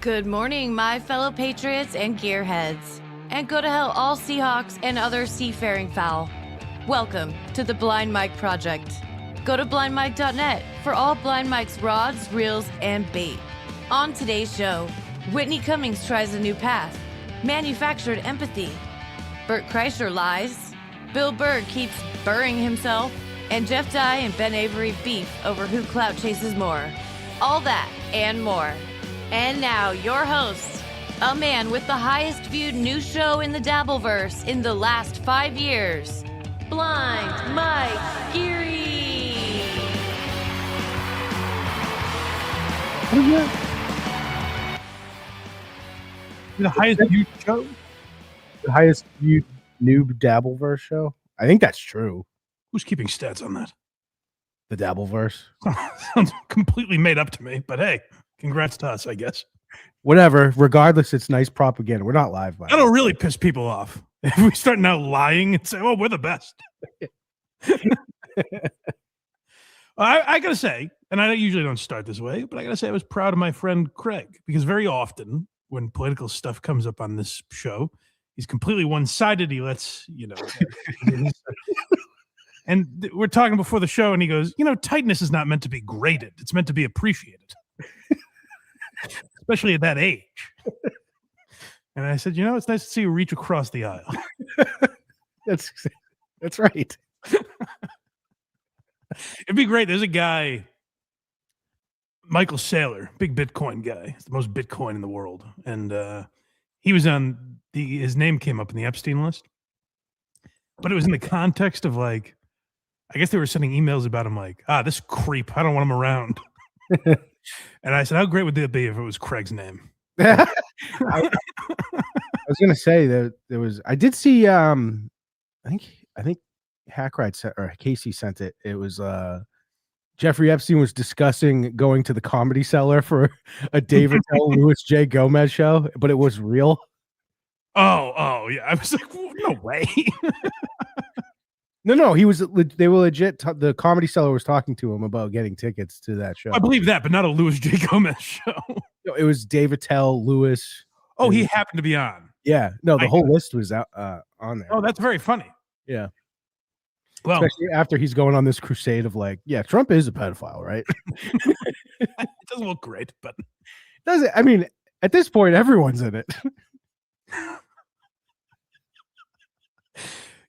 Good morning, my fellow patriots and gearheads. And go to hell all Seahawks and other seafaring fowl. Welcome to the Blind Mike Project. Go to blindmike.net for all Blind Mike's rods, reels, and bait. On today's show, Whitney Cummings tries a new path. Manufactured empathy. Bert Kreischer lies. Bill Burr keeps burring himself. And Jeff Dye and Ben Avery beef over who clout chases more. All that and more. And now, your host, a man with the highest viewed news show in the Dabbleverse in the last 5 years, Blind Mike Geary. The highest viewed show? The highest viewed noob Dabbleverse show? I think that's true. Who's keeping stats on that? The Dabbleverse. Sounds completely made up to me, but hey, congrats to us, I guess. Whatever. Regardless, it's nice propaganda. We're not live. That'll really piss people off. If we start now lying and say, oh, we're the best. I got to say, and I usually don't start this way, but I got to say I was proud of my friend Craig, because very often when political stuff comes up on this show, he's completely one-sided. He lets, and we're talking before the show, and he goes, tightness is not meant to be graded. It's meant to be appreciated, especially at that age. And I said, it's nice to see you reach across the aisle. That's right. It'd be great. There's a guy, Michael Saylor, big Bitcoin guy. He's the most Bitcoin in the world. And he was on his name came up in the Epstein list. But it was in the context of I guess they were sending emails about him this creep, I don't want him around. And I said, how great would that be if it was Craig's name? I was gonna say that I did see I think HACKRIDE sent, or Casey sent it. It was Jeffrey Epstein was discussing going to the Comedy Cellar for a David L. Louis J. Gomez show, but it was real. Oh yeah. I was like, no way. No, they were legit. The Comedy Cellar was talking to him about getting tickets to that show. I believe that, but not a Louis J. Gomez show. No, it was David Tell, Lewis. Oh, he happened to be on. Yeah. No, the whole list was out on there. Oh, that's very funny. Yeah. Well, especially after he's going on this crusade of Trump is a pedophile, right? It doesn't look great, but does it? I mean, at this point, everyone's in it.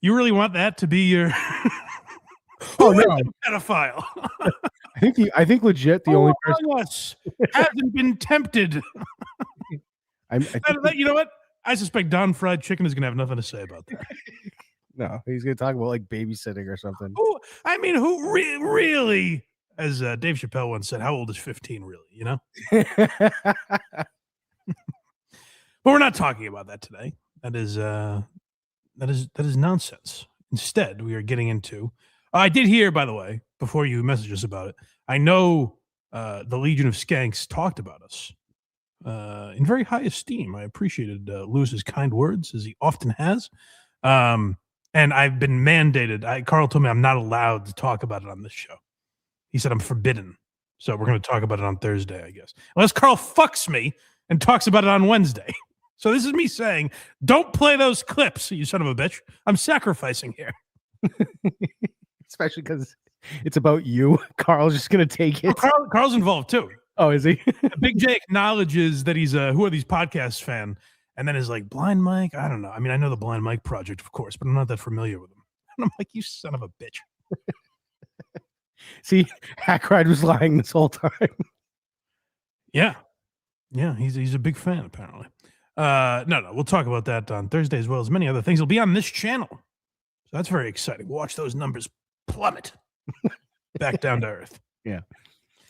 You really want that to be your oh no pedophile? I think legit the only person hasn't been tempted. You know what? I suspect Don Fried Chicken is going to have nothing to say about that. No, he's going to talk about babysitting or something. Who really, as Dave Chappelle once said, how old is 15 really, But we're not talking about that today. That is nonsense. Instead, we are getting into I did hear, by the way, before you message us about it, I know the Legion of Skanks talked about us in very high esteem. I appreciated Lewis's kind words, as he often has. And I've been mandated. Carl told me I'm not allowed to talk about it on this show. He said I'm forbidden. So we're going to talk about it on Thursday, I guess. Unless Carl fucks me and talks about it on Wednesday. So this is me saying, don't play those clips, you son of a bitch. I'm sacrificing here. Especially because it's about you. Carl's just going to take it. Carl's involved too. Oh, is he? Big J acknowledges that he's a Who Are These Podcasts fan. And then is like, Blind Mike? I don't know. I mean, I know the Blind Mike Project, of course, but I'm not that familiar with him. And I'm like, you son of a bitch. See, HACKRIDE was lying this whole time. Yeah. Yeah, he's a big fan, apparently. No, we'll talk about that on Thursday as well as many other things. It'll be on this channel. So that's very exciting. Watch those numbers plummet back down to earth. Yeah.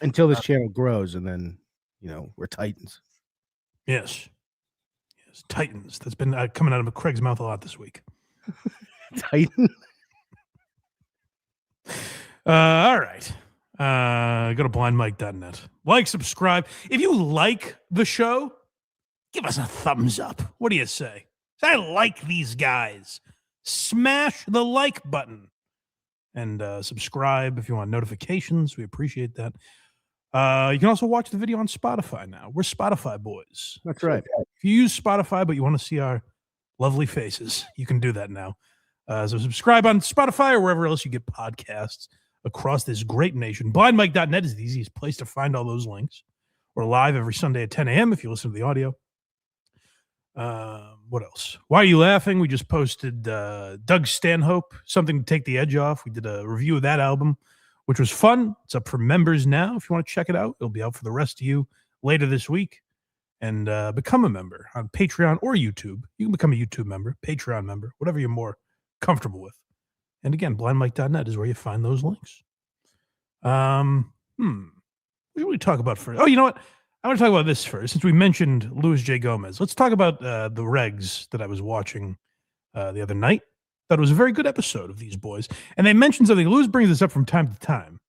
Until this channel grows, and then, we're Titans. Yes. Titans. That's been coming out of Craig's mouth a lot this week. Titan. All right. Go to blindmike.net. Subscribe. If you like the show, give us a thumbs up. What do you say? I like these guys. Smash the like button. And subscribe if you want notifications. We appreciate that. You can also watch the video on Spotify now. We're Spotify boys. That's right. If you use Spotify, but you want to see our lovely faces, you can do that now. So subscribe on Spotify or wherever else you get podcasts across this great nation. BlindMike.net is the easiest place to find all those links. We're live every Sunday at 10 a.m. if you listen to the audio. What else? Why are you laughing? We just posted Doug Stanhope, Something to Take the Edge Off. We did a review of that album, which was fun. It's up for members now. If you want to check it out, it'll be out for the rest of you later this week. And become a member on Patreon or YouTube. You can become a YouTube member, Patreon member, whatever you're more comfortable with. And again, blindmike.net is where you find those links. What do we talk about first? Oh, you know what? I want to talk about this first. Since we mentioned Luis J. Gomez, let's talk about the Regs that I was watching the other night. Thought it was a very good episode of these boys. And they mentioned something. Luis brings this up from time to time.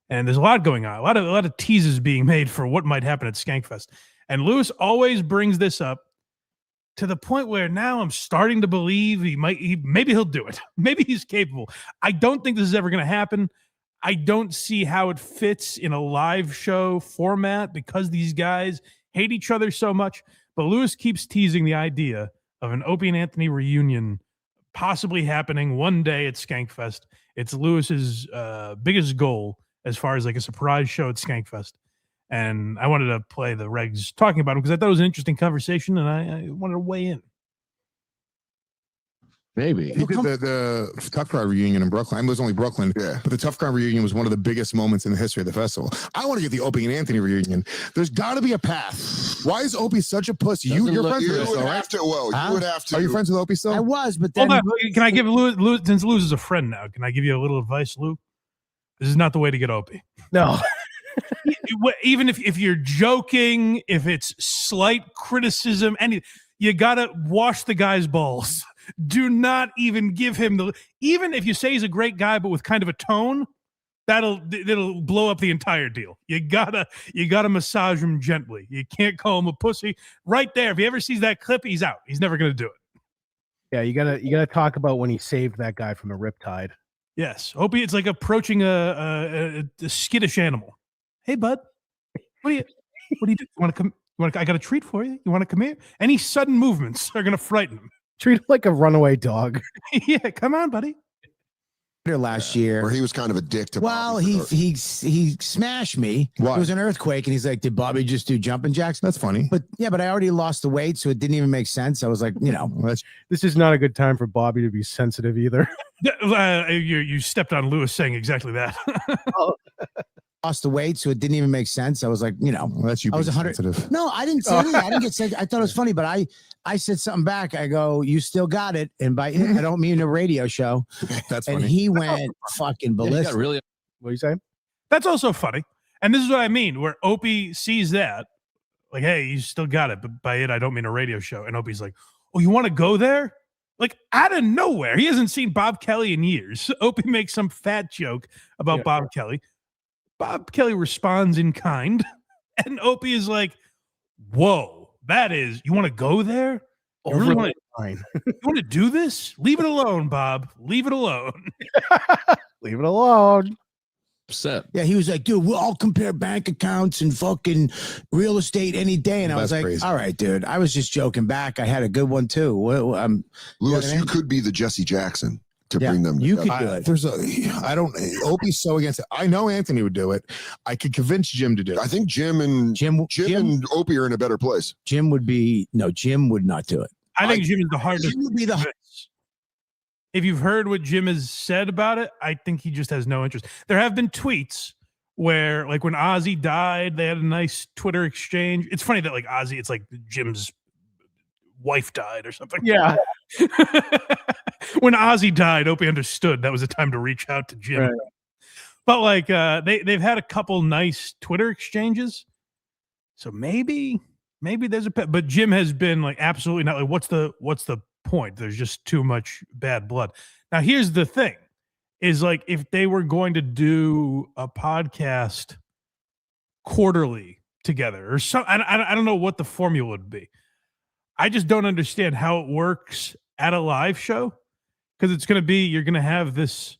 And there's a lot going on. A lot of teases being made for what might happen at Skankfest. And Luis always brings this up to the point where now I'm starting to believe maybe he'll do it. Maybe he's capable. I don't think this is ever going to happen. I don't see how it fits in a live show format because these guys hate each other so much. But Luis keeps teasing the idea of an Opie and Anthony reunion possibly happening one day at Skankfest. It's Luis's biggest goal as far as like a surprise show at Skankfest. And I wanted to play the Regs talking about him because I thought it was an interesting conversation and I wanted to weigh in. Maybe. He did the Tough Crowd reunion in Brooklyn. It was only Brooklyn, Yeah. but the Tough Crowd reunion was one of the biggest moments in the history of the festival. I want to get the Opie and Anthony reunion. There's got to be a path. Why is Opie such a pussy? You're friends with You us, would though, right? have to. Well, you would have to. Are you friends with Opie still? I was, but then Hold on. Can I give Lou, since Lou's is a friend now, can I give you a little advice, Lou? This is not the way to get Opie. No. Even if you're joking, if it's slight criticism, you got to wash the guy's balls. Do not even give him even if you say he's a great guy, but with kind of a tone, that'll blow up the entire deal. You gotta massage him gently. You can't call him a pussy right there. If he ever sees that clip, he's out. He's never going to do it. Yeah, you gotta talk about when he saved that guy from a riptide. Yes. Opie, it's like approaching a skittish animal. Hey, bud, what do you do? You want to come? I got a treat for you. You want to come here? Any sudden movements are going to frighten him. Treat him like a runaway dog. Yeah, come on, buddy. last year. Or he was kind of a dick to Well, Bobby. he smashed me. Why? It was an earthquake, and he's like, "Did Bobby just do jumping jacks?" That's funny. But yeah, but I already lost the weight, so it didn't even make sense. I was like, Well, that's This is not a good time for Bobby to be sensitive either. You stepped on Lewis saying exactly that. lost the weight, so it didn't even make sense. I was like, well, that's you I was being 100. sensitive. No, I didn't say anything. I didn't get sick. I thought it was funny, but I said something back. I go, "You still got it," and by I don't mean a radio show. That's And funny. he went fucking ballistic. What are you saying? That's also funny. And this is what I mean, where Opie sees that, like, hey, you still got it. But by it, I don't mean a radio show. And Opie's like, oh, you want to go there? Like, out of nowhere. He hasn't seen Bob Kelly in years. Opie makes some fat joke about Bob Kelly. Bob Kelly responds in kind. And Opie is like, whoa, you want to go there? You really want to do this? Leave it alone, Bob. Leave it alone. Leave it alone. Upset. Yeah, he was like, "Dude, we'll all compare bank accounts and fucking real estate any day." And I was That's like, crazy. "All right, dude. I was just joking back. I had a good one too." Lewis, you know what I mean? you could be the Jesse Jackson to Yeah, bring them you together. could do it. Opie's so against it. I know Anthony would do it. I could convince Jim to do it. I think Jim and Opie are in a better place. Jim would not do it. I think Jim is the hardest. Jim would be the If you've heard what Jim has said about it, I think he just has no interest. There have been tweets where, like, when Ozzy died, they had a nice Twitter exchange. It's funny that, like, Ozzy, it's like Jim's wife died or something. Yeah. When Ozzy died, Opie understood that was a time to reach out to Jim. Right. But, like, they've had a couple nice Twitter exchanges. So maybe there's but Jim has been like, absolutely not. Like, what's the point? There's just too much bad blood. Now, here's the thing is, like, if they were going to do a podcast quarterly together or something, I don't know what the formula would be. I just don't understand how it works at a live show, because it's going to be, you're going to have this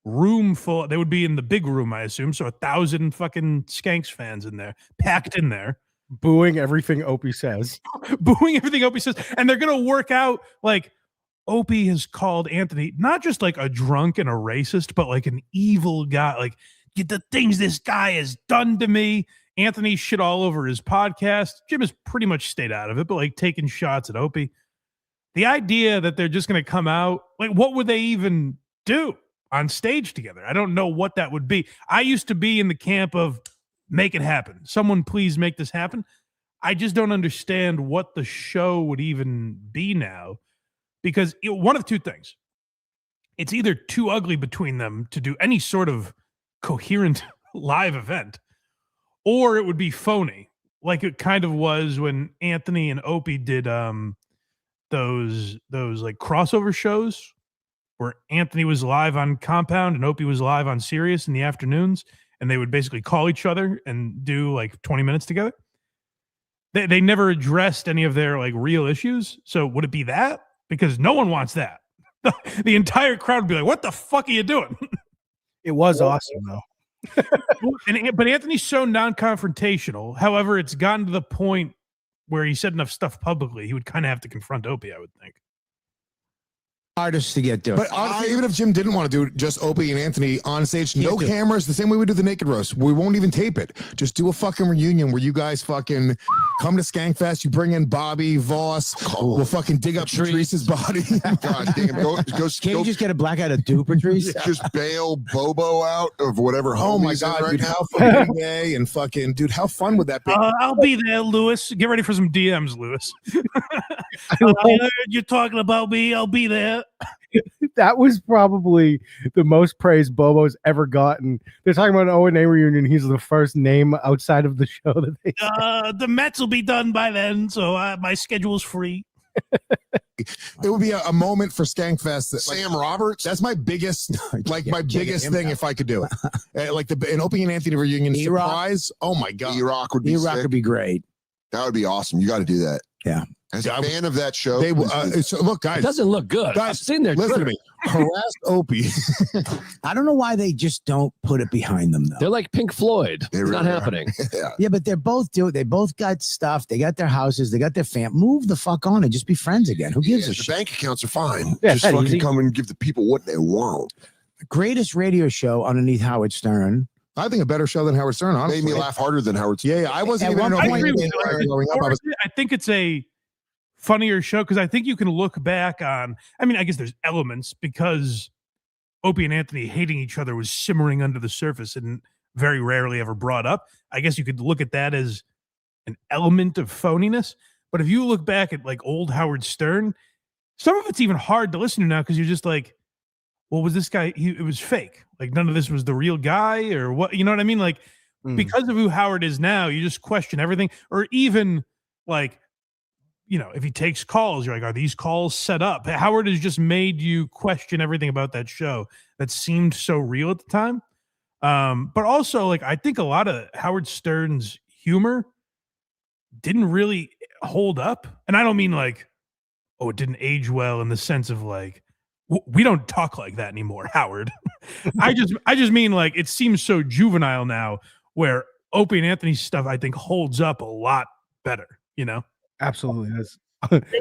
room full. They would be in the big room, I assume. So 1,000 fucking Skanks fans in there, packed in there, booing everything Opie says. Booing everything Opie says. And they're going to work out like Opie has called Anthony not just like a drunk and a racist, but like an evil guy. Like, the things this guy has done to me. Anthony shit all over his podcast. Jim has pretty much stayed out of it, but like taking shots at Opie. The idea that they're just going to come out, like, what would they even do on stage together? I don't know what that would be. I used to be in the camp of make it happen. Someone please make this happen. I just don't understand what the show would even be now, because one of two things. It's either too ugly between them to do any sort of coherent live event, or it would be phony, like it kind of was when Anthony and Opie did those like crossover shows where Anthony was live on Compound and Opie was live on Sirius in the afternoons, and they would basically call each other and do like 20 minutes together. They never addressed any of their like real issues. So would it be that? Because no one wants that. The entire crowd would be like, what the fuck are you doing? It was awesome though. But Anthony's so non-confrontational. However, it's gotten to the point where he said enough stuff publicly, he would kind of have to confront Opie, I would think. Artists to get to. But even if Jim didn't want to do just Opie and Anthony on stage, no cameras, the same way we do the Naked Roast. We won't even tape it. Just do a fucking reunion where you guys fucking come to Skankfest. You bring in Bobby, Voss. We'll fucking dig up Patrice's body. God damn, Can't you just get a black guy to do Patrice? Just bail Bobo out of whatever home Oh my he's in God, right dude, now. how fucking gay and fucking, dude, how fun would that be? I'll be there, Lewis. Get ready for some DMs, Lewis. You're talking about me. I'll be there. That was probably the most praise Bobo's ever gotten. They're talking about an O&A reunion. He's the first name outside of the show that they The Mets will be done by then, so my schedule's free. It would be a moment for Skankfest. That, Sam Roberts. That's my biggest, like my Check biggest him thing out. if I could do it. Like an Opie and Anthony reunion E-Rock. surprise. Oh my God. E-Rock would be E-Rock sick. would be great. That would be awesome. You got to do that. Yeah. As a Yeah, fan of that show, They so look, It guys. doesn't look good. Guys, I've seen their Listen to Twitter. me. Harass Opie. I don't know why they just don't put it behind them though. They're like Pink Floyd. They It's not really are. happening. yeah. Yeah, but they're both they both got stuff. They got their houses. They got their fam. Move the fuck on and just be friends again. Who gives Yeah, a the shit? bank accounts are fine. Yeah, Just that fucking easy. come and give the people what they want. Greatest radio show underneath Howard Stern. I think a better show than Howard Stern, honestly. Made me laugh harder than Howard. Yeah, I wasn't At even one an I Opie agree and with Anthony you. growing up. I was I think it's a funnier show because I think you can look back on. I mean, I guess there's elements because Opie and Anthony hating each other was simmering under the surface and very rarely ever brought up. I guess you could look at that as an element of phoniness. But if you look back at like old Howard Stern, some of it's even hard to listen to now because you're just like, well, was this guy? It was fake. Like none of this was the real guy or what? You know what I mean? Like because of who Howard is now, you just question everything. Or even like, you know, if he takes calls, you're like, are these calls set up? Howard has just made you question everything about that show that seemed so real at the time. But also, like, I think a lot of Howard Stern's humor didn't really hold up. And I don't mean like, oh, it didn't age well in the sense of like, we don't talk like that anymore, Howard. I just mean like, it seems so juvenile now where Opie and Anthony's stuff, I think, holds up a lot better, you know? absolutely that's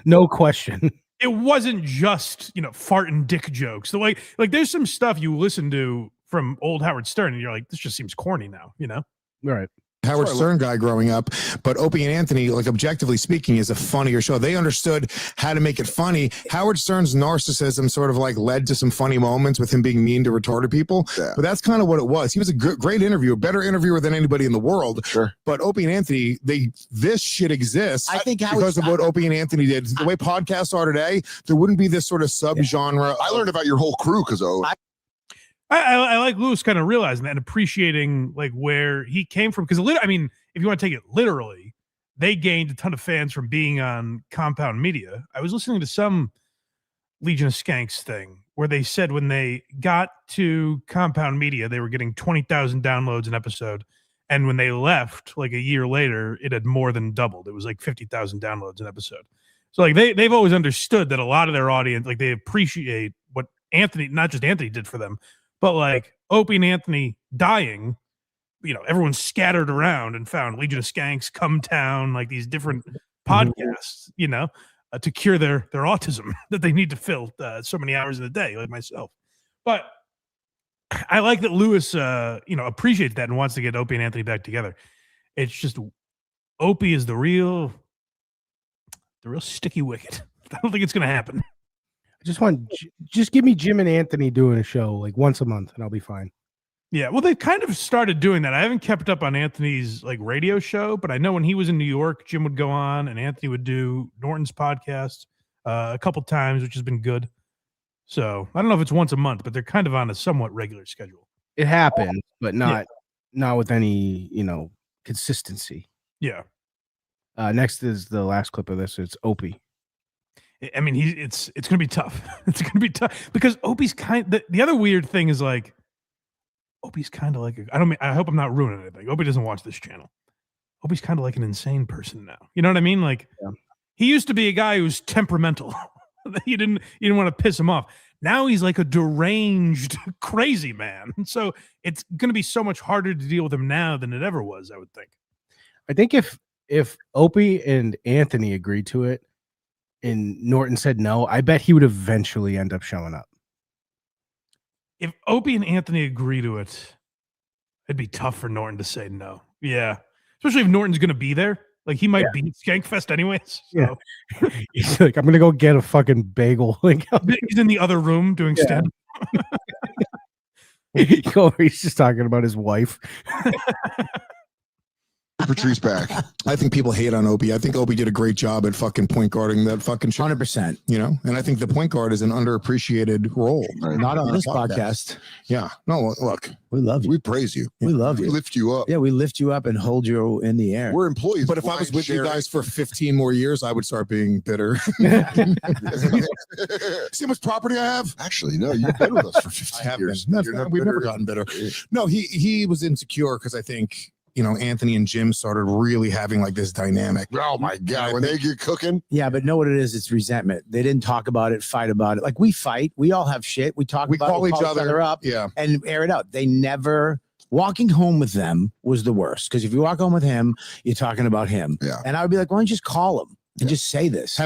no question. It wasn't just, you know, fart and dick jokes. So like there's some stuff you listen to from old Howard Stern and you're like, this just seems corny now, you know? Right. Howard Stern guy growing up, but Opie and Anthony, like objectively speaking, is a funnier show. They understood how to make it funny. Howard Stern's narcissism sort of like led to some funny moments with him being mean to retarded people. Yeah. But that's kind of what it was. He was a great interviewer, better interviewer than anybody in the world. Sure. But Opie and Anthony, this shit exists. I think because of what Opie and Anthony did. The way podcasts are today, there wouldn't be this sort of subgenre. I learned about your whole crew because I like Lewis kind of realizing that and appreciating like where he came from. Because I mean, if you want to take it literally, they gained a ton of fans from being on Compound Media. I was listening to some Legion of Skanks thing where they said when they got to Compound Media, they were getting 20,000 downloads an episode. And when they left, like a year later, it had more than doubled. It was like 50,000 downloads an episode. So like they've always understood that a lot of their audience, like they appreciate what Anthony, not just Anthony did for them, But like Opie and Anthony dying, everyone's scattered around and found Legion of Skanks, Come Town, like these different podcasts, to cure their autism that they need to fill so many hours in the day, like myself. But I like that Lewis, appreciates that and wants to get Opie and Anthony back together. It's just Opie is the real sticky wicket. I don't think it's going to happen. I just give me Jim and Anthony doing a show like once a month, and I'll be fine. Yeah, well, they kind of started doing that. I haven't kept up on Anthony's like radio show, but I know when he was in New York, Jim would go on and Anthony would do Norton's podcast a couple times, which has been good. So I don't know if it's once a month, but they're kind of on a somewhat regular schedule. It happens, but not with any consistency. Yeah. Next is the last clip of this. It's Opie. I mean, it's going to be tough. It's going to be tough because Opie's the other weird thing is like Opie's kind of like I hope I'm not ruining anything. Opie doesn't watch this channel. Opie's kind of like an insane person now. You know what I mean? Like he used to be a guy who's temperamental. you didn't want to piss him off. Now he's like a deranged, crazy man. So it's going to be so much harder to deal with him now than it ever was, I would think. I think if Opie and Anthony agreed to it and Norton said no, I bet he would eventually end up showing up. If Opie and Anthony agree to it, it'd be tough for Norton to say no. Yeah. Especially if Norton's going to be there. Like he might be at Skankfest anyways. So. Yeah. He's like, I'm going to go get a fucking bagel. He's in the other room doing stand. He's just talking about his wife. Patrice back. I think people hate on Opie. I think Opie did a great job at fucking point guarding that fucking show. 100%. And I think the point guard is an underappreciated role. Not on this podcast. Yeah. No, look, we love you. We praise you. We love We you. lift you up. Yeah, we lift you up and hold you in the air. We're employees. but if I was with you guys for 15 more years, I would start being bitter. See how much property I have? Actually, no, you've been with us for 15 I have years. been. You're not We've never bitter. gotten bitter. No, he was insecure because I think Anthony and Jim started really having like this dynamic. Oh my God, when they get cooking. Yeah, but know what it is? It's resentment. They didn't talk about it, fight about it. Like we fight. We all have shit. We talk about call it, each other up Yeah. and air it out. They never walking home with them was the worst. Because if you walk home with him, you're talking about him. Yeah. And I would be like, why don't you just call him and just say this?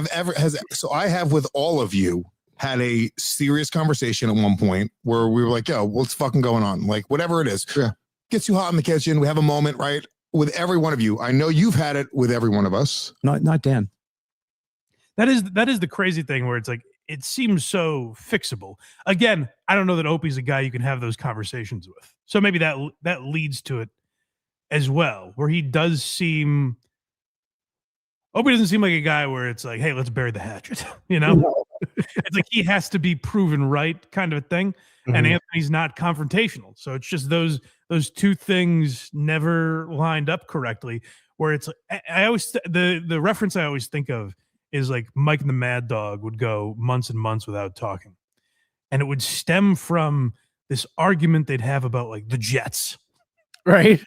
So I have with all of you had a serious conversation at one point where we were like, yo, what's fucking going on? Like whatever it is. Yeah. Gets you hot in the kitchen. We have a moment, right? With every one of you. I know you've had it with every one of us. Not Dan. That is the crazy thing where it's like it seems so fixable. Again, I don't know that Opie's a guy you can have those conversations with. So maybe that leads to it as well, where he does seem Opie doesn't seem like a guy where it's like, hey, let's bury the hatchet. It's like he has to be proven right kind of a thing. And Anthony's not confrontational. So it's just those two things never lined up correctly. Where it's I always the reference I always think of is like Mike and the Mad Dog would go months and months without talking, and it would stem from this argument they'd have about like the Jets, Right.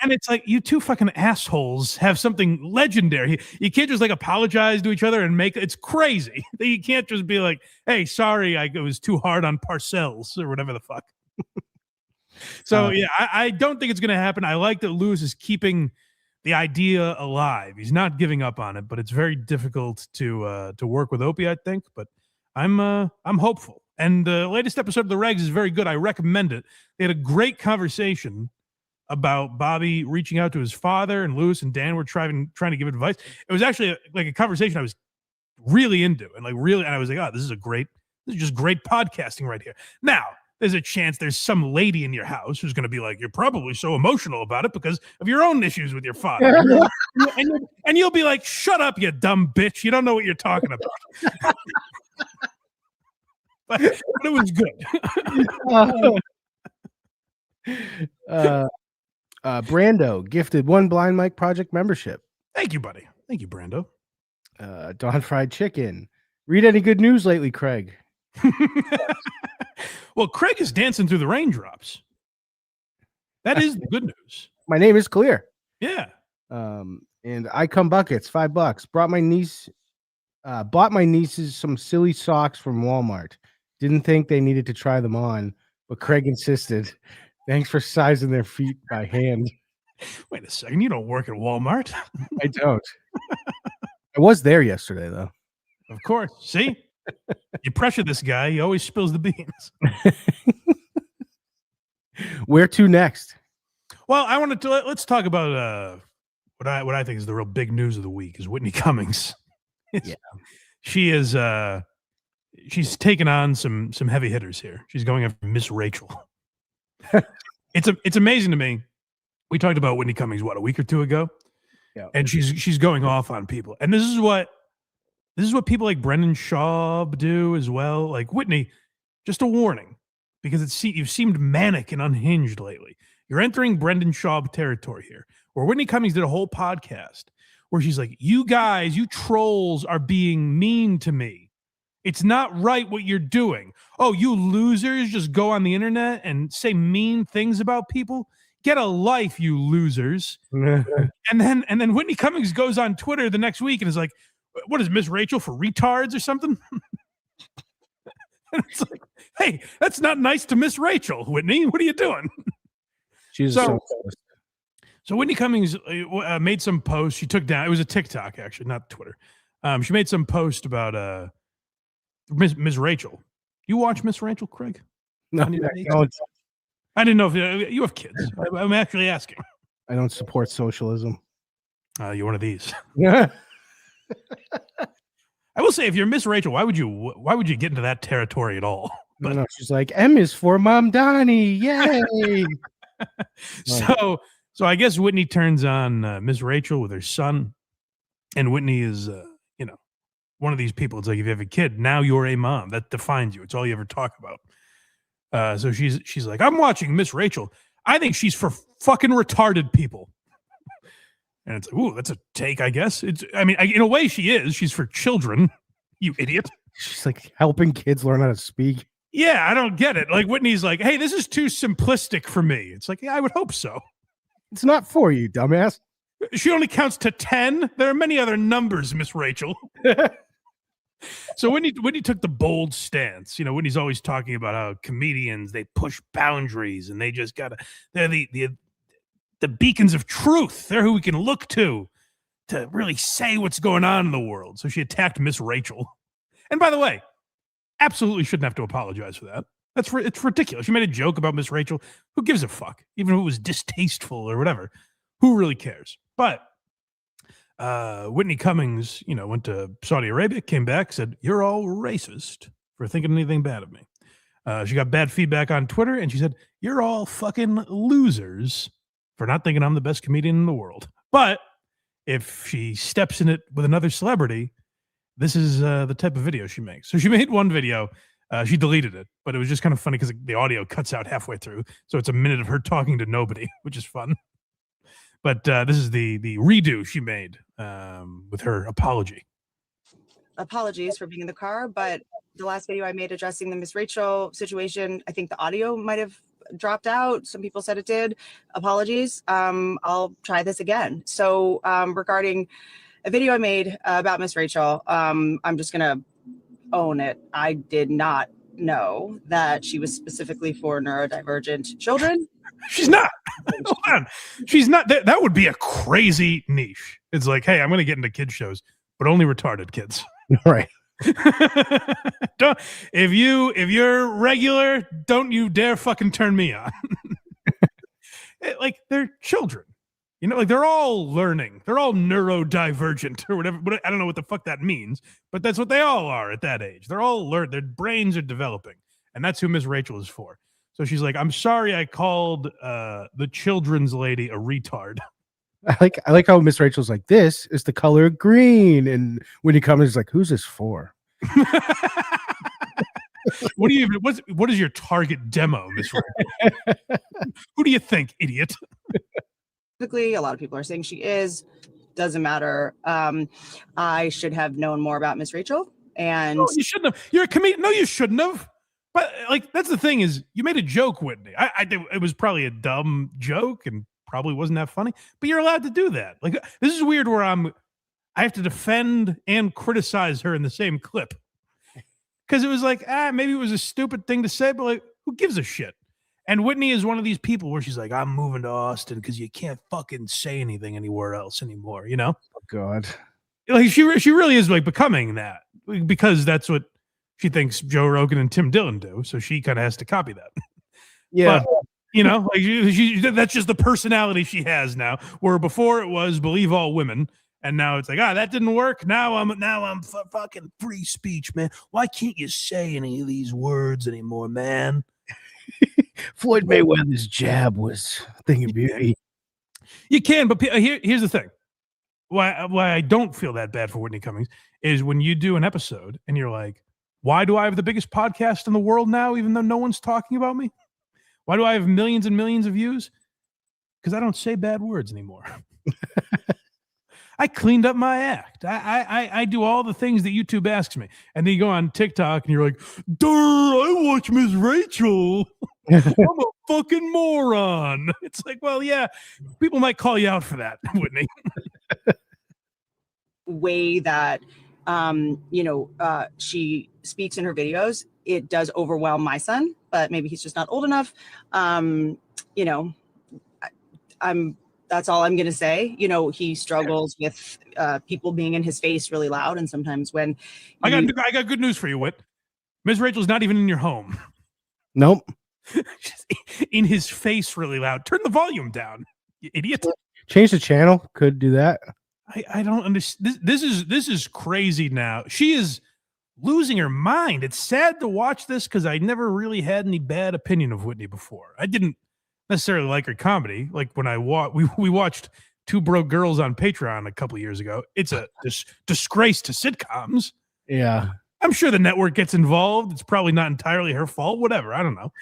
and it's like you two fucking assholes have something legendary. You can't just like apologize to each other and it's crazy. You can't just be like, hey, sorry, it was too hard on Parcells or whatever the fuck. So yeah, I don't think it's going to happen. I like that Lewis is keeping the idea alive. He's not giving up on it, but it's very difficult to work with Opie, I think. But I'm hopeful. And the latest episode of the Regs is very good. I recommend it. They had a great conversation about Bobby reaching out to his father, and Lewis and Dan were trying to give advice. It was actually like a conversation I was really into, and I was like, oh, this is just great podcasting right here. Now, there's a chance there's some lady in your house who's going to be like, you're probably so emotional about it because of your own issues with your father. and you'll be like, shut up, you dumb bitch. You don't know what you're talking about. but it was good. Brando gifted 1 Blind Mike Project membership. Thank you, buddy. Thank you, Brando. Don Fried Chicken. Read any good news lately, Craig? Well, Craig is dancing through the raindrops. That is the good news. My name is Clear. Yeah. And I come buckets, $5. Bought my nieces some silly socks from Walmart. Didn't think they needed to try them on. but Craig insisted. Thanks for sizing their feet by hand. Wait a second. You don't work at Walmart. I don't. I was there yesterday, though. Of course. See? You pressure this guy, he always spills the beans. Where to next? Well, I wanted to let's talk about what I think is the real big news of the week is Whitney Cummings. Yeah. She is she's taken on some heavy hitters here. She's going after Miss Rachel. It's amazing to me. We talked about Whitney Cummings a week or two ago. Yeah. And she's going off on people. And this is what people like Brendan Schaub do as well. Like Whitney, just a warning, because you've seemed manic and unhinged lately. You're entering Brendan Schaub territory here, where Whitney Cummings did a whole podcast where she's like, you guys, you trolls are being mean to me. It's not right what you're doing. Oh, you losers just go on the internet and say mean things about people. Get a life, you losers. and then Whitney Cummings goes on Twitter the next week and is like, what is Miss Rachel for retards or something? And it's like, hey, that's not nice to Miss Rachel, Whitney. What are you doing? She's so Whitney Cummings made some post. She took down, it was a TikTok actually, not Twitter. She made some post about Miss Rachel. You watch Miss Rachel, Craig? No, I didn't know if you have kids. I'm actually asking. I don't support socialism. You're one of these. Yeah. I will say, if you're Miss Rachel, why would you get into that territory at all? But no, she's like, M is for Mom Donnie. Yay. So I guess Whitney turns on Miss Rachel with her son, and Whitney is, one of these people. It's like, if you have a kid, now you're a mom. That defines you. It's all you ever talk about. So she's like, I'm watching Miss Rachel. I think she's for fucking retarded people. And it's like, ooh, that's a take, I guess. In a way she is. She's for children, you idiot. She's like helping kids learn how to speak. Yeah, I don't get it. Like Whitney's like, hey, this is too simplistic for me. It's like, yeah, I would hope so. It's not for you, dumbass. She only counts to 10. There are many other numbers, Miss Rachel. So Whitney took the bold stance. Whitney's always talking about how comedians, they push boundaries and they just they're the beacons of truth. They're who we can look to really say what's going on in the world. So she attacked Miss Rachel. And by the way, absolutely shouldn't have to apologize for that. It's ridiculous. She made a joke about Miss Rachel. Who gives a fuck? Even if it was distasteful or whatever. Who really cares? But Whitney Cummings, went to Saudi Arabia, came back, said, you're all racist for thinking anything bad of me. She got bad feedback on Twitter, and she said, you're all fucking losers for not thinking I'm the best comedian in the world. But if she steps in it with another celebrity, this is the type of video she makes. So she made one video. She deleted it, but it was just kind of funny because the audio cuts out halfway through. So it's a minute of her talking to nobody, which is fun. But this is the redo she made with her apology. Apologies for being in the car, but the last video I made addressing the Miss Rachel situation, I think the audio might have dropped out. Some people said it did. Apologies. I'll try this again. So regarding a video I made about Miss Rachel, I'm just going to own it. I did not know that she was specifically for neurodivergent children. She's not. Hold on. She's not. That would be a crazy niche. It's like, hey, I'm going to get into kids shows, but only retarded kids. Right. If you're regular, don't you dare fucking turn me on. Like, they're children. Like, they're all learning. They're all neurodivergent or whatever. But I don't know what the fuck that means, but that's what they all are at that age. They're all learned. Their brains are developing. And that's who Miss Rachel is for. So she's like, I'm sorry I called the children's lady a retard. I like how Miss Rachel's like, this is the color green. And when he comes, he's like, who's this for? What is your target demo, Miss Rachel? Who do you think, idiot? Typically, a lot of people are saying she is. Doesn't matter. I should have known more about Miss Rachel. And no, you shouldn't have. You're a comedian. No, you shouldn't have. But like, that's the thing is, you made a joke, Whitney. I think it was probably a dumb joke and probably wasn't that funny. But you're allowed to do that. Like, this is weird where I have to defend and criticize her in the same clip because it was like, maybe it was a stupid thing to say, but like, Who gives a shit? And Whitney is one of these people where she's like, I'm moving to Austin because you can't fucking say anything anywhere else anymore, you know? Oh God. Like she really is like becoming that because that's what she thinks Joe Rogan and Tim Dillon do. So she kind of has to copy that. Yeah. But, you know, like that's just the personality she has now. Where before it was believe all women, and now it's like, that didn't work. Now I'm fucking free speech, man. Why can't you say any of these words anymore, man? Floyd Mayweather's jab was a thing of beauty. You can, but here's the thing. Why I don't feel that bad for Whitney Cummings is when you do an episode and you're like, why do I have the biggest podcast in the world now, even though no one's talking about me? Why do I have millions and millions of views? Because I don't say bad words anymore. I cleaned up my act. I do all the things that YouTube asks me. And then you go on TikTok and you're like, Durr, I watch Miss Rachel. I'm a fucking moron. It's like, well, yeah, people might call you out for that, Whitney. Way that she speaks in her videos, it does overwhelm my son, but maybe he's just not old enough. That's all I'm going to say. You know, he struggles with people being in his face really loud. And sometimes when I got good news for you, Whit. Ms. Rachel's not even in your home. Nope. She's in his face really loud. Turn the volume down, you idiot. Change the channel. Could do that. I don't understand. This is crazy now. She is losing her mind. It's sad to watch this because I never really had any bad opinion of Whitney before. I didn't necessarily like her comedy. Like when we watched Two Broke Girls on Patreon a couple of years ago. It's a disgrace to sitcoms. Yeah. I'm sure the network gets involved. It's probably not entirely her fault. Whatever. I don't know.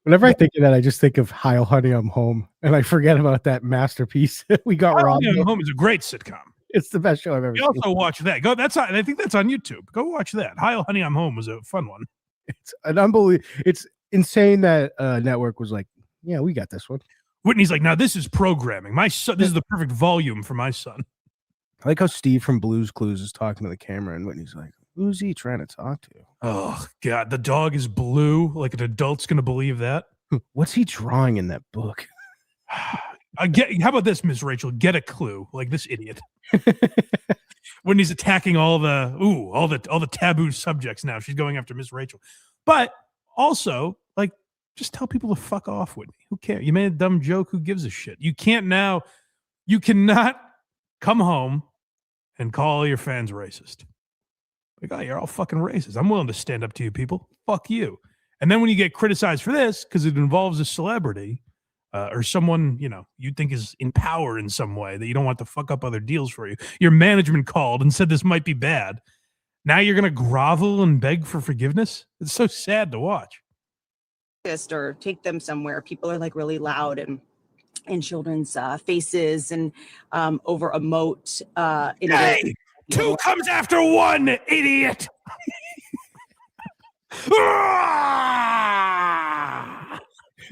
Whenever I think of that, I just think of Heil Honey, I'm Home, and I forget about that masterpiece we got wrong. Heil Honey, I'm Home is a great sitcom. It's the best show I've ever You seen. also watch that. I think that's on YouTube. Go watch that. Heil Honey, I'm Home was a fun one. It's an unbelievable. It's insane that network was like, yeah, we got this one. Whitney's like, now this is programming. My son, this is the perfect volume for my son. I like how Steve from Blue's Clues is talking to the camera, and Whitney's like, who's he trying to talk to? Oh God, the dog is blue. Like an adult's gonna believe that. What's he drawing in that book? How about this, Miss Rachel? Get a clue, like this idiot. When he's attacking all the taboo subjects now, she's going after Miss Rachel. But also, like, just tell people to fuck off, Whitney. Who cares? You made a dumb joke. Who gives a shit? You cannot come home and call all your fans racist. Like, oh, you're all fucking racist. I'm willing to stand up to you people. Fuck you. And then when you get criticized for this, because it involves a celebrity or someone, you think is in power in some way that you don't want to fuck up other deals for you, your management called and said this might be bad. Now you're going to grovel and beg for forgiveness? It's so sad to watch. Or take them somewhere. People are like really loud and in children's faces and over emote. Hey, two comes after one, idiot.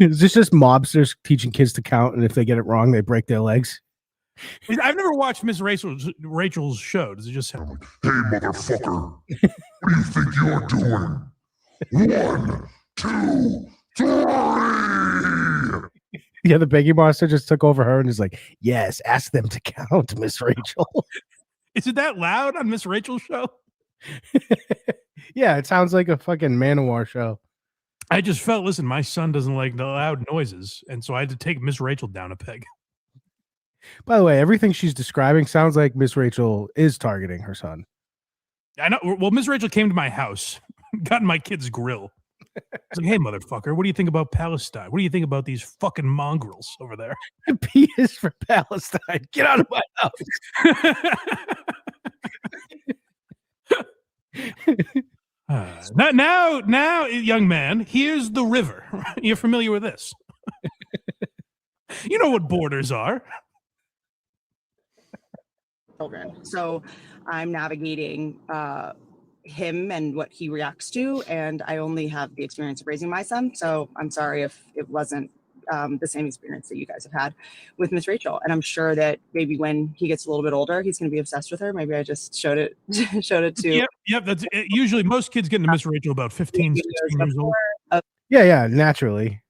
Is this just mobsters teaching kids to count, and if they get it wrong, they break their legs? I've never watched Miss Rachel's show. Does it just sound like, hey, motherfucker, what do you think you're doing? 1, 2, 3. Yeah, the Biggie Monster just took over her and is like, yes, ask them to count, Miss Rachel. Is it that loud on Miss Rachel's show? Yeah, it sounds like a fucking Manowar show. I just felt, listen, my son doesn't like the loud noises, and so I had to take Miss Rachel down a peg. By the way, everything she's describing sounds like Miss Rachel is targeting her son. I know. Well, Miss Rachel came to my house, got in my kid's grill. I was like, hey, motherfucker, what do you think about Palestine? What do you think about these fucking mongrels over there? P is for Palestine. Get out of my house. Now, young man, here's the river. You're familiar with this. You know what borders are. Children. So I'm navigating him and what he reacts to, and I only have the experience of raising my son. So I'm sorry if it wasn't the same experience that you guys have had with Miss Rachel. And I'm sure that maybe when he gets a little bit older, he's going to be obsessed with her. Maybe I just showed it to. Yep. That's usually most kids get into Miss Rachel about 15, 16 years old. Of Yeah, naturally.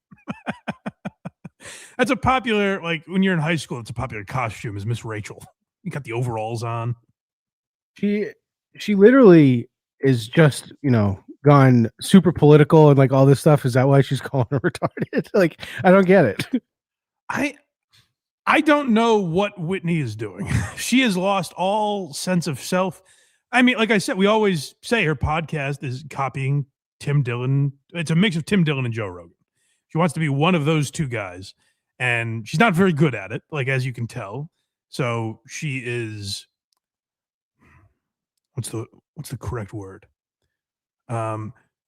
That's a popular, like when you're in high school, it's a popular costume is Miss Rachel. You got the overalls on. She literally is just, gone super political and like all this stuff. Is that why she's calling her retarded? Like, I don't get it. I don't know what Whitney is doing. She has lost all sense of self. I mean, like I said, we always say her podcast is copying Tim Dillon. It's a mix of Tim Dillon and Joe Rogan. She wants to be one of those two guys, and she's not very good at it, like as you can tell. So she is. What's the correct word?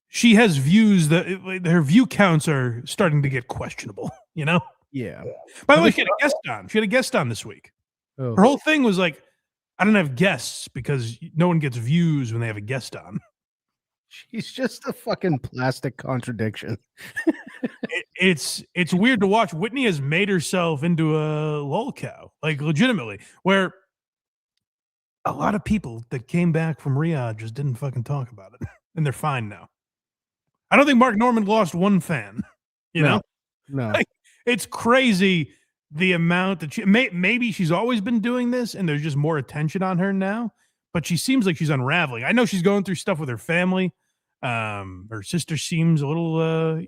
She has views that her view counts are starting to get questionable. Yeah. By the way, she had a guest on. She had a guest on this week. Oh. Her whole thing was like, I don't have guests because no one gets views when they have a guest on. She's just a fucking plastic contradiction. It's weird to watch. Whitney has made herself into a lol cow, like legitimately, where a lot of people that came back from Riyadh just didn't fucking talk about it, and they're fine now. I don't think Mark Norman lost one fan. You know? No. Like, it's crazy the amount that maybe she's always been doing this and there's just more attention on her now, but she seems like she's unraveling. I know she's going through stuff with her family. Her sister seems a little,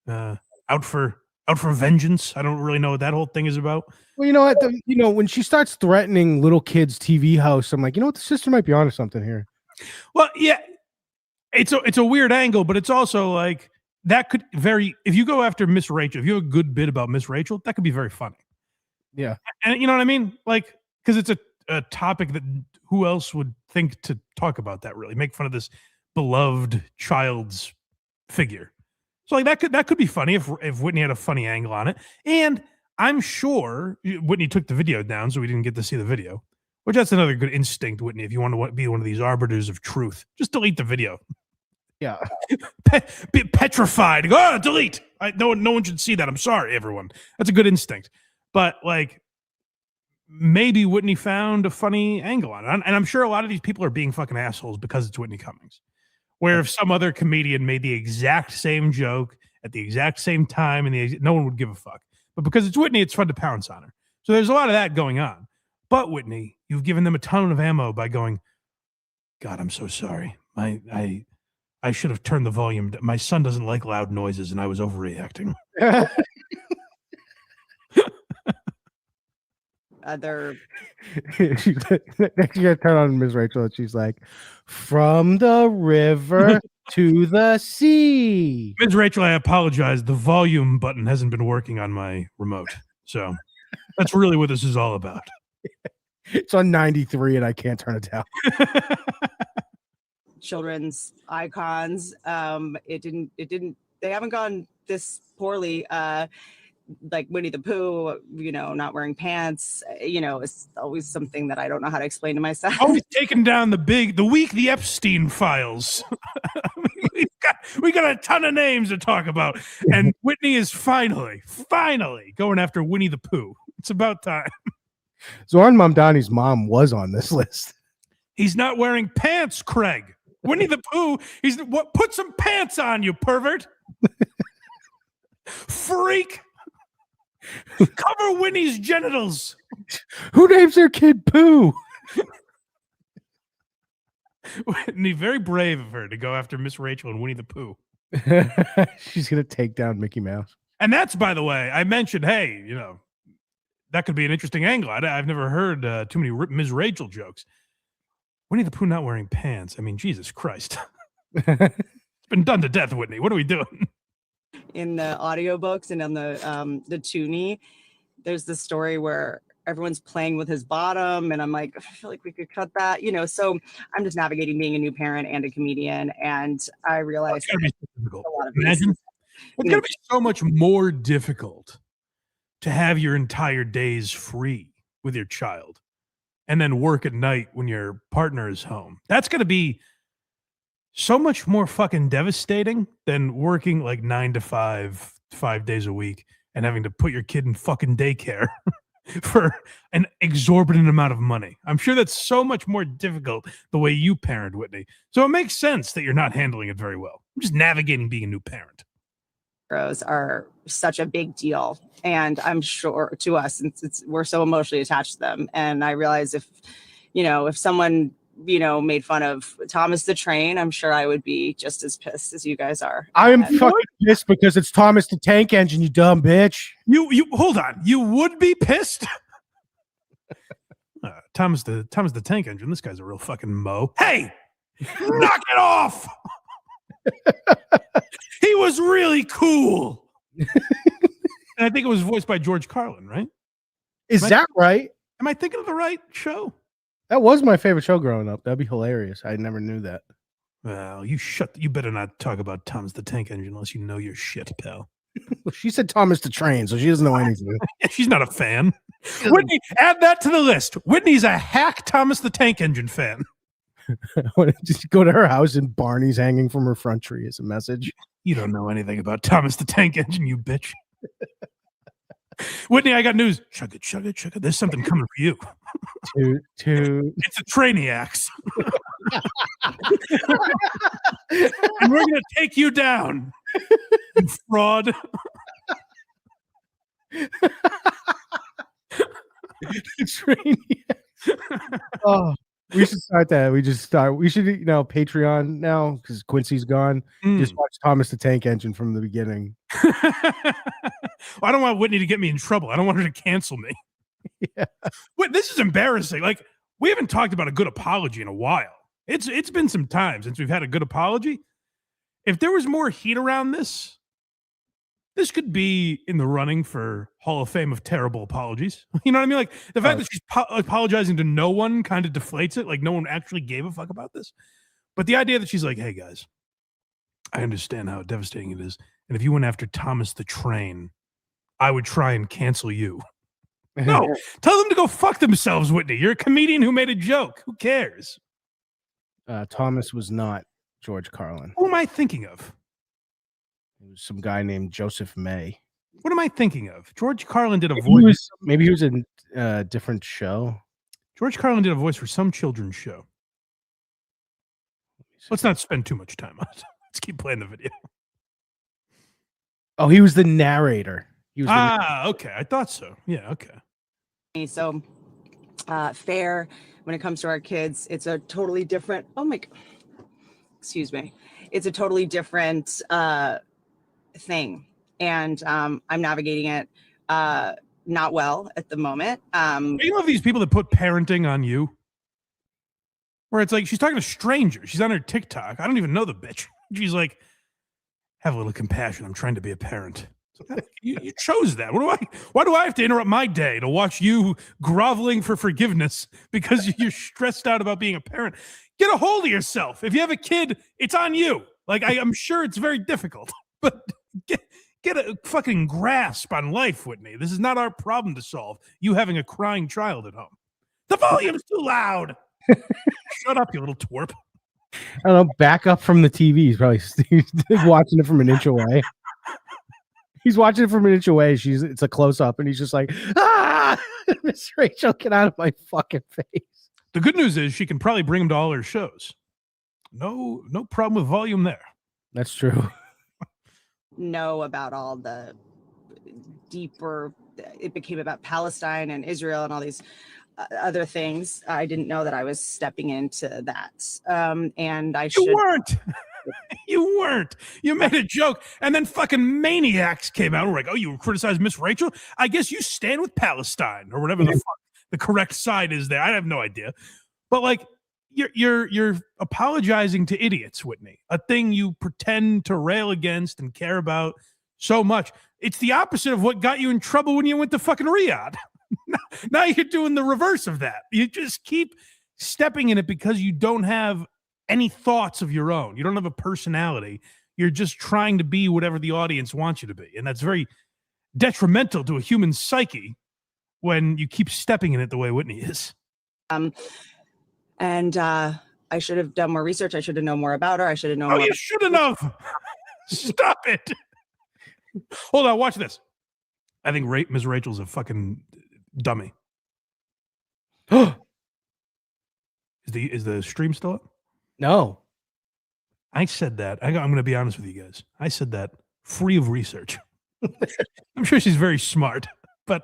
out for vengeance. I don't really know what that whole thing is about. Well, you know what? When she starts threatening little kids' TV house, I'm like, you know what? The sister might be onto something here. Well, yeah, it's a weird angle, but it's also like, that could if you go after Miss Rachel, if you have a good bit about Miss Rachel, that could be very funny. Yeah. And you know what I mean? Like, because it's a topic that who else would think to talk about that, really? Make fun of this beloved child's figure. So like that could be funny if Whitney had a funny angle on it. And I'm sure Whitney took the video down, so we didn't get to see the video, which that's another good instinct, Whitney. If you want to be one of these arbiters of truth, just delete the video. Yeah. Be petrified. Go, delete. No one should see that. I'm sorry, everyone. That's a good instinct. But like, maybe Whitney found a funny angle on it. And I'm sure a lot of these people are being fucking assholes because it's Whitney Cummings. Where if some other comedian made the exact same joke at the exact same time, and no one would give a fuck. But because it's Whitney, it's fun to pounce on her. So there's a lot of that going on. But Whitney, you've given them a ton of ammo by going, God, I'm so sorry. I should have turned the volume. My son doesn't like loud noises, and I was overreacting. Next, you gotta turn on Ms. Rachel, and she's like, "From the river to the sea." Ms. Rachel, I apologize. The volume button hasn't been working on my remote, so that's really what this is all about. It's on 93, and I can't turn it down. Children's icons. They haven't gone this poorly. Like Winnie the Pooh, not wearing pants, it's always something that I don't know how to explain to myself. Always taking down the Epstein files. we got a ton of names to talk about. And Whitney is finally going after Winnie the Pooh. It's about time. Zoran Mamdani's mom was on this list. He's not wearing pants, Craig. Winnie the Pooh, put some pants on, you pervert. Freak. Cover Winnie's genitals. Who names their kid Pooh? Whitney, very brave of her to go after Miss Rachel and Winnie the Pooh. She's going to take down Mickey Mouse. And that's, by the way, I mentioned, hey, that could be an interesting angle. I've never heard too many Ms. Rachel jokes. Winnie the Pooh not wearing pants. I mean, Jesus Christ. It's been done to death, Whitney. What are we doing? In the audiobooks and on the Toonie, there's this story where everyone's playing with his bottom, and I'm like, I feel like we could cut that, So I'm just navigating being a new parent and a comedian, and I realized it's gonna be so difficult. Imagine it's gonna be so much more difficult to have your entire days free with your child, and then work at night when your partner is home. That's gonna be so much more fucking devastating than working like 9 to 5 days a week and having to put your kid in fucking daycare for an exorbitant amount of money. I'm sure that's so much more difficult the way you parent, Whitney. So it makes sense that you're not handling it very well. I'm just navigating being a new parent. heroes are such a big deal. And I'm sure to us, since we're so emotionally attached to them. And I realize if someone, made fun of Thomas the Train, I'm sure I would be just as pissed as you guys are. I am fucking pissed because it's Thomas the Tank Engine, you dumb bitch. You hold on. You would be pissed? Thomas the Tank Engine. This guy's a real fucking mo. Hey, knock it off. He was really cool. And I think it was voiced by George Carlin, right? Is that right? Am I thinking of the right show? That was my favorite show growing up. That'd be hilarious. I never knew that. Well, you better not talk about Thomas the Tank Engine unless you know your shit, pal. Well, she said Thomas the Train, so she doesn't know anything. She's not a fan. Whitney, add that to the list. Whitney's a hack Thomas the Tank Engine fan. I want to just go to her house and Barney's hanging from her front tree as a message. You don't know anything about Thomas the Tank Engine, you bitch. Whitney, I got news. Chug it, chug it, chug it. There's something coming for you. It's a Trainiacs. And we're going to take you down, you fraud. Oh, we should start that. We should, Patreon now because Quincy's gone. Just watch Thomas the Tank Engine from the beginning. I don't want Whitney to get me in trouble. I don't want her to cancel me. Yeah. Wait, this is embarrassing. Like, we haven't talked about a good apology in a while. It's been some time since we've had a good apology. If there was more heat around this could be in the running for Hall of Fame of terrible apologies. You know what I mean? Like, the fact that she's apologizing to no one kind of deflates it. Like, no one actually gave a fuck about this. But the idea that she's like, hey, guys, I understand how devastating it is. And if you went after Thomas the Train, I would try and cancel you. No, tell them to go fuck themselves, Whitney. You're a comedian who made a joke. Who cares? Thomas was not George Carlin. Who am I thinking of? It was some guy named Joseph May. What am I thinking of? George Carlin did a voice. Maybe he was in a different show. George Carlin did a voice for some children's show. Let's not spend too much time on it. Let's keep playing the video. Oh, he was the narrator. Okay. I thought so. Yeah, okay. So, fair when it comes to our kids, it's a totally different. Oh my, excuse me. It's a totally different thing, and I'm navigating it not well at the moment. You know these people that put parenting on you, where it's like she's talking to strangers. She's on her TikTok. I don't even know the bitch. She's like, have a little compassion. I'm trying to be a parent. You chose that. Why do I have to interrupt my day to watch you groveling for forgiveness because you're stressed out about being a parent? Get a hold of yourself. If you have a kid, it's on you. Like, I'm sure it's very difficult, but get a fucking grasp on life, Whitney. This is not our problem to solve. You having a crying child at home. The volume's too loud. Shut up, you little twerp. I don't know. Back up from the TV. He's probably watching it from an inch away. He's watching it from an inch away. It's a close up, and he's just like, Miss Rachel, get out of my fucking face. The good news is she can probably bring him to all her shows. No problem with volume there. That's true. Know about all the deeper. It became about Palestine and Israel and all these other things. I didn't know that I was stepping into that, and I should. You weren't. You weren't. You made a joke, and then fucking maniacs came out. We're like, oh, you criticized Miss Rachel? I guess you stand with Palestine or whatever the fuck the correct side is there. I have no idea. But like, you're apologizing to idiots, Whitney. A thing you pretend to rail against and care about so much. It's the opposite of what got you in trouble when you went to fucking Riyadh. Now you're doing the reverse of that. You just keep stepping in it because you don't have any thoughts of your own. You don't have a personality. You're just trying to be whatever the audience wants you to be. And that's very detrimental to a human psyche when you keep stepping in it the way Whitney is. And I should have done more research. I should have known more about her. I should have known. Oh, you shouldn't have. Stop it. Hold on. Watch this. I think Ms. Rachel's a fucking dummy. Is the stream still up? No. I said that. I'm going to be honest with you guys. I said that free of research. I'm sure she's very smart, but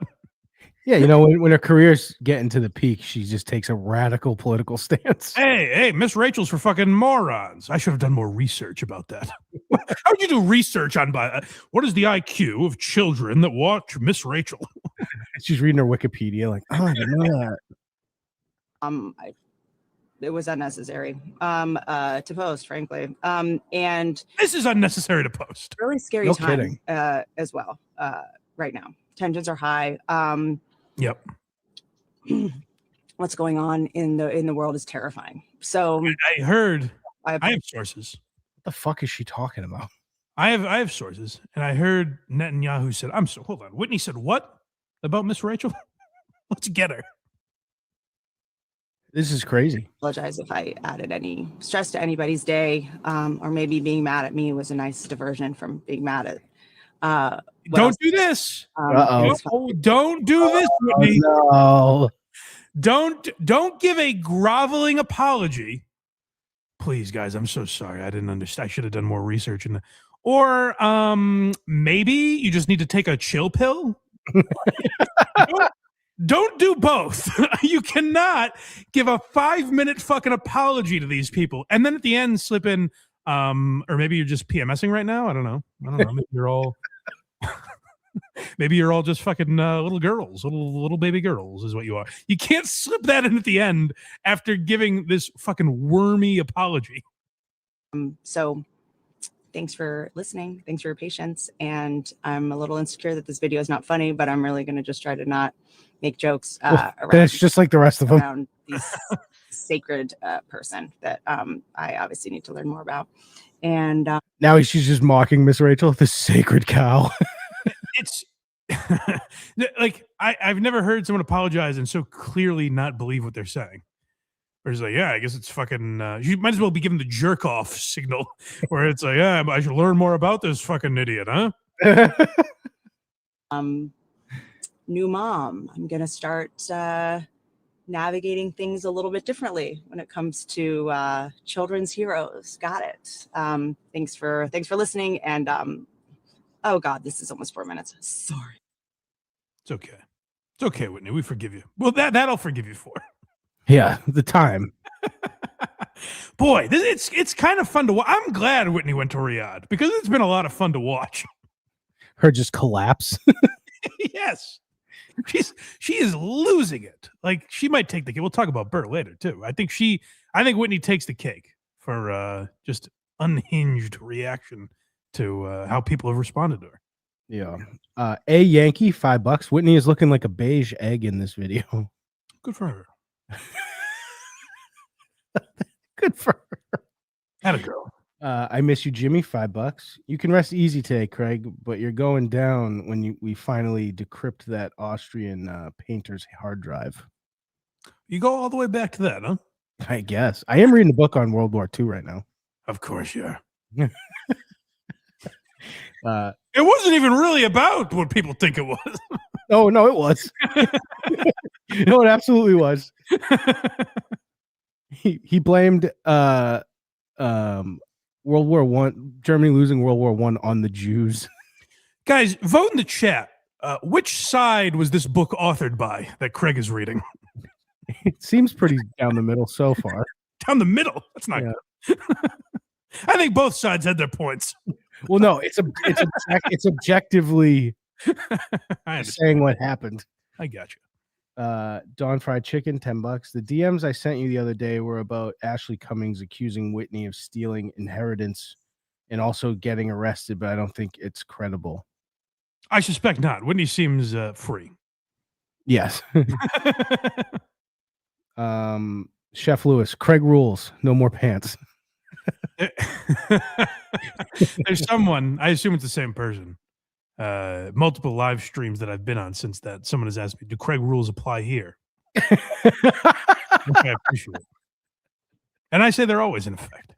Yeah, you know, when her career's getting to the peak, she just takes a radical political stance. hey, Miss Rachel's for fucking morons. I should have done more research about that. How would you do research on what is the IQ of children that watch Miss Rachel? She's reading her Wikipedia, like, oh, I didn't know that. It was unnecessary to post, frankly. And This is unnecessary to post. really scary No time kidding. as well right now. Tensions are high. Yep. What's going on in the world is terrifying. So I heard. I I have sources. What the fuck is she talking about? I have sources, and I heard Netanyahu said, hold on. Whitney said what about Miss Rachel? Let's get her. This is crazy. apologize if I added any stress to anybody's day, or maybe being mad at me was a nice diversion from being mad at. Don't do this. Uh-oh. Don't do this, Whitney. Oh, no. Don't give a groveling apology. Please, guys, I'm so sorry. I didn't understand. I should have done more research. Or maybe you just need to take a chill pill. Don't do both. You cannot give a 5-minute fucking apology to these people and then at the end slip in, or maybe you're just PMSing right now. I don't know. Maybe you're all, maybe you're all just fucking little girls, little baby girls is what you are. You can't slip that in at the end after giving this fucking wormy apology. So thanks for listening. Thanks for your patience. And I'm a little insecure that this video is not funny, but I'm really going to just try to not make jokes around. That's just like the rest of them. Around this sacred person that I obviously need to learn more about. And Now she's just mocking Miss Rachel, the sacred cow. It's like I've never heard someone apologize and so clearly not believe what they're saying. Or it's like, yeah, I guess it's fucking. You might as well be given the jerk off signal, where it's like, yeah, I should learn more about this fucking idiot, huh? new mom, I'm gonna start navigating things a little bit differently when it comes to children's heroes. Got it. Thanks for listening. And oh God, this is almost 4 minutes. Sorry. It's okay. It's okay, Whitney. We forgive you. Well, that I'll forgive you for. Yeah, the time. Boy, it's kind of fun to watch. I'm glad Whitney went to Riyadh because it's been a lot of fun to watch. Her just collapse. Yes. She is losing it. Like she might take the cake. We'll talk about Bert later too. I think Whitney takes the cake for just unhinged reaction to how people have responded to her. Yeah. A Yankee, $5. Whitney is looking like a beige egg in this video. Good for her. Good for her. Atta girl. I miss you, Jimmy. $5. You can rest easy today, Craig, but you're going down when we finally decrypt that Austrian painter's hard drive. You go all the way back to that, huh? I guess. I am reading a book on World War II right now. Of course you are. It wasn't even really about what people think it was. Oh, no, it was. No, it absolutely was. He blamed World War I, Germany losing World War I on the Jews. Guys, vote in the chat. Which side was this book authored by that Craig is reading? It seems pretty down the middle so far. Down the middle? That's not good. I think both sides had their points. Well, no, it's objectively saying what happened. I got you. Dawn Fried Chicken, $10. The DMs I sent you the other day were about Ashley Cummings accusing Whitney of stealing inheritance and also getting arrested, but I don't think it's credible. I suspect not. Whitney seems free. Yes. Chef Lewis, Craig rules. No more pants. There's someone, I assume it's the same person. Multiple live streams that I've been on since that someone has asked me, do Craig rules apply here? Okay, I appreciate it. And I say they're always in effect.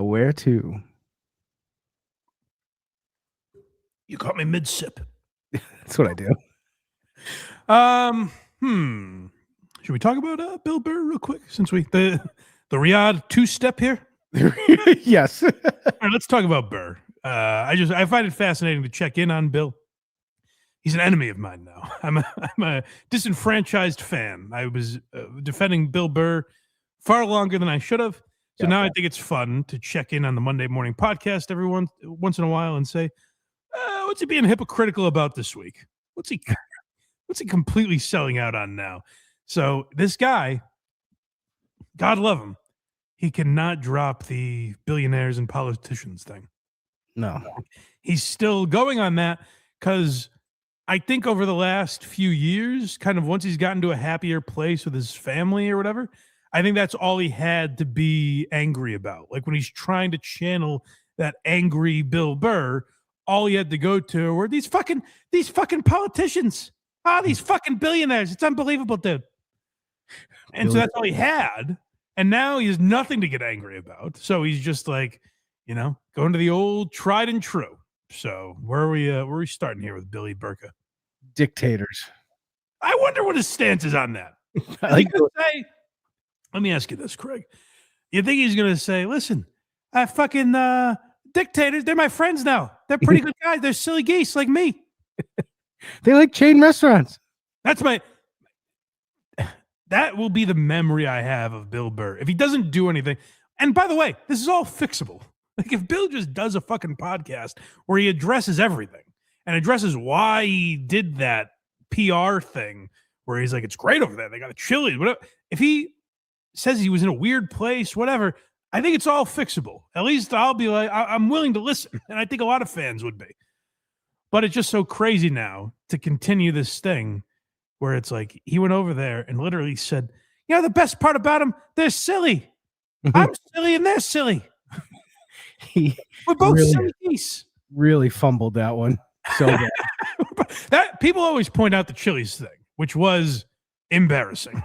Where to? You caught me mid-sip. That's what I do. Should we talk about Bill Burr real quick since the Riyadh two-step here? Yes. All right, let's talk about Burr. I find it fascinating to check in on Bill. He's an enemy of mine now. I'm a disenfranchised fan. I was defending Bill Burr far longer than I should have. So now I think it's fun to check in on the Monday morning podcast once in a while and say, what's he being hypocritical about this week? What's he completely selling out on now? So this guy, God love him, he cannot drop the billionaires and politicians thing. No. He's still going on that because I think over the last few years, kind of once he's gotten to a happier place with his family or whatever, I think that's all he had to be angry about. Like when he's trying to channel that angry Bill Burr, all he had to go to were these fucking politicians. These fucking billionaires. It's unbelievable, dude. And so that's all he had. And now he has nothing to get angry about. So he's just like, going to the old tried and true. So where are we starting here with Billy Burka? Dictators. I wonder what his stance is on that. Let me ask you this, Craig. You think he's going to say, listen, fucking dictators, they're my friends now. They're pretty good guys. They're silly geese like me. They like chain restaurants. That will be the memory I have of Bill Burr. If he doesn't do anything, and by the way, this is all fixable. Like if Bill just does a fucking podcast where he addresses everything and addresses why he did that PR thing where he's like, it's great over there. They got a chili. Whatever. If he says he was in a weird place, whatever, I think it's all fixable. At least I'll be like, I'm willing to listen. And I think a lot of fans would be. But it's just so crazy now to continue this thing where it's like he went over there and literally said, the best part about them, they're silly. I'm silly and they're silly. We're both silly geese. Really fumbled that one. So bad. That people always point out the Chili's thing, which was embarrassing.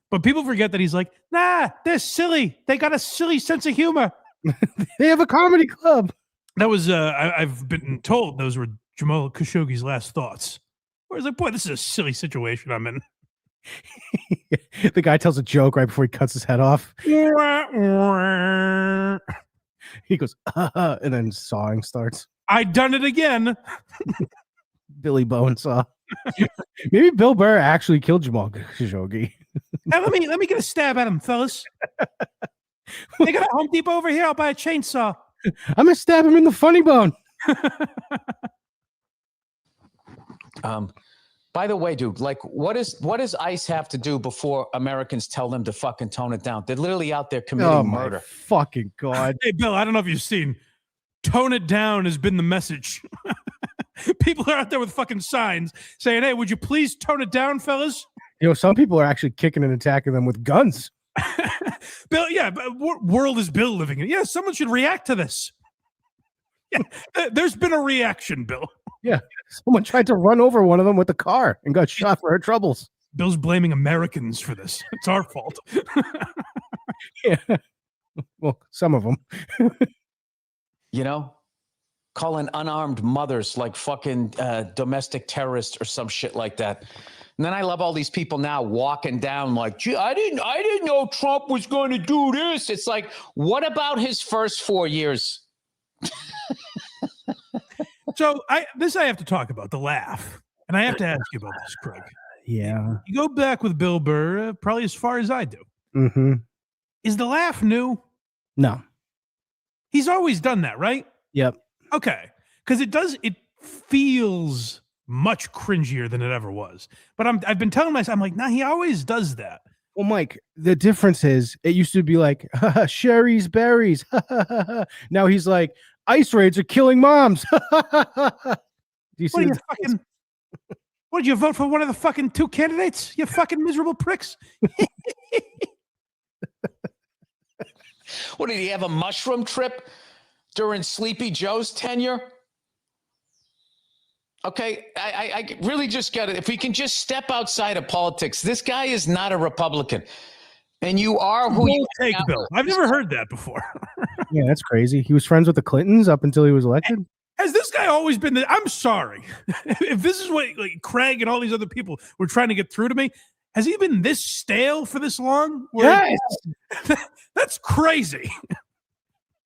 But people forget that he's like, nah, they're silly. They got a silly sense of humor. They have a comedy club. That was I've been told those were Jamal Khashoggi's last thoughts. Where he's like, boy, this is a silly situation I'm in. The guy tells a joke right before he cuts his head off. He goes, and then sawing starts. I done it again. Billy Bowen saw. Maybe Bill Burr actually killed Jamal Khashoggi. Now let me get a stab at him, fellas. They got a Home Depot over here. I'll buy a chainsaw. I'm gonna stab him in the funny bone. By the way, dude, like, what does ICE have to do before Americans tell them to fucking tone it down? They're literally out there committing murder. Fucking God. Hey, Bill, I don't know if you've seen. Tone it down has been the message. People are out there with fucking signs saying, hey, would you please tone it down, fellas? Some people are actually kicking and attacking them with guns. Bill, yeah, but what world is Bill living in? Yeah, someone should react to this. Yeah, there's been a reaction, Bill. Yeah, someone tried to run over one of them with a car and got shot for her troubles. Bill's blaming Americans for this. It's our fault. Yeah. Well, some of them. Calling unarmed mothers like fucking domestic terrorists or some shit like that. And then I love all these people now walking down like, gee, I didn't know Trump was going to do this. It's like, what about his first 4 years? So I have to talk about the laugh, and I have to ask you about this, Craig. Yeah, you go back with Bill Burr probably as far as I do. Mm-hmm. Is the laugh new? No, he's always done that, right? Yep. Okay, because it feels much cringier than it ever was. But I've been telling myself, I'm like, nah, he always does that. Well, Mike, the difference is it used to be like Sherry's berries. Now he's like, ICE raids are killing moms. Do you see what did you vote for one of the fucking two candidates? You fucking miserable pricks. What, did he have a mushroom trip during Sleepy Joe's tenure? Okay, I really just got it. If we can just step outside of politics, this guy is not a Republican. And you are who you take, Bill. I've never heard that before. Yeah, that's crazy. He was friends with the Clintons up until he was elected. Has this guy always been I'm sorry. If this is what Craig and all these other people were trying to get through to me, has he been this stale for this long? Yes. That's crazy.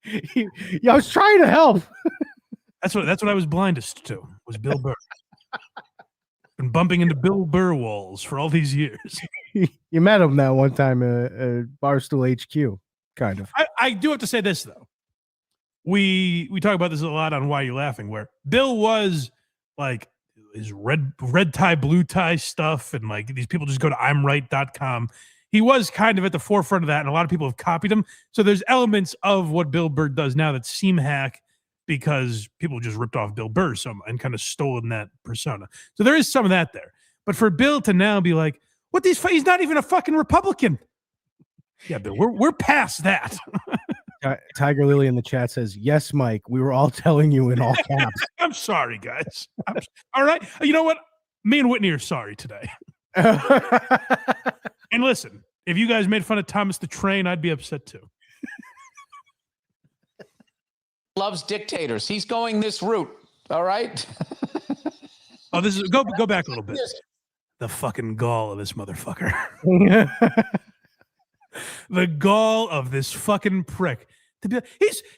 Yeah, I was trying to help. That's what I was blindest to, was Bill Burr. Been bumping into Bill Burr walls for all these years. You met him that one time at Barstool HQ, kind of. I do have to say this though. We talk about this a lot on Why You Laughing, where Bill was like his red tie, blue tie stuff, and like these people just go to imright.com. He was kind of at the forefront of that, and a lot of people have copied him. So there's elements of what Bill Burr does now that seem hack because people just ripped off Bill Burr and kind of stolen that persona. So there is some of that there. But for Bill to now be like, what these? He's not even a fucking Republican. Yeah, Bill, we're past that. Tiger Lily in the chat says, yes, Mike, we were all telling you in all caps. I'm sorry, guys. All right. You know what? Me and Whitney are sorry today. And listen, if you guys made fun of Thomas the Train, I'd be upset too. Loves dictators. He's going this route. All right. Oh, this is go back a little bit. The fucking gall of this motherfucker. The gall of this fucking prick. To be,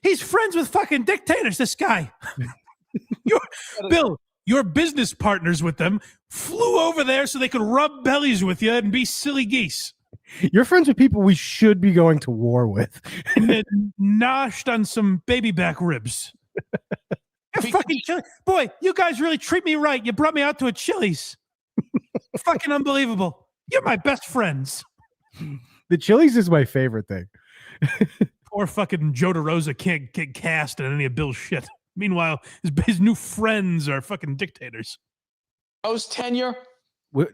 he's friends with fucking dictators, this guy. Bill, your business partners with them flew over there so they could rub bellies with you and be silly geese. You're friends with people we should be going to war with. And then noshed on some baby back ribs. Fucking boy, you guys really treat me right. You brought me out to a Chili's. Fucking unbelievable. You're my best friends. The Chili's is my favorite thing. Poor fucking Joe DeRosa can't get cast in any of Bill's shit. Meanwhile, his new friends are fucking dictators. Post tenure.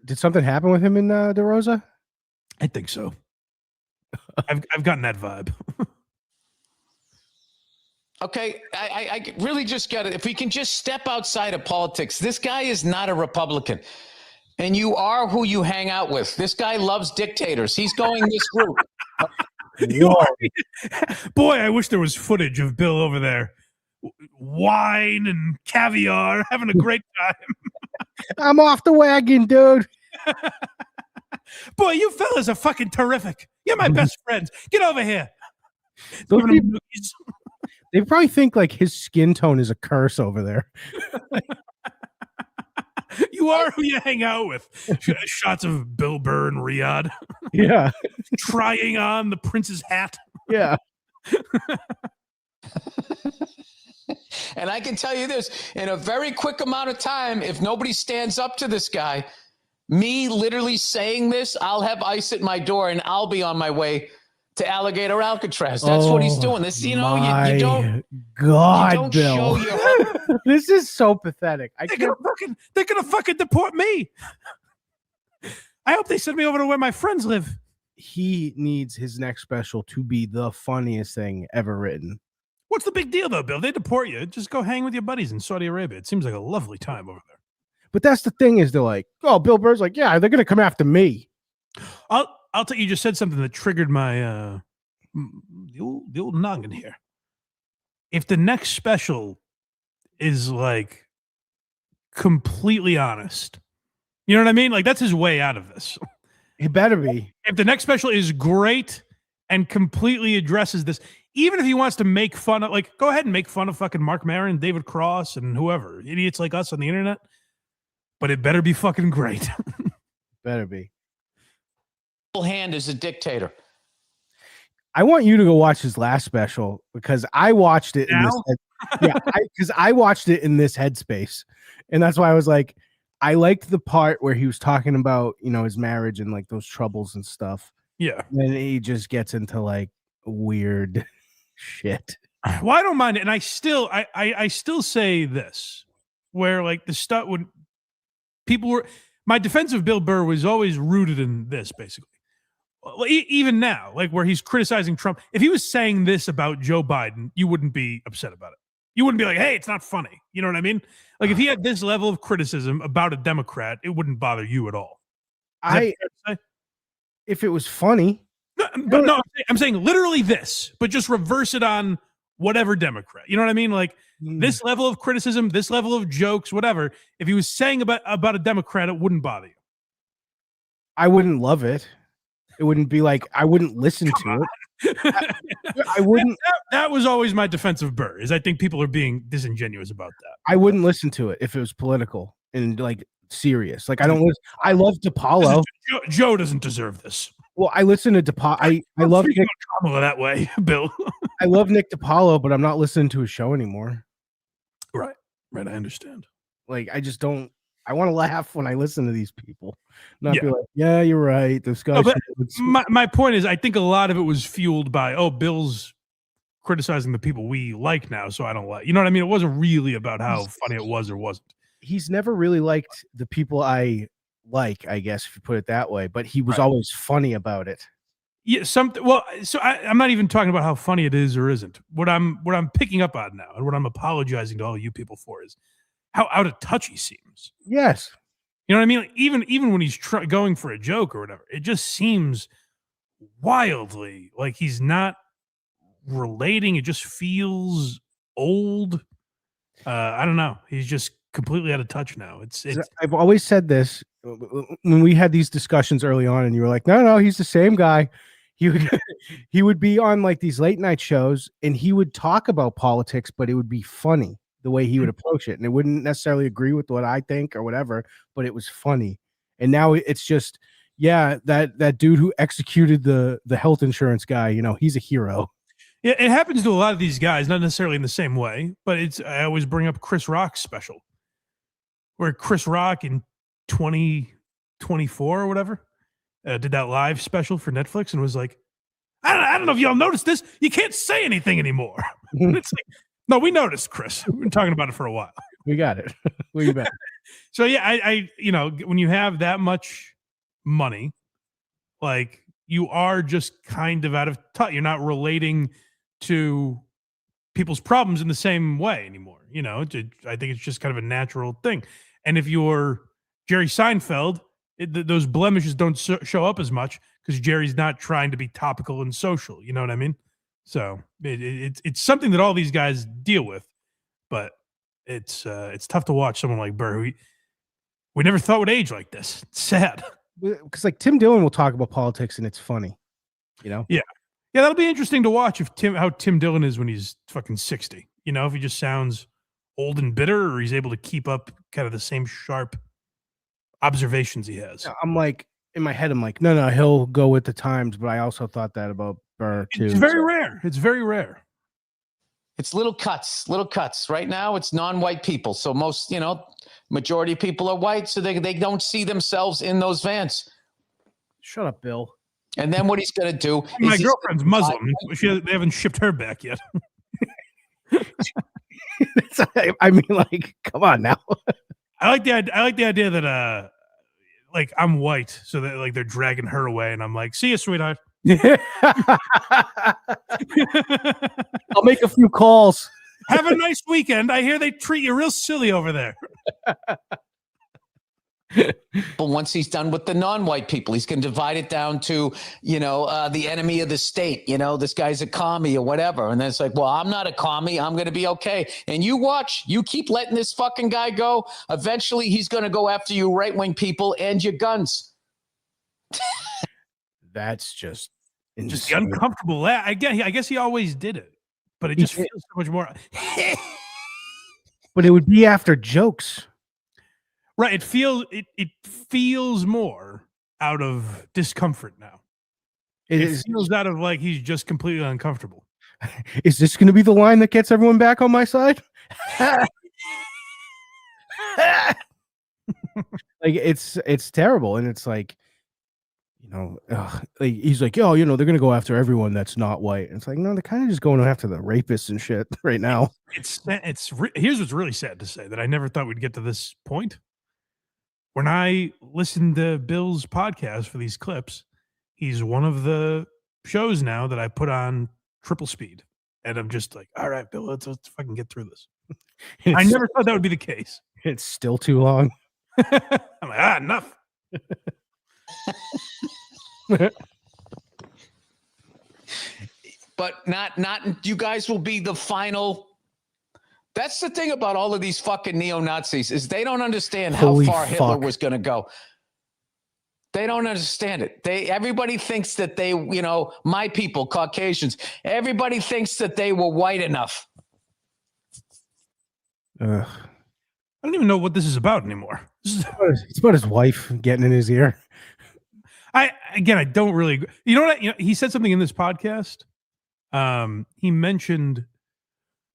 Did something happen with him in DeRosa? I think so. I've gotten that vibe. Okay, I really just got it. If we can just step outside of politics, this guy is not a Republican. And you are who you hang out with. This guy loves dictators. He's going this route. Boy, I wish there was footage of Bill over there. Wine and caviar, having a great time. I'm off the wagon, dude. Boy, you fellas are fucking terrific. You're my best friends. Get over here. Those people, they probably think like his skin tone is a curse over there. You are who you hang out with. Shots of Bill Burr and Riyadh. Yeah. Trying on the prince's hat. Yeah. And I can tell you this, in a very quick amount of time, if nobody stands up to this guy, me literally saying this, I'll have ice at my door and I'll be on my way to Alligator Alcatraz. That's what he's doing. This, you know, you don't. God, you don't Bill. show your This is so pathetic. They're gonna fucking deport me. I hope they send me over to where my friends live. He needs his next special to be the funniest thing ever written. What's the big deal, though, Bill? They deport you. Just go hang with your buddies in Saudi Arabia. It seems like a lovely time over there. But that's the thing is they're like, oh, Bill Burr's like, yeah, they're going to come after me. I'll tell you, just said something that triggered my the old noggin here. If the next special is like completely honest, you know what I mean? Like that's his way out of this. It better be. If the next special is great and completely addresses this, even if he wants to make fun of, like, go ahead and make fun of fucking Mark Maron, David Cross, and whoever, idiots like us on the internet. But it better be fucking great. Better be. hand is a dictator. I want you to go watch his last special because I watched it in this because I watched it in this headspace. And that's why I was like, I liked the part where he was talking about, you know, his marriage and like those troubles and stuff. Yeah. And he just gets into like weird shit. Well, I don't mind it. And I still say this, where like the stuff when people were, my defense of Bill Burr was always rooted in this, basically. Well, even now, like where he's criticizing Trump, if he was saying this about Joe Biden, you wouldn't be upset about it. You wouldn't be like, hey, it's not funny. You know what I mean? Like if he had this level of criticism about a Democrat, it wouldn't bother you at all. If it was funny. But no, I'm saying literally this, but just reverse it on whatever Democrat. You know what I mean? Like this level of criticism, this level of jokes, whatever. If he was saying about a Democrat, it wouldn't bother you. I wouldn't love it. It wouldn't be like I wouldn't listen to it. I wouldn't. That was always my defense of Burr. Is I think people are being disingenuous about that. I wouldn't listen to it if it was political and like serious. Like I don't listen. I love DePaulo. Joe doesn't deserve this. Well, I listen to DePaulo. I love Nick that way, Bill. I love Nick DePaulo, but I'm not listening to his show anymore. Right. I understand. Like I just don't. I want to laugh when I listen to these people, not be like, "Yeah, you're right." This guy. My point is, I think a lot of it was fueled by, Bill's criticizing the people we like now, so I don't like. You know what I mean? It wasn't really about how funny it was or wasn't. He's never really liked the people I like, I guess, if you put it that way. But he was always funny about it. Yeah, something. Well, so I'm not even talking about how funny it is or isn't. What I'm picking up on now, and what I'm apologizing to all you people for, is how out of touch he seems. Yes, you know what I mean. Like, even when he's going for a joke or whatever, it just seems wildly like he's not relating. It just feels old. I don't know. He's just completely out of touch now. It's I've always said this when we had these discussions early on, and you were like, no, he's the same guy. He would be on like these late night shows, and he would talk about politics, but it would be funny the way he would approach it, and it wouldn't necessarily agree with what I think or whatever, but it was funny. And now it's just, that dude who executed the health insurance guy, he's a hero. Yeah, it happens to a lot of these guys, not necessarily in the same way, but I always bring up Chris Rock's special, where Chris Rock in 2024 or whatever did that live special for Netflix and was like, I don't know if y'all noticed this. You can't say anything anymore. It's like, no, we noticed, Chris. We've been talking about it for a while. We got it. Where you bet? So yeah, I when you have that much money, like you are just kind of out of touch. You're not relating to people's problems in the same way anymore. I think it's just kind of a natural thing. And if you're Jerry Seinfeld, those blemishes don't show up as much because Jerry's not trying to be topical and social. You know what I mean? So it's something that all these guys deal with, but it's tough to watch someone like Burr, who we never thought would age like this. It's sad. Because like Tim Dillon will talk about politics and it's funny, Yeah, that'll be interesting to watch how Tim Dillon is when he's fucking 60. If he just sounds old and bitter, or he's able to keep up kind of the same sharp observations he has. I'm like, in my head, I'm like, no, he'll go with the times, but I also thought that about Burr too. It's very rare. It's very rare. It's little cuts. Right now, it's non-white people. So most, majority of people are white, so they don't see themselves in those vans. Shut up, Bill. And then what he's going to do My girlfriend's Muslim. They haven't shipped her back yet. I mean, like, come on now. I like the idea that like I'm white, so that like they're dragging her away, and I'm like, see you, sweetheart. I'll make a few calls. Have a nice weekend. I hear they treat you real silly over there. But once he's done with the non-white people, he's going to divide it down to, the enemy of the state. This guy's a commie or whatever. And then it's like, well, I'm not a commie. I'm going to be okay. And you watch, you keep letting this fucking guy go. Eventually, he's going to go after you right-wing people and your guns. That's just the uncomfortable laugh. I guess he always did it, but it just feels so much more. But it would be after jokes. Right. It feels more out of discomfort now. It feels out of like he's just completely uncomfortable. Is this going to be the line that gets everyone back on my side? Like it's terrible, and it's like, like he's like, they're going to go after everyone that's not white. And it's like, no, they're kind of just going after the rapists and shit right now. Here's what's really sad to say, that I never thought we'd get to this point. When I listen to Bill's podcast for these clips, he's one of the shows now that I put on triple speed. And I'm just like, all right, Bill, let's fucking get through this. I never thought that would be the case. It's still too long. I'm like, enough. But not you guys will be the final. That's the thing about all of these fucking neo-Nazis, is they don't understand how far Hitler was going to go. They don't understand it. Everybody thinks that they, my people, Caucasians, everybody thinks that they were white enough. I don't even know what this is about anymore. It's about his wife getting in his ear. I don't really. You know what? He said something in this podcast. He mentioned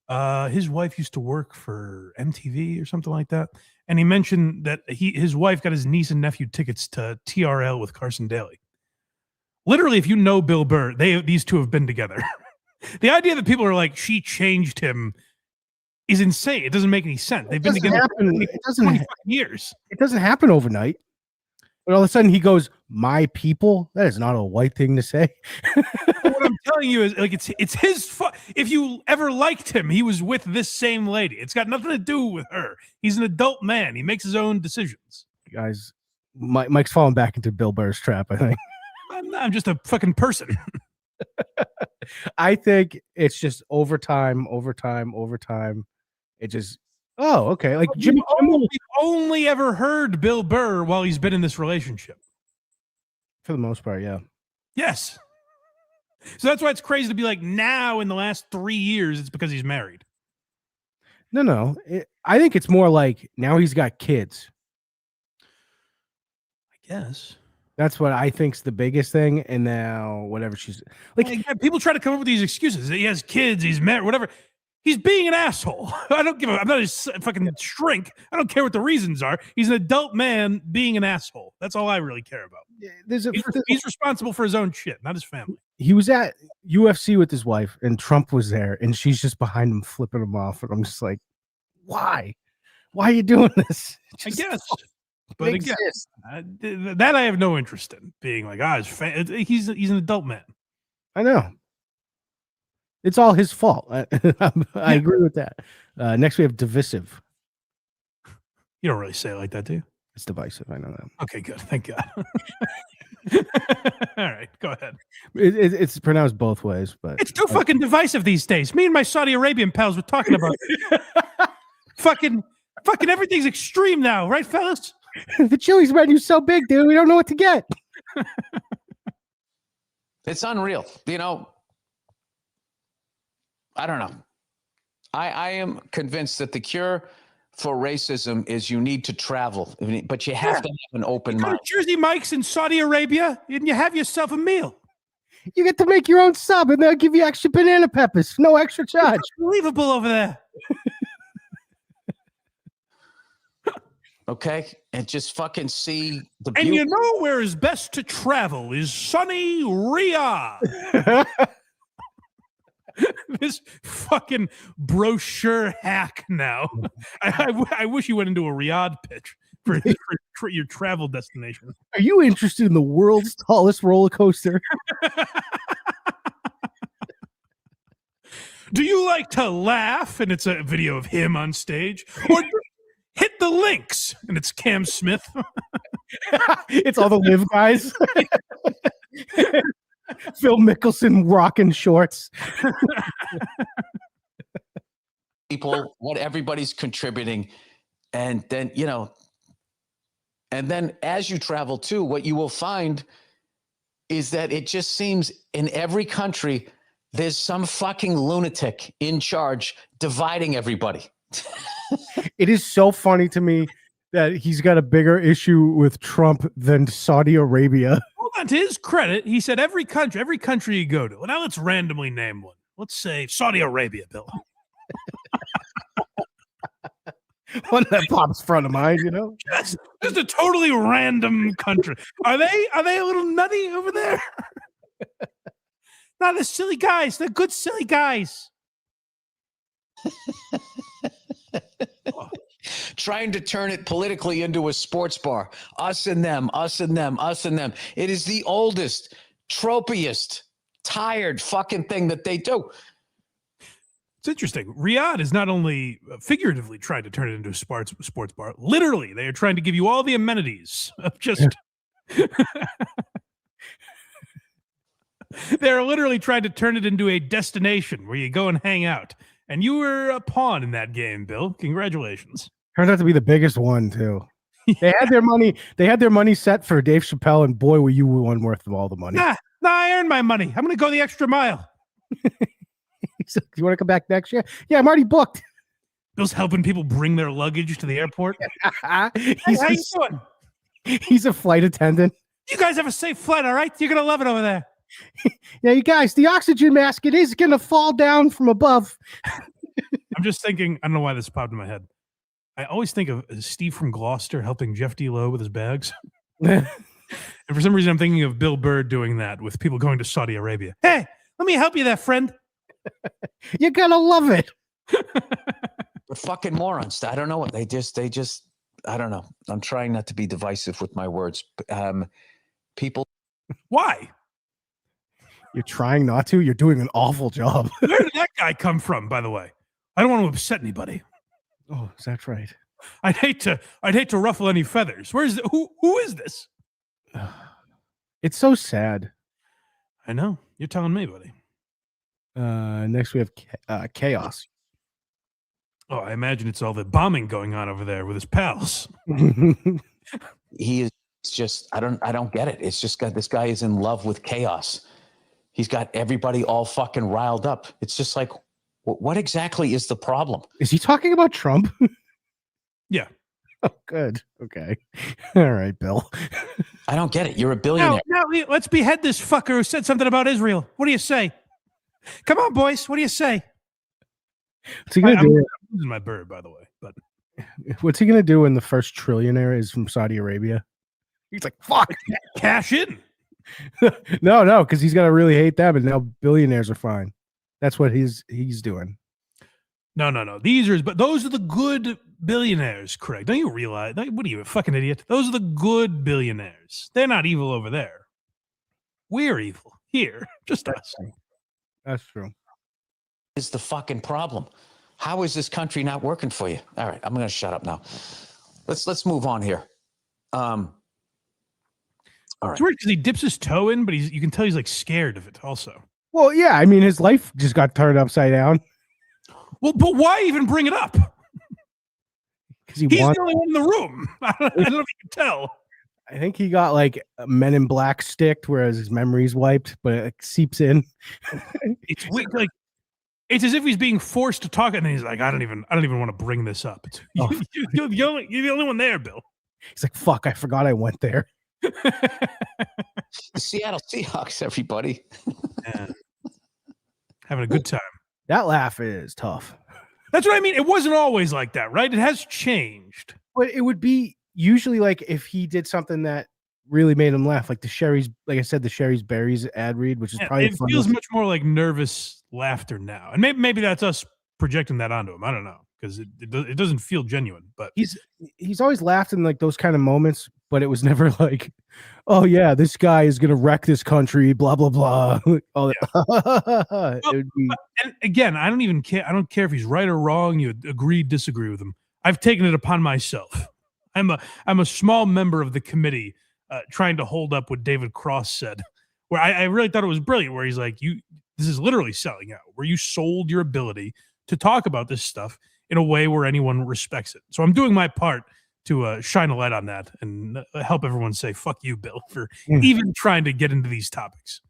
his wife used to work for MTV or something like that, and he mentioned that his wife got his niece and nephew tickets to TRL with Carson Daly. Literally, if you know Bill Burr, these two have been together. The idea that people are like she changed him is insane. It doesn't make any sense. They've been together for 25 years. It doesn't happen overnight. But all of a sudden he goes, "My people." That is not a white thing to say. What I'm telling you is, like, it's his. If you ever liked him, he was with this same lady. It's got nothing to do with her. He's an adult man. He makes his own decisions. Guys, Mike's falling back into Bill Burr's trap, I think. I'm just a fucking person. I think it's just overtime. It just, okay. Like Jimmy Kimmel. We've only ever heard Bill Burr while he's been in this relationship. For the most part, yeah. Yes. So that's why it's crazy to be like, now in the last 3 years, it's because he's married. No. I think it's more like now he's got kids. I guess. That's what I think's the biggest thing. And now whatever she's like, people try to come up with these excuses. He has kids, he's married, whatever. He's being an asshole. I don't give a. I'm not his fucking shrink. I don't care what the reasons are. He's an adult man being an asshole. That's all I really care about. He's responsible for his own shit, not his family. He was at UFC with his wife, and Trump was there, and she's just behind him, flipping him off. And I'm just like, why? Why are you doing this? I guess. But again, that I have no interest in. Being like, he's an adult man. I know. It's all his fault. I agree with that. Next, we have divisive. You don't really say it like that, do you? It's divisive. I know that. Okay, good. Thank God. All right, go ahead. It's pronounced both ways, but it's too fucking divisive these days. Me and my Saudi Arabian pals were talking about fucking everything's extreme now, right, fellas? The Chili's menu's so big, dude. We don't know what to get. It's unreal. I don't know. I am convinced that the cure for racism is you need to travel, but you have to have an open mind. Jersey Mike's in Saudi Arabia, and you have yourself a meal. You get to make your own sub, and they'll give you extra banana peppers, no extra charge. It's unbelievable over there. Okay, and just fucking see the. And you know where is best to travel is sunny Riyadh. This fucking brochure hack now. I wish you went into a Riyadh pitch for your travel destination. Are you interested in the world's tallest roller coaster? Do you like to laugh? And it's a video of him on stage. Or hit the links, and it's Cam Smith. It's all the live guys. Phil Mickelson rocking shorts. People, what everybody's contributing, and then and then as you travel too, what you will find is that it just seems in every country there's some fucking lunatic in charge dividing everybody. It is so funny to me that he's got a bigger issue with Trump than Saudi Arabia. Hold on, to his credit, he said every country you go to. Well, now let's randomly name one. Let's say Saudi Arabia, Bill. One that pops front of mind, Just a totally random country. Are they a little nutty over there? No, they're silly guys. They're good silly guys. Trying to turn it politically into a sports bar. Us and them, us and them, us and them. It is the oldest, tropiest, tired fucking thing that they do. It's interesting. Riyadh is not only figuratively trying to turn it into a sports bar. Literally, they are trying to give you all the amenities of just. They're literally trying to turn it into a destination where you go and hang out. And you were a pawn in that game, Bill. Congratulations. Turns out to be the biggest one, too. They had their money. They had their money set for Dave Chappelle, and boy, were you one worth of all the money. Nah, I earned my money. I'm going to go the extra mile. He's like, you want to come back next year? Yeah, I'm already booked. Bill's helping people bring their luggage to the airport. he's, How you doing? He's a flight attendant. You guys have a safe flight, all right? You're going to love it over there. Yeah, you guys, the oxygen mask, it is going to fall down from above. I'm just thinking, I don't know why this popped in my head. I always think of Steve from Gloucester helping Jeff D. Lowe with his bags. And for some reason, I'm thinking of Bill Burr doing that with people going to Saudi Arabia. Hey, let me help you there, friend. You're going to love it. But fucking morons. I don't know what they just, I don't know. I'm trying not to be divisive with my words. People. Why? You're trying not to? You're doing an awful job. Where did that guy come from, by the way? I don't want to upset anybody. Oh, is that right? I'd hate to ruffle any feathers. Who is this? It's so sad. I know. You're telling me, buddy. Next we have Chaos. Oh, I imagine it's all the bombing going on over there with his pals. He is just, I don't get it. It's just this guy is in love with chaos. He's got everybody all fucking riled up. It's just like, what exactly is the problem? Is he talking about Trump? Yeah. Oh, good. Okay. All right, Bill. I don't get it. You're a billionaire. Now, let's behead this fucker who said something about Israel. What do you say? Come on, boys. What do you say? What's he gonna do? I'm losing my bird, by the way. But what's he gonna do when the first trillionaire is from Saudi Arabia? He's like, fuck, cash in. no, because he's gonna really hate them, and now billionaires are fine. That's what he's doing. No. But those are the good billionaires, Craig. Don't you realize? What are you, a fucking idiot? Those are the good billionaires. They're not evil over there. We're evil here. Just us. That's true. Is the fucking problem? How is this country not working for you? All right, I'm going to shut up now. Let's move on here. All right. It's weird because he dips his toe in, but you can tell he's like scared of it also. Well, yeah, I mean, his life just got turned upside down. Well, but why even bring it up? Because he's the only one in the room. I don't know if you can tell. I think he got like Men in Black sticked, whereas his memory's wiped, but it seeps in. It's like it's as if he's being forced to talk, and then he's like, I don't even want to bring this up. You're the only one there, Bill. He's like, fuck, I forgot I went there. The Seattle Seahawks, everybody. Yeah. Having a good time. That laugh is tough. That's what I mean. It wasn't always like that, right? It has changed. But it would be usually like if he did something that really made him laugh, like the Sherry's, like I said, the Sherry's Berries ad read, which is probably it feels much more like nervous laughter now, and maybe that's us projecting that onto him. I don't know, because it doesn't feel genuine. But he's always laughed in like those kind of moments, but it was never like, oh yeah, this guy is gonna wreck this country, blah blah blah. And again, I don't even care. I don't care if he's right or wrong. You agree, disagree with him. I've taken it upon myself. I'm a small member of the committee trying to hold up what David Cross said, where I really thought it was brilliant, where he's like, this is literally selling out, where you sold your ability to talk about this stuff in a way where anyone respects it. So I'm doing my part to shine a light on that and help everyone say, fuck you, Bill, for even trying to get into these topics.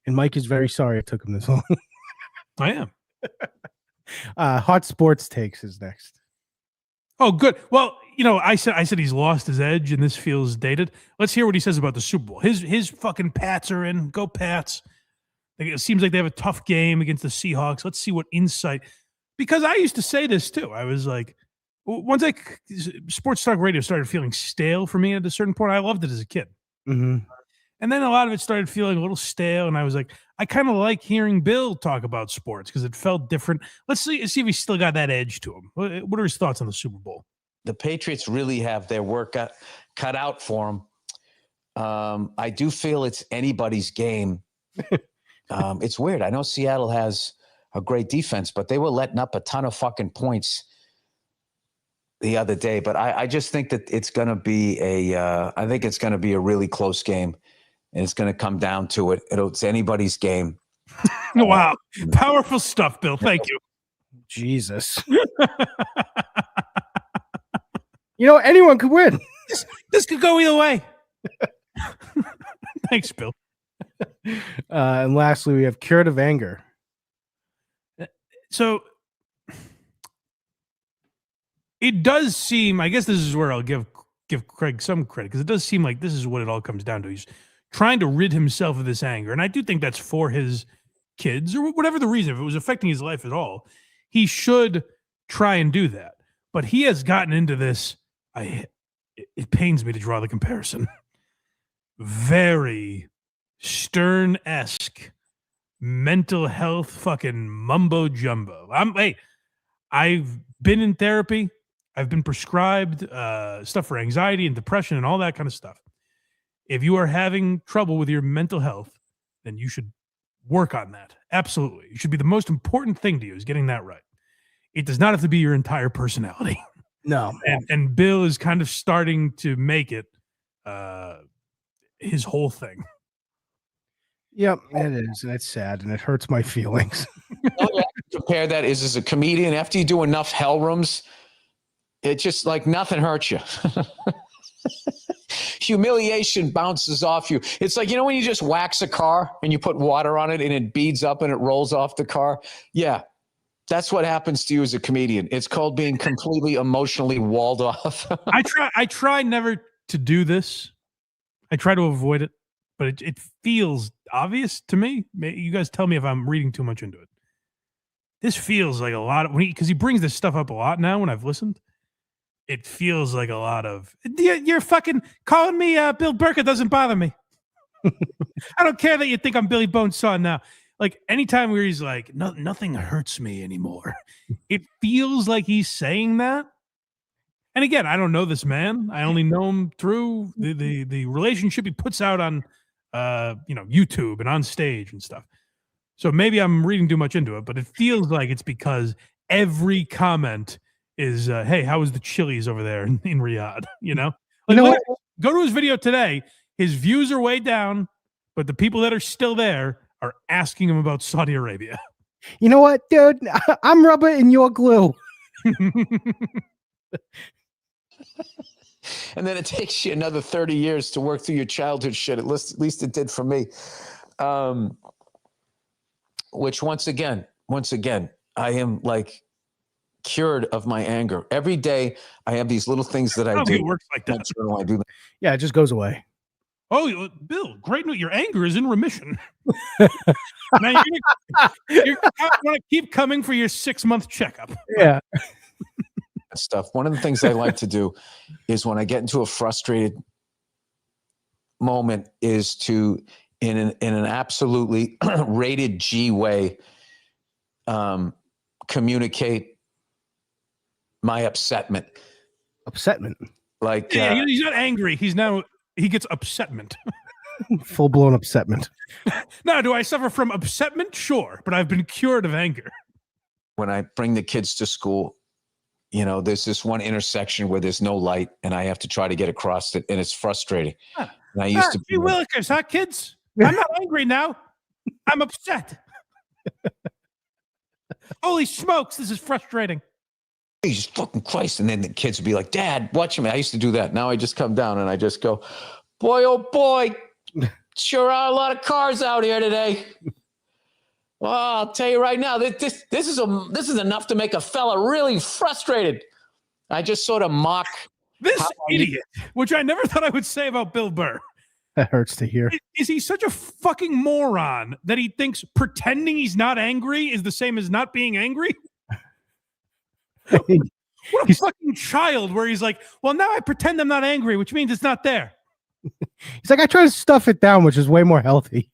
And Mike is very sorry it took him this long. I am. Hot Sports Takes is next. Oh, good. Well, I said he's lost his edge and this feels dated. Let's hear what he says about the Super Bowl. His fucking Pats are in. Go Pats. It seems like they have a tough game against the Seahawks. Let's see what insight. Because I used to say this too. I was like, once sports talk radio started feeling stale for me at a certain point. I loved it as a kid. Mm-hmm. And then a lot of it started feeling a little stale. And I was like, I kind of like hearing Bill talk about sports because it felt different. Let's see if he's still got that edge to him. What are his thoughts on the Super Bowl? The Patriots really have their work cut out for them. I do feel it's anybody's game. It's weird. I know Seattle has a great defense, but they were letting up a ton of fucking points the other day. But I just think that it's going to be I think it's going to be a really close game, and it's going to come down to it. It's anybody's game. Wow. Powerful stuff, Bill. Thank you. Jesus. Anyone could win. This could go either way. Thanks, Bill. And lastly, we have curative anger. So it does seem, I guess this is where I'll give Craig some credit, because it does seem like this is what it all comes down to. He's trying to rid himself of this anger. And I do think that's for his kids or whatever the reason. If it was affecting his life at all, he should try and do that. But he has gotten into this. It pains me to draw the comparison. Very Stern-esque mental health fucking mumbo jumbo. I've been in therapy. I've been prescribed stuff for anxiety and depression and all that kind of stuff. If you are having trouble with your mental health, then you should work on that. Absolutely. It should be the most important thing to you, is getting that right. It does not have to be your entire personality. No. And Bill is kind of starting to make it his whole thing. Yep, it is. And it's sad and it hurts my feelings. Compare that is as a comedian, after you do enough hell rooms, it just like nothing hurts you. Humiliation bounces off you. It's like, you know, when you just wax a car and you put water on it and it beads up and it rolls off the car. Yeah. That's what happens to you as a comedian. It's called being completely emotionally walled off. I try never to do this. I try to avoid it, but it feels obvious to me. You guys tell me if I'm reading too much into it. This feels like a lot of, because he brings this stuff up a lot now when I've listened. It feels like a lot of, you're fucking calling me Bill Burr. It doesn't bother me. I don't care that you think I'm Billy Bones' son now. Like anytime where he's like, nothing hurts me anymore. It feels like he's saying that. And again, I don't know this man. I only know him through the relationship he puts out on YouTube and on stage and stuff. So maybe I'm reading too much into it, but it feels like it's because every comment is, hey, how was the Chili's over there in Riyadh? You know? Like, go to his video today. His views are way down, but the people that are still there are asking him about Saudi Arabia. You know what, dude? I'm rubber and you're glue. And then it takes you another 30 years to work through your childhood shit. At least it did for me. Which once again, I am like cured of my anger. Every day I have these little things that I do. It works like that. I do that. Yeah, it just goes away. Oh, Bill, great news. Your anger is in remission. Now you're going to keep coming for your 6-month checkup. Yeah. Stuff. One of the things I like to do is when I get into a frustrated moment is to, in an absolutely rated G way, communicate my upsetment. Upsetment. Like he's not angry. He gets upsetment. Full-blown upsetment. Now, do I suffer from upsetment? Sure, but I've been cured of anger. When I bring the kids to school, you know, there's this one intersection where there's no light and I have to try to get across it, and it's frustrating. And I used to be Willikers, huh, kids? I'm not angry now. I'm upset. Holy smokes, this is frustrating. Jesus fucking Christ. And then the kids would be like, Dad, watch me. I used to do that. Now I just come down and I just go, boy, oh boy, sure are a lot of cars out here today. Well, I'll tell you right now, this is enough to make a fella really frustrated. I just sort of mock this idiot, which I never thought I would say about Bill Burr. That hurts to hear. Is he such a fucking moron that he thinks pretending he's not angry is the same as not being angry? What a fucking child, where he's like, well, now I pretend I'm not angry, which means it's not there. He's like, I try to stuff it down, which is way more healthy.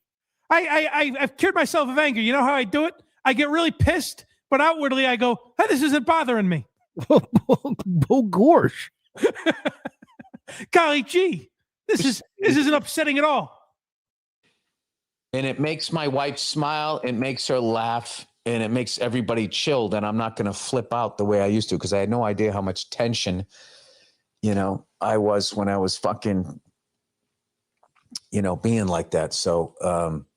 I've cured myself of anger. You know how I do it? I get really pissed, but outwardly I go, hey, this isn't bothering me. Oh, gosh. Golly gee, this isn't upsetting at all. And it makes my wife smile, it makes her laugh, and it makes everybody chilled, and I'm not going to flip out the way I used to, because I had no idea how much tension, I was when I was fucking, being like that. So,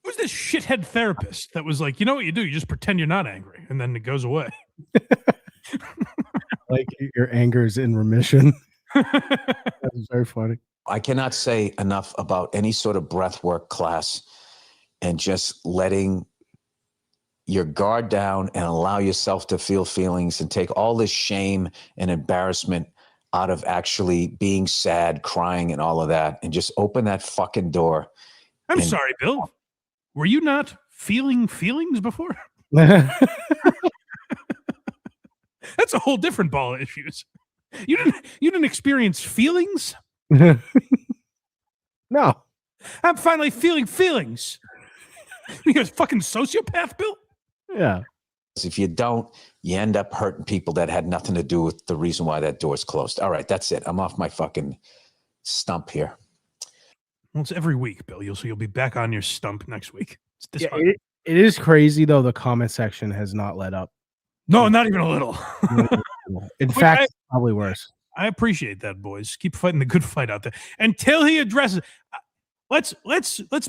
who's this shithead therapist that was like, you know what you do? You just pretend you're not angry, and then it goes away. Like your anger is in remission. That was very funny. I cannot say enough about any sort of breath work class and just letting your guard down and allow yourself to feel feelings and take all this shame and embarrassment out of actually being sad, crying, and all of that, and just open that fucking door. I'm sorry, Bill. Were you not feeling feelings before? That's a whole different ball of issues. You didn't experience feelings? No. I'm finally feeling feelings. You're a fucking sociopath, Bill? Yeah. If you don't, you end up hurting people that had nothing to do with the reason why that door's closed. All right, that's it. I'm off my fucking stump here. Well, it's every week, Bill. You'll be back on your stump next week. It's this Yeah, it is crazy though. The comment section has not let up. No, not even a little. In fact, it's probably worse. I appreciate that, boys. Keep fighting the good fight out there until he addresses. Let's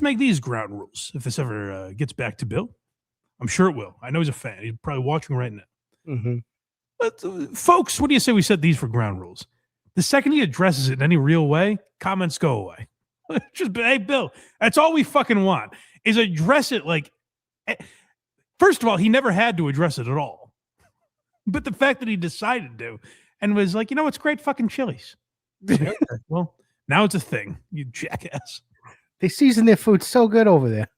make these ground rules. If this ever gets back to Bill, I'm sure it will. I know he's a fan. He's probably watching right now. Mm-hmm. But folks, what do you say we set these for ground rules? The second he addresses it in any real way, comments go away. Just, hey, Bill, that's all we fucking want is address it like. First of all, he never had to address it at all. But the fact that he decided to and was like, you know, it's great fucking Chili's. Okay, well, now it's a thing, you jackass. They season their food so good over there.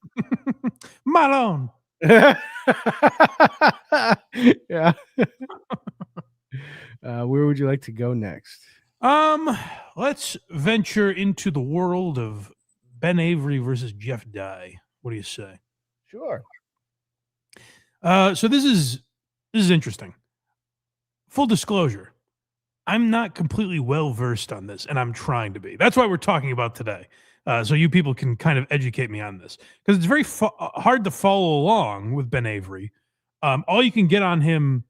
Malone. Yeah. Where would you like to go next? Let's venture into the world of Ben Avery versus Jeff Dye. What do you say? Sure. So this is interesting. Full disclosure, I'm not completely well versed on this, and I'm trying to be. That's why we're talking about today. So you people can kind of educate me on this because it's very hard to follow along with Ben Avery. All you can get on him,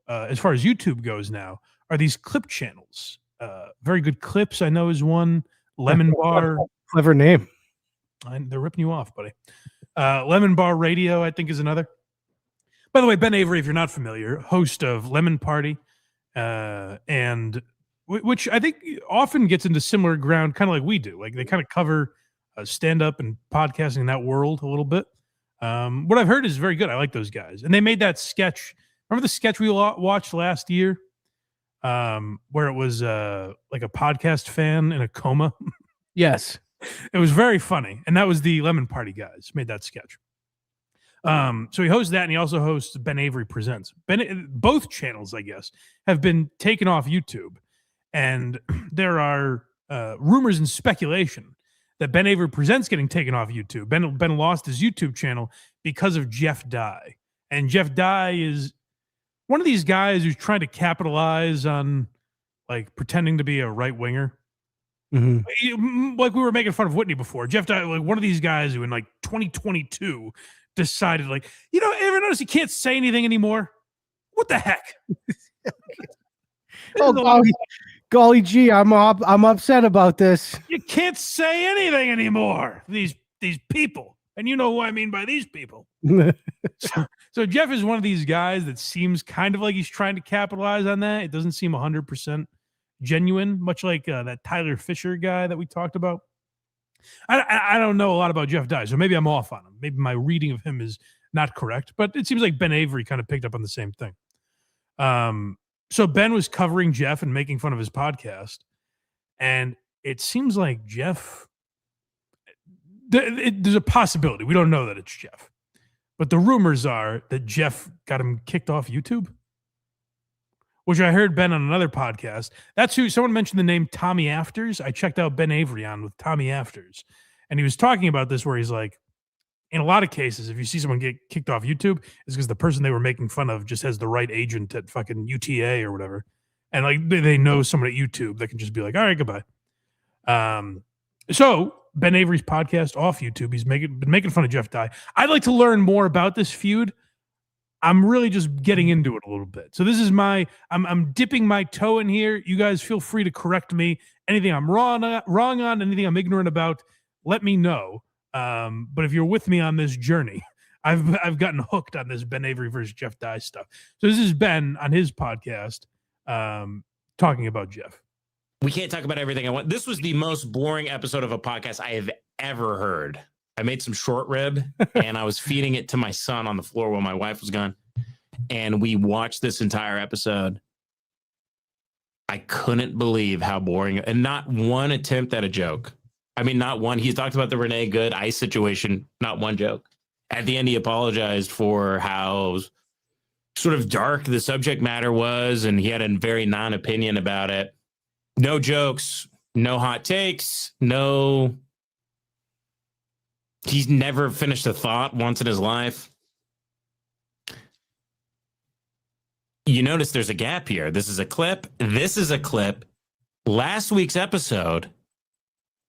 as far as YouTube goes now, are these clip channels. Very good clips, I know, is one. Lemon Bar, clever name. They're ripping you off, buddy. Lemon Bar Radio, I think, is another. By the way, Ben Avery, if you're not familiar, host of Lemon Party, and which I think often gets into similar ground, kind of like we do. Like they kind of cover stand-up and podcasting in that world a little bit. What I've heard is very good. I like those guys. And they made that sketch. Remember the sketch we watched last year? Where it was like a podcast fan in a coma? Yes. It was very funny. And that was the Lemon Party guys made that sketch. So he hosts that, and he also hosts Ben Avery Presents. Both channels, I guess, have been taken off YouTube. And there are rumors and speculation that Ben Avery Presents getting taken off YouTube. Ben lost his YouTube channel because of Jeff Dye. And Jeff Dye is one of these guys who's trying to capitalize on like pretending to be a right winger. Mm-hmm. Like we were making fun of Whitney before. Jeff Dye, like one of these guys who in like 2022 decided, like, you know, ever notice he can't say anything anymore? What the heck? Oh, golly gee, I'm upset about this. You can't say anything anymore. These people, and you know who I mean by these people. So Jeff is one of these guys that seems kind of like he's trying to capitalize on that. It doesn't seem 100% genuine, much like that Tyler Fisher guy that we talked about. I don't know a lot about Jeff Dye, so maybe I'm off on him. Maybe my reading of him is not correct, but it seems like Ben Avery kind of picked up on the same thing. So Ben was covering Jeff and making fun of his podcast, and it seems like Jeff, there's a possibility. We don't know that it's Jeff, but the rumors are that Jeff got him kicked off YouTube, which I heard Ben on another podcast. That's who someone mentioned the name Tommy Afters. I checked out Ben Avery on with Tommy Afters, and he was talking about this where he's like, in a lot of cases, if you see someone get kicked off YouTube, it's because the person they were making fun of just has the right agent at fucking UTA or whatever. And like they know someone at YouTube that can just be like, all right, goodbye. So Ben Avery's podcast off YouTube, he's been making fun of Jeff Dye. I'd like to learn more about this feud. I'm really just getting into it a little bit. So this is I'm dipping my toe in here. You guys feel free to correct me. Anything I'm wrong on, anything I'm ignorant about, let me know. But if you're with me on this journey, I've gotten hooked on this Ben Avery versus Jeff Dye stuff. So this is Ben on his podcast talking about Jeff. we can't talk about everything I want. This was the most boring episode of a podcast I have ever heard. I made some short rib and I was feeding it to my son on the floor while my wife was gone. And we watched this entire episode. I couldn't believe how boring, and not one attempt at a joke. I mean, not one. He talked about the Renee Good ice situation, not one joke. At the end, he apologized for how sort of dark the subject matter was, and he had a very non-opinion about it. No jokes, no hot takes, no. He's never finished a thought once in his life. You notice there's a gap here. This is a clip. This is a clip. Last week's episode,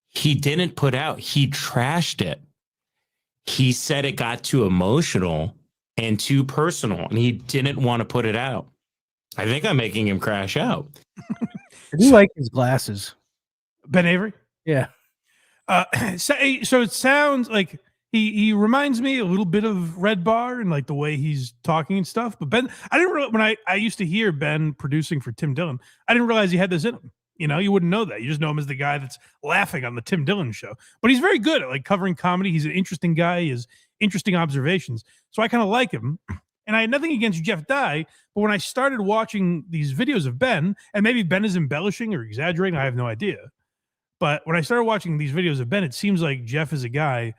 he didn't put out. He trashed it. He said it got too emotional and too personal, and he didn't want to put it out. I think I'm making him crash out. I do like his glasses. Ben Avery? Yeah. So it sounds like he reminds me a little bit of Red Bar and like the way he's talking and stuff. But Ben, I didn't realize when I used to hear Ben producing for Tim Dillon, I didn't realize he had this in him. You know, you wouldn't know that. You just know him as the guy that's laughing on the Tim Dillon show. But he's very good at like covering comedy. He's an interesting guy. He has interesting observations. So I kind of like him. And I had nothing against Jeff Dye, but when I started watching these videos of Ben, and maybe Ben is embellishing or exaggerating, I have no idea. But when I started watching these videos of Ben, it seems like Jeff is a guy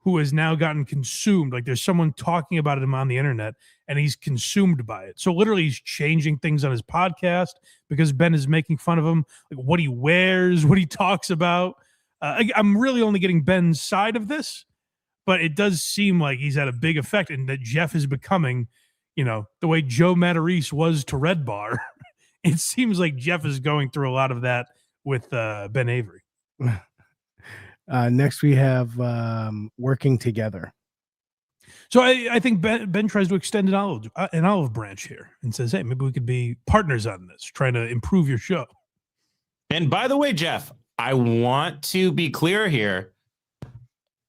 who has now gotten consumed. Like there's someone talking about him on the internet and he's consumed by it. So literally he's changing things on his podcast because Ben is making fun of him, like what he wears, what he talks about. I'm really only getting Ben's side of this, but it does seem like he's had a big effect and that Jeff is becoming, you know, the way Joe Matarese was to Red Bar. It seems like Jeff is going through a lot of that with Ben Avery. Next, we have Working Together. So I think Ben tries to extend an olive branch here and says, hey, maybe we could be partners on this, trying to improve your show. And by the way, Jeff, I want to be clear here.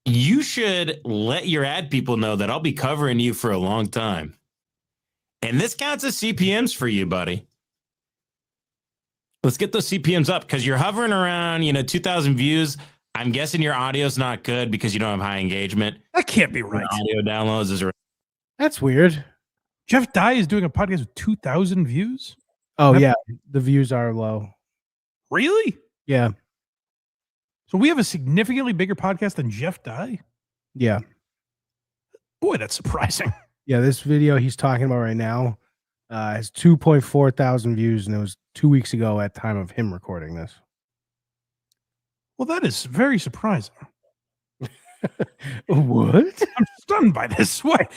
You should let your ad people know that I'll be covering you for a long time. And this counts as CPMs for you, buddy. Let's get those CPMs up because you're hovering around, 2,000 views. I'm guessing your audio's not good because you don't have high engagement. That can't be right. Audio downloads is. That's weird. Jeff Dye is doing a podcast with 2,000 views. Oh, yeah. The views are low. Really? Yeah. So we have a significantly bigger podcast than Jeff Dye? Yeah. Boy, that's surprising. Yeah, this video he's talking about right now has 2.4 thousand views, and it was 2 weeks ago at time of him recording this. Well, that is very surprising. What? I'm stunned by this. What?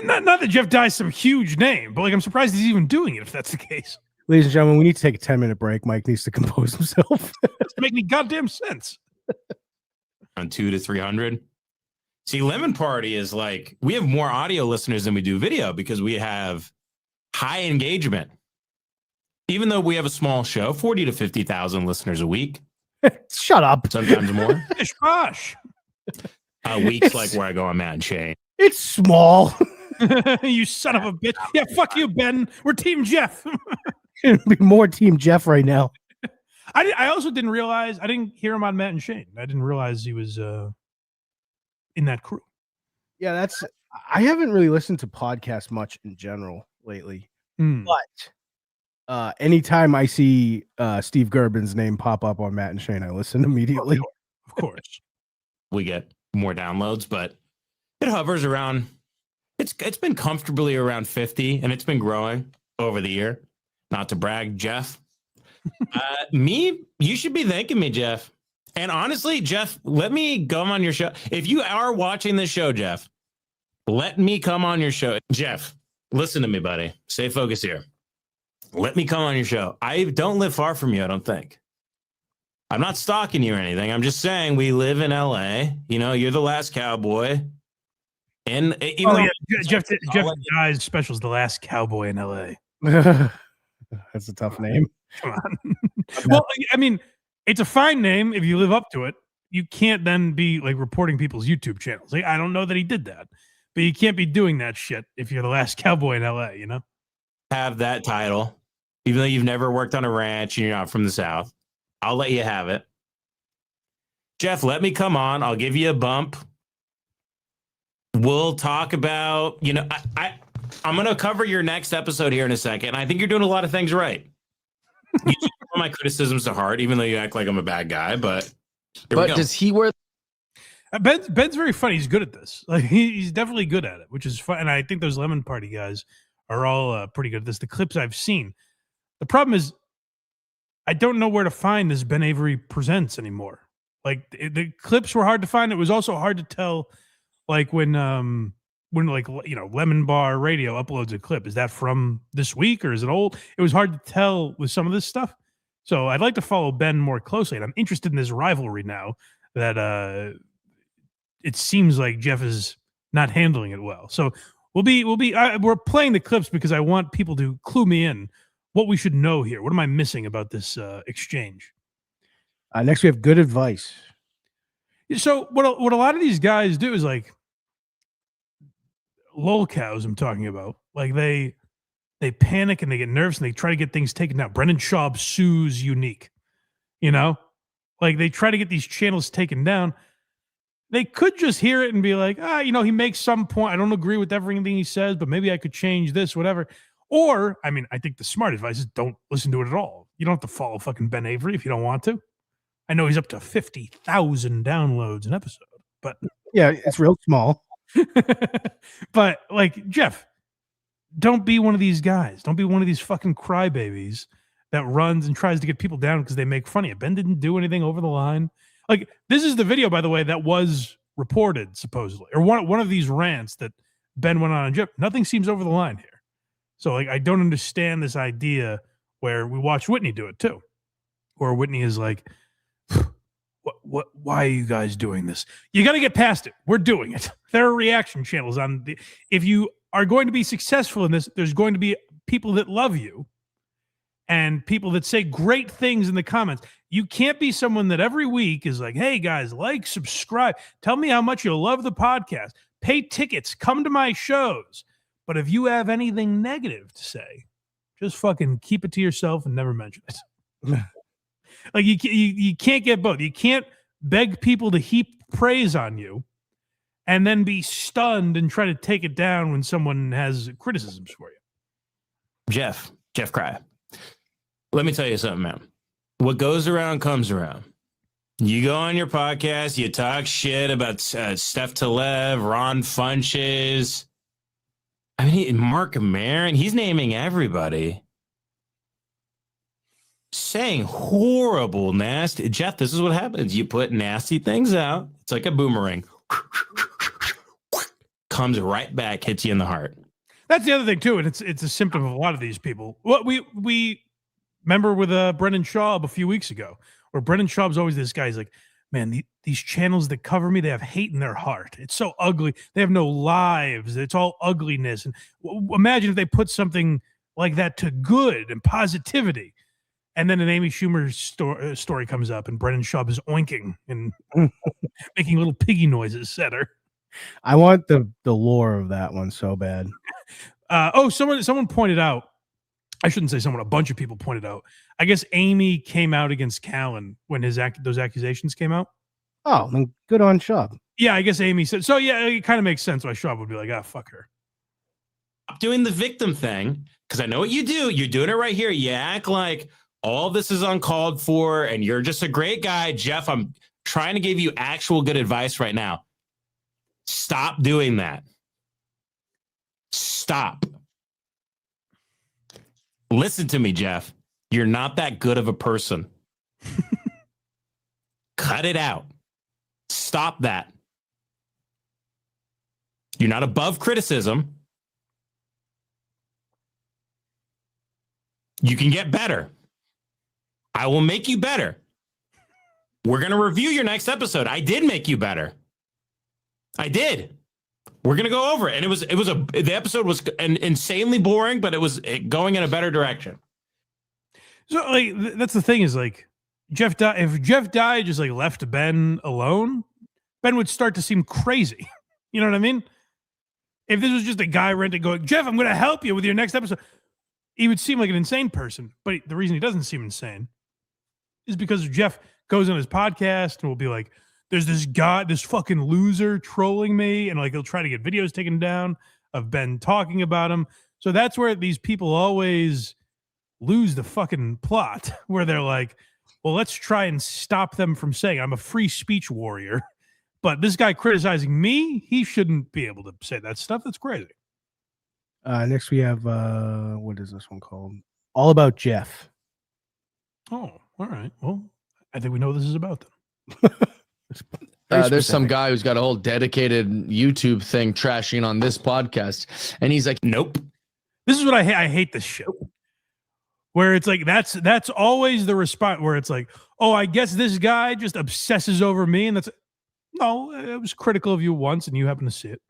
not that Jeff Dye's some huge name, but like I'm surprised he's even doing it if that's the case. Ladies and gentlemen, we need to take a 10-minute break. Mike needs to compose himself. Doesn't make any goddamn sense. On 200 to 300. See, Lemon Party is like, we have more audio listeners than we do video because we have high engagement. Even though we have a small show, 40 to 50,000 listeners a week. Shut up. Sometimes more. Bish bosh. Weeks like where I go on Matt and Shane. It's small. You son of a bitch. Yeah, fuck you, Ben. We're Team Jeff. It'd be more Team Jeff right now. I also didn't realize, I didn't hear him on Matt and Shane. I didn't realize he was in that crew. Yeah, I haven't really listened to podcasts much in general lately. But anytime I see Steve Gerben's name pop up on Matt and Shane, I listen immediately. Of course. We get more downloads, but it hovers around, it's been comfortably around 50, and it's been growing over the year. Not to brag, Jeff. You should be thanking me, Jeff. And honestly, Jeff, let me come on your show. If you are watching this show, Jeff, let me come on your show. Jeff, listen to me, buddy. Stay focused here. Let me come on your show. I don't live far from you, I don't think. I'm not stalking you or anything. I'm just saying we live in LA. You're the last cowboy. And Jeff Dye's special is The Last Cowboy in LA. That's a tough name. Come on. Well, I mean, it's a fine name if you live up to it. You can't then be like reporting people's YouTube channels. Like, I don't know that he did that, but you can't be doing that shit if you're the last cowboy in LA, Have that title. even though you've never worked on a ranch and you're not from the South. I'll let you have it. Jeff, let me come on. I'll give you a bump. We'll talk about, I'm going to cover your next episode here in a second. I think you're doing a lot of things right. You take all my criticisms to heart, even though you act like I'm a bad guy, but does he wear? Ben's very funny. He's good at this. Like he's definitely good at it, which is fun. And I think those Lemon Party guys are all pretty good at this. The clips I've seen. The problem is I don't know where to find this Ben Avery Presents anymore. Like the clips were hard to find. It was also hard to tell, like when Lemon Bar Radio uploads a clip. Is that from this week or is it old? It was hard to tell with some of this stuff. So I'd like to follow Ben more closely. And I'm interested in this rivalry now that it seems like Jeff is not handling it well. So we're playing the clips because I want people to clue me in what we should know here. What am I missing about this exchange? Next, we have good advice. So what a lot of these guys do is like lolcows I'm talking about. Like they panic and they get nervous and they try to get things taken down. Brendan Schaub sues Unique. Like they try to get these channels taken down. They could just hear it and be like, he makes some point. I don't agree with everything he says, but maybe I could change this, whatever. Or, I think the smart advice is don't listen to it at all. You don't have to follow fucking Ben Avery if you don't want to. I know he's up to 50,000 downloads an episode, but yeah, it's real small. But like Jeff, don't be one of these guys. Don't be one of these fucking crybabies that runs and tries to get people down because they make fun of you. Ben didn't do anything over the line. Like this is the video, by the way, that was reported supposedly, or one of these rants that Ben went on and Jeff. Nothing seems over the line here. So like, I don't understand this idea where we watched Whitney do it too, where Whitney is like, why are you guys doing this? You got to get past it. We're doing it. There are reaction channels if you are going to be successful in this, there's going to be people that love you and people that say great things in the comments. You can't be someone that every week is like, hey guys, like, subscribe, tell me how much you love the podcast, pay tickets, come to my shows. But if you have anything negative to say, just fucking keep it to yourself and never mention it. Like you can't get both. You can't beg people to heap praise on you and then be stunned and try to take it down when someone has criticisms for you. Jeff Cry. Let me tell you something, man. What goes around comes around. You go on your podcast, you talk shit about Steph Taleb, Ron Funches. Mark Maron, he's naming everybody. Saying horrible, nasty. Jeff, this is what happens. You put nasty things out. It's like a boomerang. Comes right back, hits you in the heart. That's the other thing, too. And it's a symptom of a lot of these people. What we remember with Brendan Schaub a few weeks ago, where Brendan Schaub's always this guy. He's like, man, these channels that cover me, they have hate in their heart. It's so ugly. They have no lives. It's all ugliness. And imagine if they put something like that to good and positivity. And then an Amy Schumer story comes up and Brendan Schaub is oinking and making little piggy noises at her. I want the lore of that one so bad. Someone pointed out, I shouldn't say someone, a bunch of people pointed out, I guess Amy came out against Callen when those accusations came out. Oh, then good on Schaub. Yeah, I guess Amy said, so yeah, it kind of makes sense why Schaub would be like, fuck her. Stop doing the victim thing, because I know what you do. You're doing it right here. You act like all this is uncalled for and you're just a great guy. Jeff, I'm trying to give you actual good advice right now. Stop doing that. Stop. Listen to me, Jeff. You're not that good of a person. Cut it out. Stop that. You're not above criticism. You can get better. I will make you better. We're going to review your next episode. I did make you better. I did. We're going to go over it. And the episode was insanely boring, but it was going in a better direction. So like, that's the thing is like if Jeff Dye just like left Ben alone, Ben would start to seem crazy. You know what I mean? If this was just a guy renting going, Jeff, I'm going to help you with your next episode. he would seem like an insane person, but the reason he doesn't seem insane is because Jeff goes on his podcast and will be like, there's this guy, this fucking loser trolling me, and like he'll try to get videos taken down of Ben talking about him. So that's where these people always lose the fucking plot, where they're like, well, let's try and stop them from saying I'm a free speech warrior. But this guy criticizing me, he shouldn't be able to say that stuff. That's crazy. Next we have what is this one called? All About Jeff. Oh, all right. Well, I think we know what this is about then. There's some guy who's got a whole dedicated YouTube thing trashing on this podcast, and he's like, Nope. This is what I hate. I hate this shit. Where it's like that's always the response. Where it's like, oh, I guess this guy just obsesses over me, and that's no. I was critical of you once, and you happen to see it.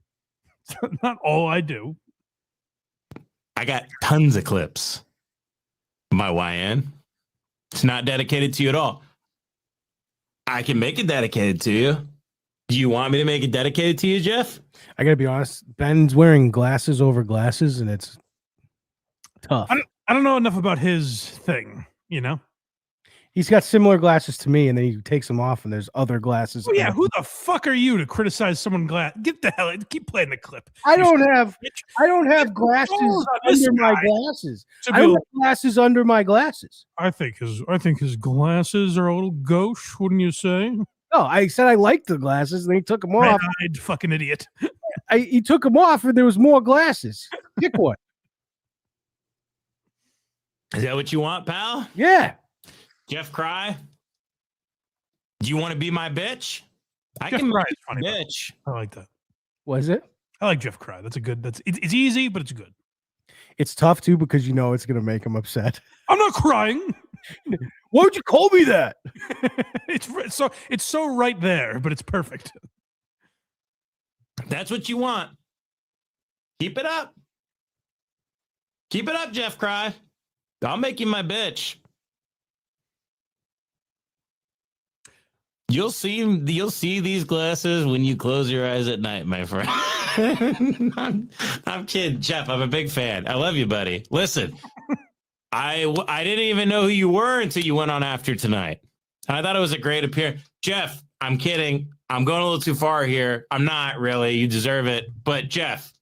It's not all I do. I got tons of clips. My YN. It's not dedicated to you at all. I can make it dedicated to you. Do you want me to make it dedicated to you, Jeff? I gotta be honest. Ben's wearing glasses over glasses, and it's tough. I don't know enough about his thing, you know? He's got similar glasses to me, and then he takes them off, and there's other glasses. Oh, yeah, who the fuck are you to criticize someone glass? Get the hell. Keep playing the clip. I don't have glasses under my glasses. I don't have glasses under my glasses. I think his glasses are a little gauche, wouldn't you say? No, I said I liked the glasses, and he took them off. Red-eyed fucking idiot. He took them off, and there was more glasses. Pick one. Is that what you want, pal? Yeah. Jeff Cry? Do you want to be my bitch? I Jeff can Cry be is funny, your bitch. I like that. Was it? I like Jeff Cry. That's a good. It's easy, but it's good. It's tough too because you know it's gonna make him upset. I'm not crying. Why would you call me that? It's so right there, but it's perfect. That's what you want. Keep it up. Keep it up, Jeff Cry. I'll make you my bitch. You'll see these glasses when you close your eyes at night, my friend. I'm kidding, Jeff. I'm a big fan. I love you, buddy. Listen, I didn't even know who you were until you went on After Tonight. I thought it was a great appearance. Jeff, I'm kidding. I'm going a little too far here. I'm not really. You deserve it. But Jeff,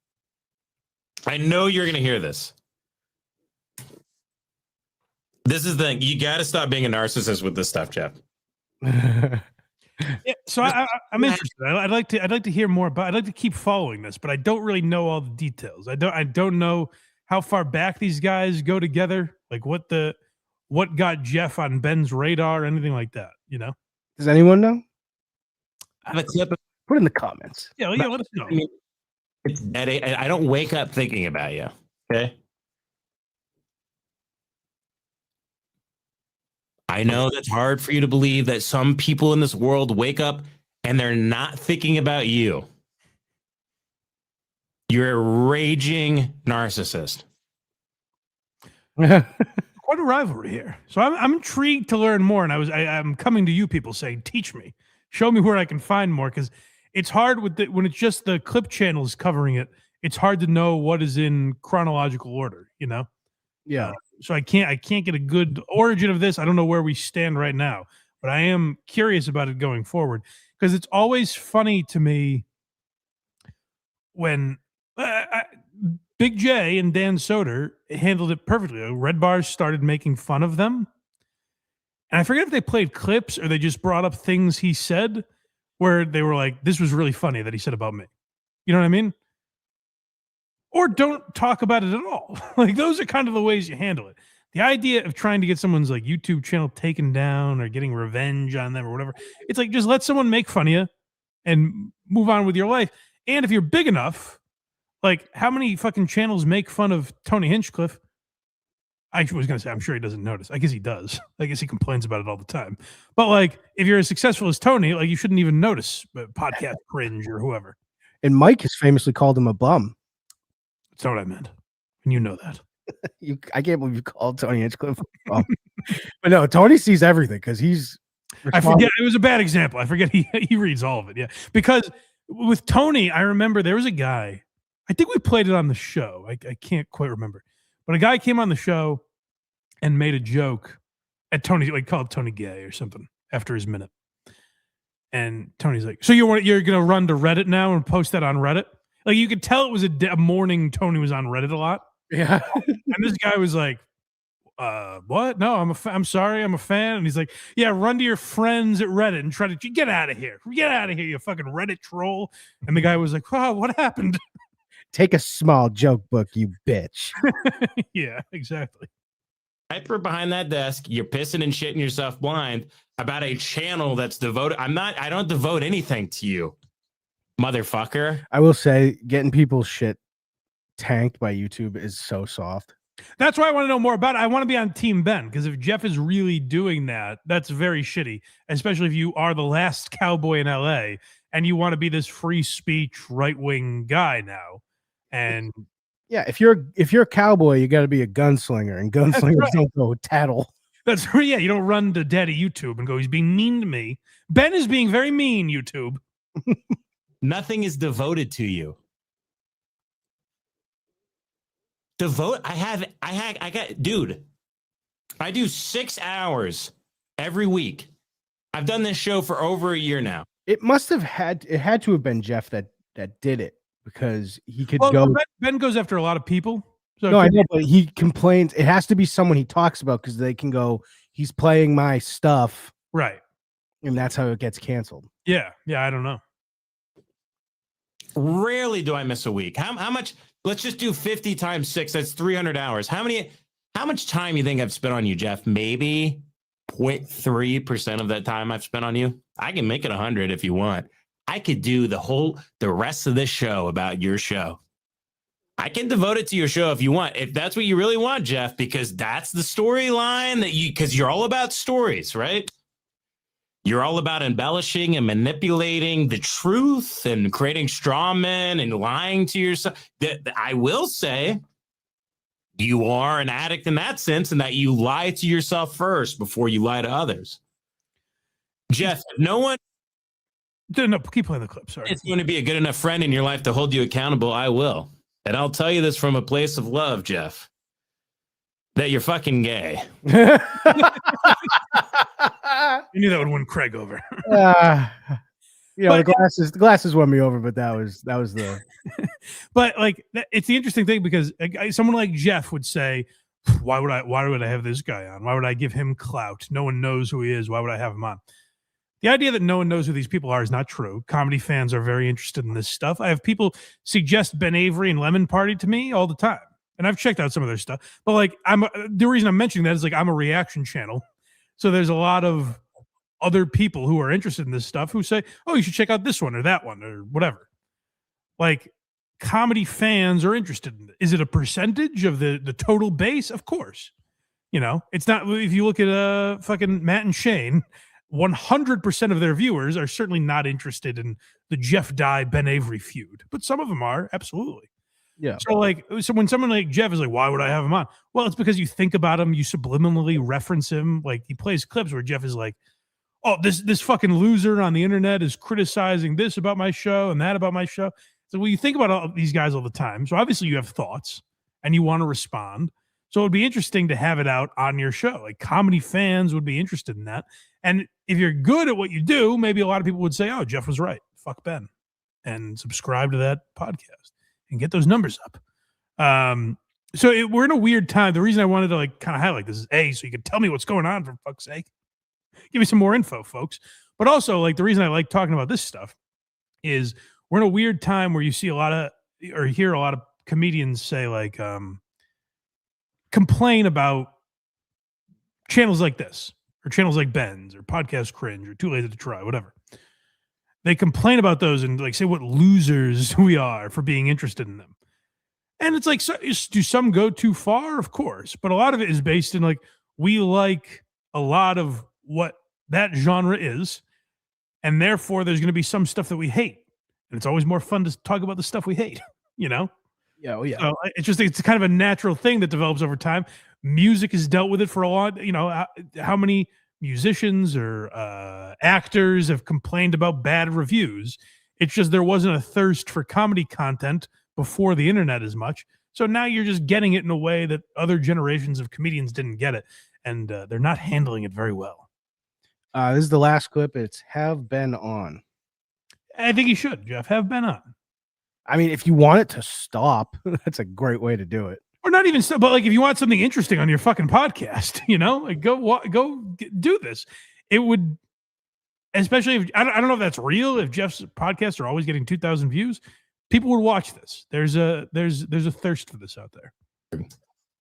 I know you're going to hear this. This is the thing. You got to stop being a narcissist with this stuff, Jeff. Yeah, so I'm interested. I'd like to hear more about. I'd like to keep following this, but I don't really know all the details. I don't know how far back these guys go together. Like what got Jeff on Ben's radar, or anything like that. You know? Does anyone know? I have a clip. Put it in the comments. Yeah, let us know. I mean, I don't wake up thinking about you. Okay. I know that's hard for you to believe that some people in this world wake up and they're not thinking about you. You're a raging narcissist. Quite a rivalry here. So I'm intrigued to learn more, and I'm coming to you people saying, teach me, show me where I can find more, because it's hard when it's just the clip channels covering it. It's hard to know what is in chronological order, you know? Yeah. So I can't get a good origin of this. I don't know where we stand right now, but I am curious about it going forward, because it's always funny to me when Big J and Dan Soder handled it perfectly. Red Bars started making fun of them. And I forget if they played clips or they just brought up things he said where they were like, this was really funny that he said about me. You know what I mean? Or don't talk about it at all. Like, those are kind of the ways you handle it. The idea of trying to get someone's like YouTube channel taken down or getting revenge on them or whatever, it's like, just let someone make fun of you and move on with your life. And if you're big enough, like, how many fucking channels make fun of Tony Hinchcliffe? I was going to say, I'm sure he doesn't notice. I guess he does. I guess he complains about it all the time. But like, if you're as successful as Tony, like, you shouldn't even notice podcast cringe or whoever. And Mike has famously called him a bum. That's not what I meant. And you know that. I can't believe you called Tony Hinchcliffe a bum. But no, Tony sees everything because he's. I forget. It was a bad example. I forget he reads all of it. Yeah. Because with Tony, I remember there was a guy, I think we played it on the show. I can't quite remember. But a guy came on the show and made a joke at Tony, like called Tony gay or something after his minute. And Tony's like, so you're going to run to Reddit now and post that on Reddit? Like you could tell it was a morning Tony was on Reddit a lot. Yeah. And this guy was like, what? No, I'm sorry. I'm a fan. And he's like, yeah, run to your friends at Reddit and try to get out of here. Get out of here, you fucking Reddit troll. And the guy was like, oh, what happened? Take a small joke book, you bitch. Yeah, exactly. Hyper behind that desk, you're pissing and shitting yourself blind about a channel that's devoted. I don't devote anything to you, motherfucker. I will say getting people's shit tanked by YouTube is so soft. That's why I want to know more about it. I want to be on Team Ben, because if Jeff is really doing that, that's very shitty, especially if you are the last cowboy in LA and you want to be this free speech right-wing guy now. And yeah, if you're a cowboy, you got to be a gunslinger, and gunslingers don't go tattle. That's right. Yeah, you don't run to Daddy YouTube and go, he's being mean to me. Ben is being very mean, YouTube. Nothing is devoted to you. Dude, I do 6 hours every week. I've done this show for over a year now. It had to have been Jeff that did it, because he could well, go. Ben goes after a lot of people. So no, I know, but he complains. It has to be someone he talks about, because they can go, he's playing my stuff. Right. And that's how it gets canceled. Yeah. Yeah. I don't know. Rarely do I miss a week. How much? Let's just do 50 times 6. That's 300 hours. How much time you think I've spent on you, Jeff? Maybe 0.3% of that time I've spent on you. I can make it 100 if you want. I could do the rest of this show about your show. I can devote it to your show if you want, if that's what you really want, Jeff, because that's the storyline because you're all about stories, right? You're all about embellishing and manipulating the truth and creating straw men and lying to yourself. I will say you are an addict in that sense, and that you lie to yourself first before you lie to others. Jeff, if no one keep playing the clip. Sorry. It's going to be a good enough friend in your life to hold you accountable, I will. And I'll tell you this from a place of love, Jeff, that you're fucking gay. You knew that would win Craig over. The glasses won me over, but that was the. But like, it's the interesting thing, because someone like Jeff would say, why would I have this guy on? Why would I give him clout? No one knows who he is. Why would I have him on? The idea that no one knows who these people are is not true. Comedy fans are very interested in this stuff. I have people suggest Ben Avery and Lemon Party to me all the time, and I've checked out some of their stuff. But like, the reason I'm mentioning that is like, I'm a reaction channel, so there's a lot of other people who are interested in this stuff who say, "Oh, you should check out this one or that one or whatever." Like, comedy fans are interested in it. Is it a percentage of the total base? Of course. You know, it's not. If you look at fucking Matt and Shane, 100% of their viewers are certainly not interested in the Jeff Dye Ben Avery feud, but some of them are, absolutely. Yeah. So when someone like Jeff is like, why would I have him on? Well, it's because you think about him, you subliminally reference him. Like, he plays clips where Jeff is like, oh, this fucking loser on the internet is criticizing this about my show and that about my show. So you think about all these guys all the time. So obviously you have thoughts and you want to respond. So it would be interesting to have it out on your show. Like, comedy fans would be interested in that. And if you're good at what you do, maybe a lot of people would say, oh, Jeff was right. Fuck Ben. And subscribe to that podcast and get those numbers up. We're in a weird time. The reason I wanted to kind of highlight this is so you can tell me what's going on, for fuck's sake. Give me some more info, folks. But also, the reason I like talking about this stuff is we're in a weird time where you see hear a lot of comedians say complain about channels like this, or channels like Ben's, or Podcast Cringe, or Too Lazy to Try, whatever. They complain about those and say what losers we are for being interested in them. And it's like, so, do some go too far? Of course. But a lot of it is based in we like a lot of what that genre is, and therefore there's going to be some stuff that we hate. And it's always more fun to talk about the stuff we hate, you know? Yeah, oh yeah. So it's kind of a natural thing that develops over time. Music has dealt with it for a lot. You know, how many musicians or actors have complained about bad reviews? It's just there wasn't a thirst for comedy content before the internet as much. So now you're just getting it in a way that other generations of comedians didn't get it, and they're not handling it very well. This is the last clip. It's have been on. I think you should, Jeff. Have been on. I mean, if you want it to stop, that's a great way to do it. Or not even so, but like if you want something interesting on your fucking podcast, like go do this. It would, especially if I don't know if that's real. If Jeff's podcasts are always getting 2,000 views, people would watch this. There's a thirst for this out there.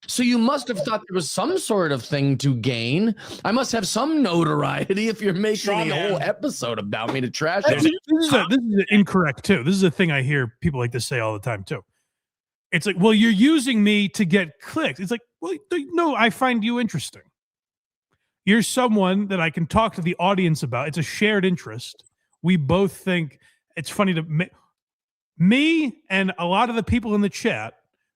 So you must have thought there was some sort of thing to gain. I must have some notoriety if you're making a whole episode about me to trash. This is incorrect too. This is a thing I hear people like this say all the time too. It's like, well, you're using me to get clicks. It's like, well, no, I find you interesting. You're someone that I can talk to the audience about. It's a shared interest. We both think it's funny to me and a lot of the people in the chat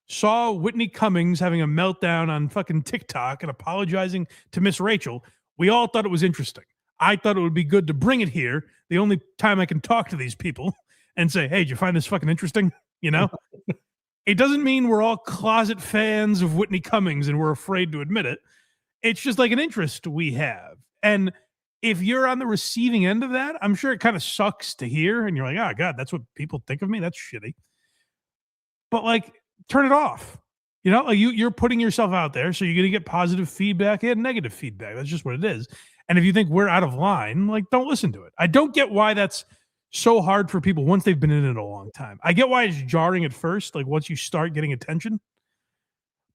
saw Whitney Cummings having a meltdown on fucking TikTok and apologizing to Miss Rachel. We all thought it was interesting. I thought it would be good to bring it here. The only time I can talk to these people and say, hey, did you find this fucking interesting? You know, it doesn't mean we're all closet fans of Whitney Cummings and we're afraid to admit it. It's just like an interest we have. And if you're on the receiving end of that, I'm sure it kind of sucks to hear. And you're like, oh, God, that's what people think of me. That's shitty. But like, turn it off. You know, like you're putting yourself out there, so you're going to get positive feedback and negative feedback. That's just what it is. And if you think we're out of line, like, don't listen to it. I don't get why that's so hard for people once they've been in it a long time. I get why it's jarring at first, like once you start getting attention.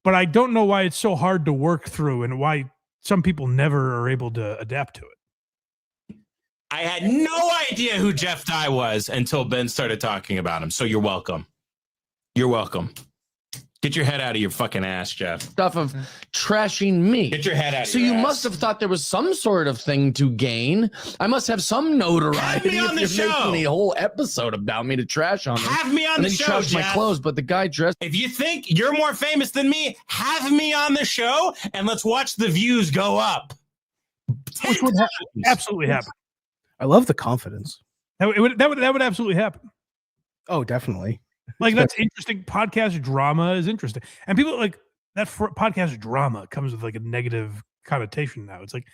But I don't know why it's so hard to work through and why some people never are able to adapt to it. I had no idea who Jeff Dye was until Ben started talking about him. So you're welcome. You're welcome. Get your head out of your fucking ass, Jeff. Stuff of trashing me. Get your head out of So your you ass. must have thought there was some sort of thing to gain. I must have some notoriety Have me on the if you're show. making a whole episode about me to trash on me. Have me on and the then show, trash my Jeff. clothes, but the guy dressed. If you think you're more famous than me, have me on the show and let's watch the views go up. Which would absolutely happen. I love the confidence. That would absolutely happen. Oh, definitely. Like, that's interesting. Podcast drama is interesting. And people like that podcast drama comes with like a negative connotation now. It's like,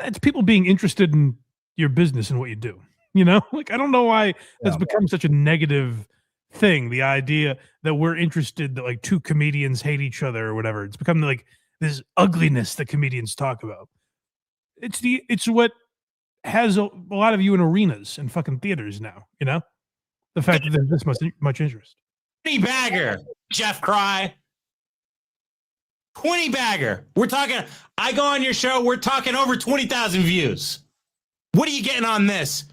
it's people being interested in your business and what you do. You know, like, I don't know why that's become such a negative thing. The idea that we're interested that like two comedians hate each other or whatever. It's become like this ugliness that comedians talk about. It's what has a lot of you in arenas and fucking theaters now, you know? The fact that there's this much interest. 20 bagger, Jeff Cry. 20 bagger. We're talking, I go on your show, we're talking over 20,000 views. What are you getting on this?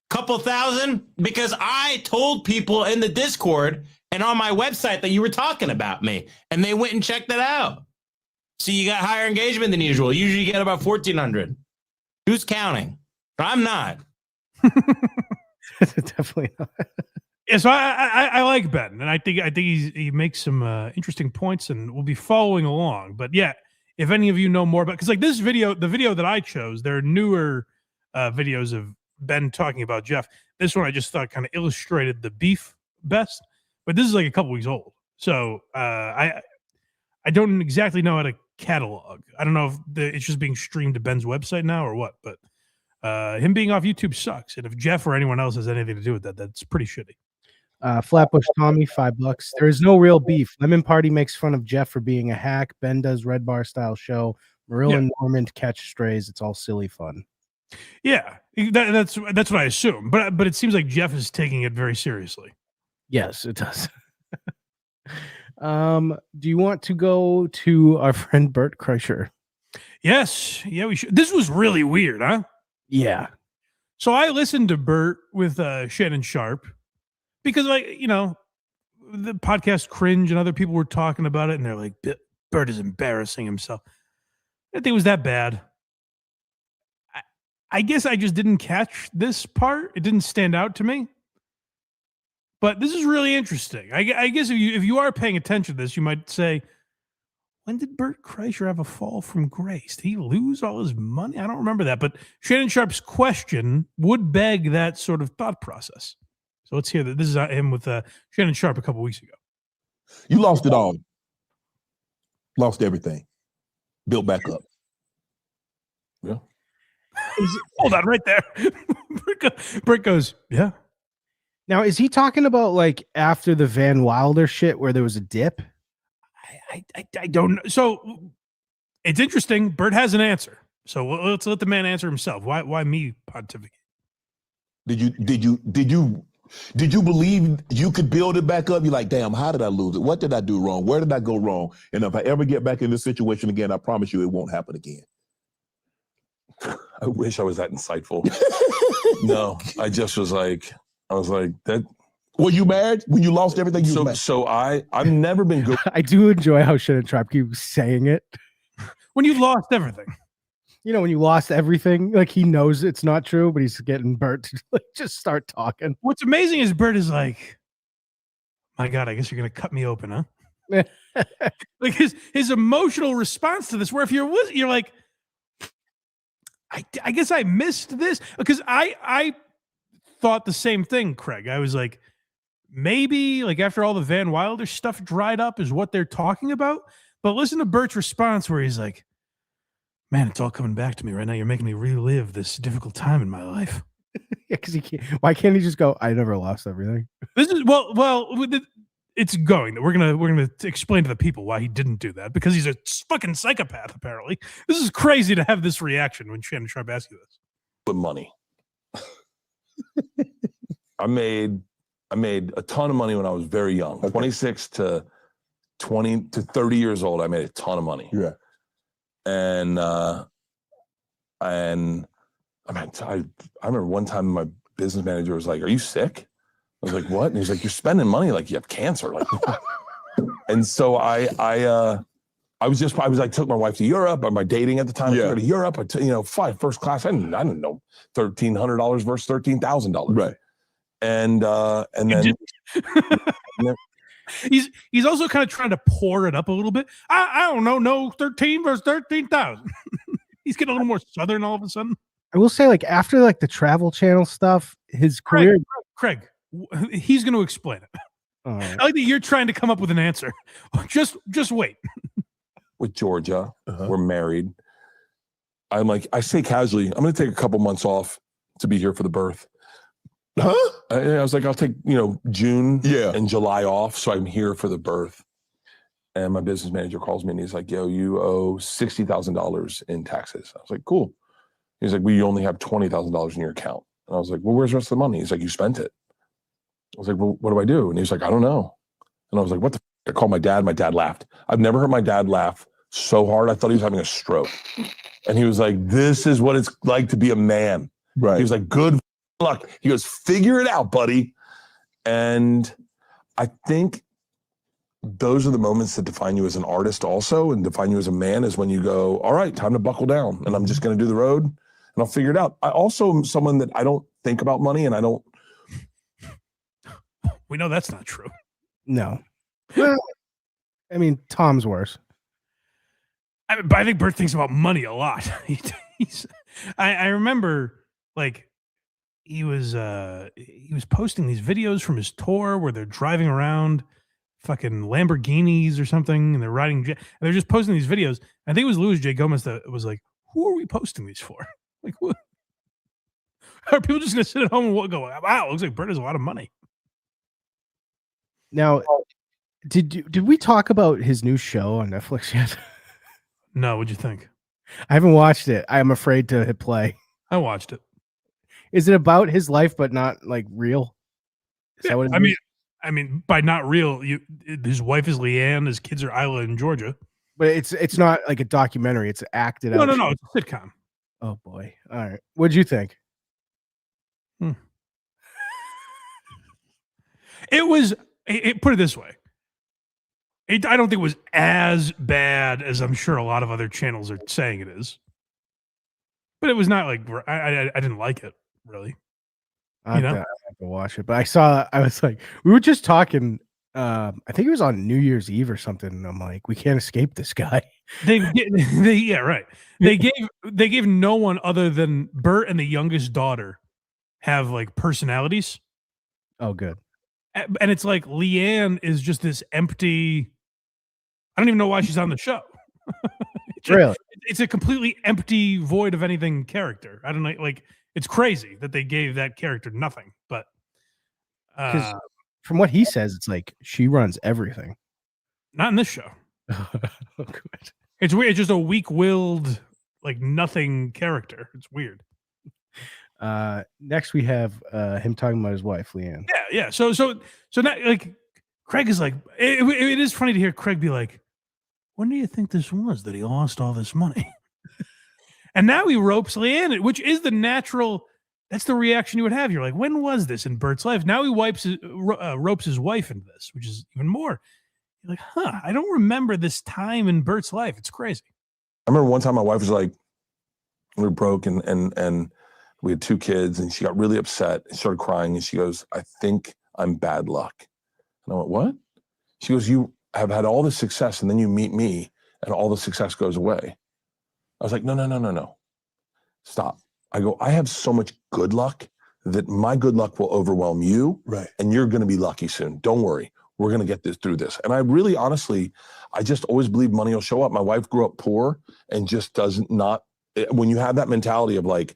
Couple thousand? Because I told people in the Discord and on my website that you were talking about me, and they went and checked it out. So you got higher engagement than usual. Usually you get about 1,400. Who's counting? I'm not. Definitely not. Yeah, so I like Ben, and I think he makes some interesting points, and we'll be following along. But yeah, if any of you know more about, because like this video, the video that I chose, there are newer videos of Ben talking about Jeff. This one I just thought kind of illustrated the beef best, but this is like a couple weeks old, so I don't exactly know how to catalog. I don't know if it's just being streamed to Ben's website now or what, but him being off YouTube sucks. And if Jeff or anyone else has anything to do with that, that's pretty shitty. Flatbush Tommy, $5. There is no real beef. Lemon Party makes fun of Jeff for being a hack. Ben does Red Bar style show. Marilla and Normand catch strays. It's all silly fun. Yeah, that's what I assume. But it seems like Jeff is taking it very seriously. Yes, it does. Do you want to go to our friend Bert Kreischer? Yes. Yeah, we should. This was really weird, huh? Yeah. So I listened to Bert with Shannon Sharp because, like, you know, the podcast Cringe and other people were talking about it, and they're like, Bert is embarrassing himself. I didn't think it was that bad. I guess I just didn't catch this part. It didn't stand out to me. But this is really interesting. I guess if you are paying attention to this, you might say, when did Bert Kreischer have a fall from grace? Did he lose all his money? I don't remember that. But Shannon Sharp's question would beg that sort of thought process. So let's hear that. This is him with Shannon Sharp a couple weeks ago. You lost it all. Lost everything. Built back up. Yeah. Hold on, right there. Bert goes, yeah. Now, is he talking about like after the Van Wilder shit where there was a dip? I don't know. So it's interesting. Bert has an answer. So let's let the man answer himself. Why me pontificate? Did you believe you could build it back up? You're like, damn, how did I lose it? What did I do wrong? Where did I go wrong? And if I ever get back in this situation again, I promise you it won't happen again. I wish I was that insightful. No, I just was like, that. Were you married when you lost everything? I've never been good. I do enjoy how Shit and Trap keeps saying it. When you lost everything. You know, when you lost everything, like he knows it's not true, but he's getting Bert to like, just start talking. What's amazing is Bert is like, my God, I guess you're going to cut me open, huh? Like his emotional response to this, where if you're like, I guess I missed this, because I thought the same thing, Craig. I was like, maybe like after all the Van Wilder stuff dried up is what they're talking about. But listen to Bert's response where he's like, man, it's all coming back to me right now. You're making me relive this difficult time in my life. Yeah, because he can't. Why can't he just go, I never lost everything? This is it's going. We're gonna explain to the people why he didn't do that, because he's a fucking psychopath. Apparently, this is crazy to have this reaction when Shannon Sharp asks you this. With money, I made a ton of money when I was very young, 26 to 20 to 30 years old. I made a ton of money. Yeah. And I remember one time my business manager was like, "Are you sick?" I was like, "What?" And he's like, "You're spending money like you have cancer." Like, and so I took my wife to Europe. Or my dating at the time, I took her to Europe. I took, fly first class. I didn't know $1,300 versus $13,000. Right. And then he's also kind of trying to pour it up a little bit. I don't know, no 13 versus 13,000. He's getting a little more southern all of a sudden. I will say, like after like the Travel Channel stuff, his career. Craig, he's going to explain it. Right. I like that you're trying to come up with an answer. Just wait. With Georgia, we're married. I'm like, I say casually, I'm going to take a couple months off to be here for the birth. Huh? I was like, I'll take, June and July off, so I'm here for the birth. And my business manager calls me and he's like, yo, you owe $60,000 in taxes. I was like, cool. He's like, well, you only have $20,000 in your account. And I was like, well, where's the rest of the money? He's like, you spent it. I was like, well, what do I do? And he's like, I don't know. And I was like, what the f-? I called my dad. My dad laughed. I've never heard my dad laugh so hard. I thought he was having a stroke. And he was like, this is what it's like to be a man. Right. He was like, good luck. He goes, figure it out, buddy. And I think those are the moments that define you as an artist also, and define you as a man, is when you go, all right, time to buckle down, and I'm just going to do the road and I'll figure it out. I also am someone that I don't think about money, and I don't. We know that's not true. No. Well, I mean, Tom's worse. But I think Bert thinks about money a lot. I remember, like, he was posting these videos from his tour where they're driving around fucking Lamborghinis or something, and they're riding. And they're just posting these videos. I think it was Luis J. Gomez that was like, "Who are we posting these for? Like, what? Are people just gonna sit at home and go, wow, it looks like Bert has a lot of money?" Now, did we talk about his new show on Netflix yet? No, what'd you think? I haven't watched it. I'm afraid to hit play. I watched it. Is it about his life, but not like real? Is that what it is? I mean, by not real, his wife is Leanne, his kids are Isla and Georgia. But it's not like a documentary. It's acted out. No, it's a sitcom. Oh boy! All right, what'd you think? It was. Put it this way. I don't think it was as bad as I'm sure a lot of other channels are saying it is. But it was not like I didn't like it really. I have to watch it, but I was like, we were just talking. I think it was on New Year's Eve or something. And I'm like, we can't escape this guy. Yeah, right. They gave no one other than Bert and the youngest daughter have like personalities. Oh, good. And it's like Leanne is just this empty. I don't even know why she's on the show. Really? It's a completely empty void of anything character. I don't know. Like, it's crazy that they gave that character nothing. But from what he says, it's like she runs everything. Not in this show. Oh, good. It's weird. It's just a weak-willed, like nothing character. It's weird. Next we have him talking about his wife, Leanne. Yeah. So now, like, Craig is like, it is funny to hear Craig be like, when do you think this was that he lost all this money? And now he ropes Leanne, which is the natural. That's the reaction you would have. You're like, when was this in Bert's life? Now he ropes his wife into this, which is even more. You're like, I don't remember this time in Bert's life. It's crazy. I remember one time my wife was like, we were broke and we had 2 kids, and she got really upset and started crying. And she goes, I think I'm bad luck. And I went, what? She goes, you have had all this success, and then you meet me and all the success goes away. I was like, no. Stop. I go, I have so much good luck that my good luck will overwhelm you. Right. And you're going to be lucky soon. Don't worry. We're going to get this through this. And I really, honestly, I just always believe money will show up. My wife grew up poor and just when you have that mentality of like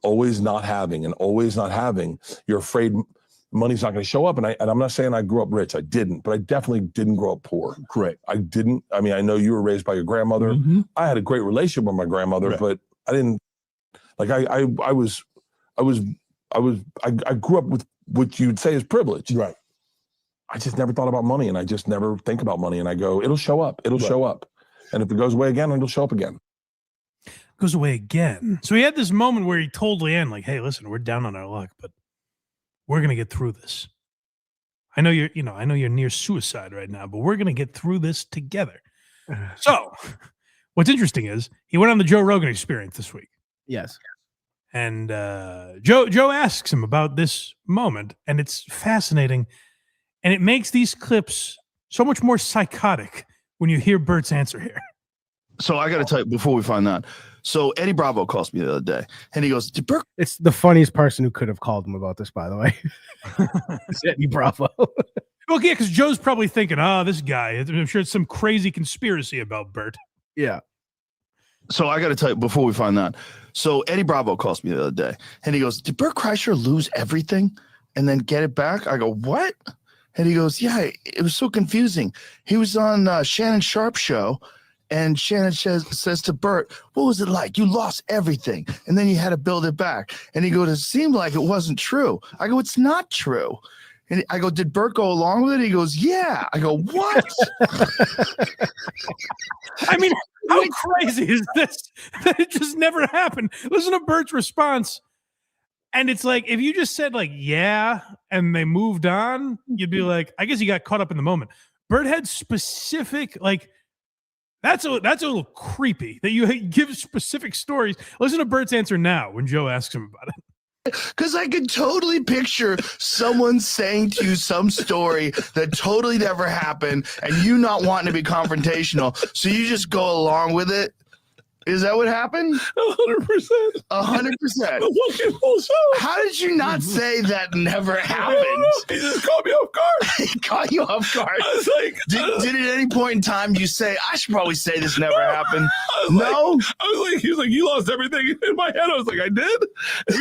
always not having, you're afraid money's not going to show up. And I'm not saying I grew up rich. I didn't, but I definitely didn't grow up poor. Correct. I didn't. I mean, I know you were raised by your grandmother. Mm-hmm. I had a great relationship with my grandmother, Right. but I didn't like, I grew up with what you'd say is privilege. Right. I just never thought about money, and I just never think about money. And I go, it'll show up. It'll Right. show up. And if it goes away again, it'll show up again. Goes away again. So he had this moment where he told Leanne, like, hey, listen, we're down on our luck, but we're going to get through this. I know you're near suicide right now, but we're going to get through this together. So what's interesting is he went on the Joe Rogan Experience this week. Yes. And Joe asks him about this moment, and it's fascinating. And it makes these clips so much more psychotic when you hear Bert's answer here. So I got to tell you before we find that. So Eddie Bravo calls me the other day, and he goes, "Did Bert?" It's the funniest person who could have called him about this, by the way. It's Eddie Bravo. Well, yeah, because Joe's probably thinking, this guy, I'm sure it's some crazy conspiracy about Bert. Yeah. So I got to tell you before we find that. So Eddie Bravo calls me the other day, and he goes, "Did Bert Kreischer lose everything and then get it back?" I go, "What?" And he goes, "Yeah, it was so confusing. He was on Shannon Sharp's show, and Shannon says to Bert, 'What was it like? You lost everything, and then you had to build it back.'" And he goes, "It seemed like it wasn't true." I go, "It's not true." And I go, "Did Bert go along with it?" He goes, "Yeah." I go, "What?" I mean, how crazy is this that it just never happened? Listen to Bert's response. And it's like, if you just said like, yeah, and they moved on, you'd be like, I guess you got caught up in the moment. Bert had specific, like, that's a little creepy that you give specific stories. Listen to Bert's answer now when Joe asks him about it. Because I could totally picture someone saying to you some story that totally never happened and you not wanting to be confrontational. So you just go along with it. Is that what happened? 100%. 100%. How did you not say that never happened? He just caught me off guard. He caught you off guard. I was like, did at any point in time you say, I should probably say this never happened? I was like, he was like, you lost everything. In my head, I was like, I did? And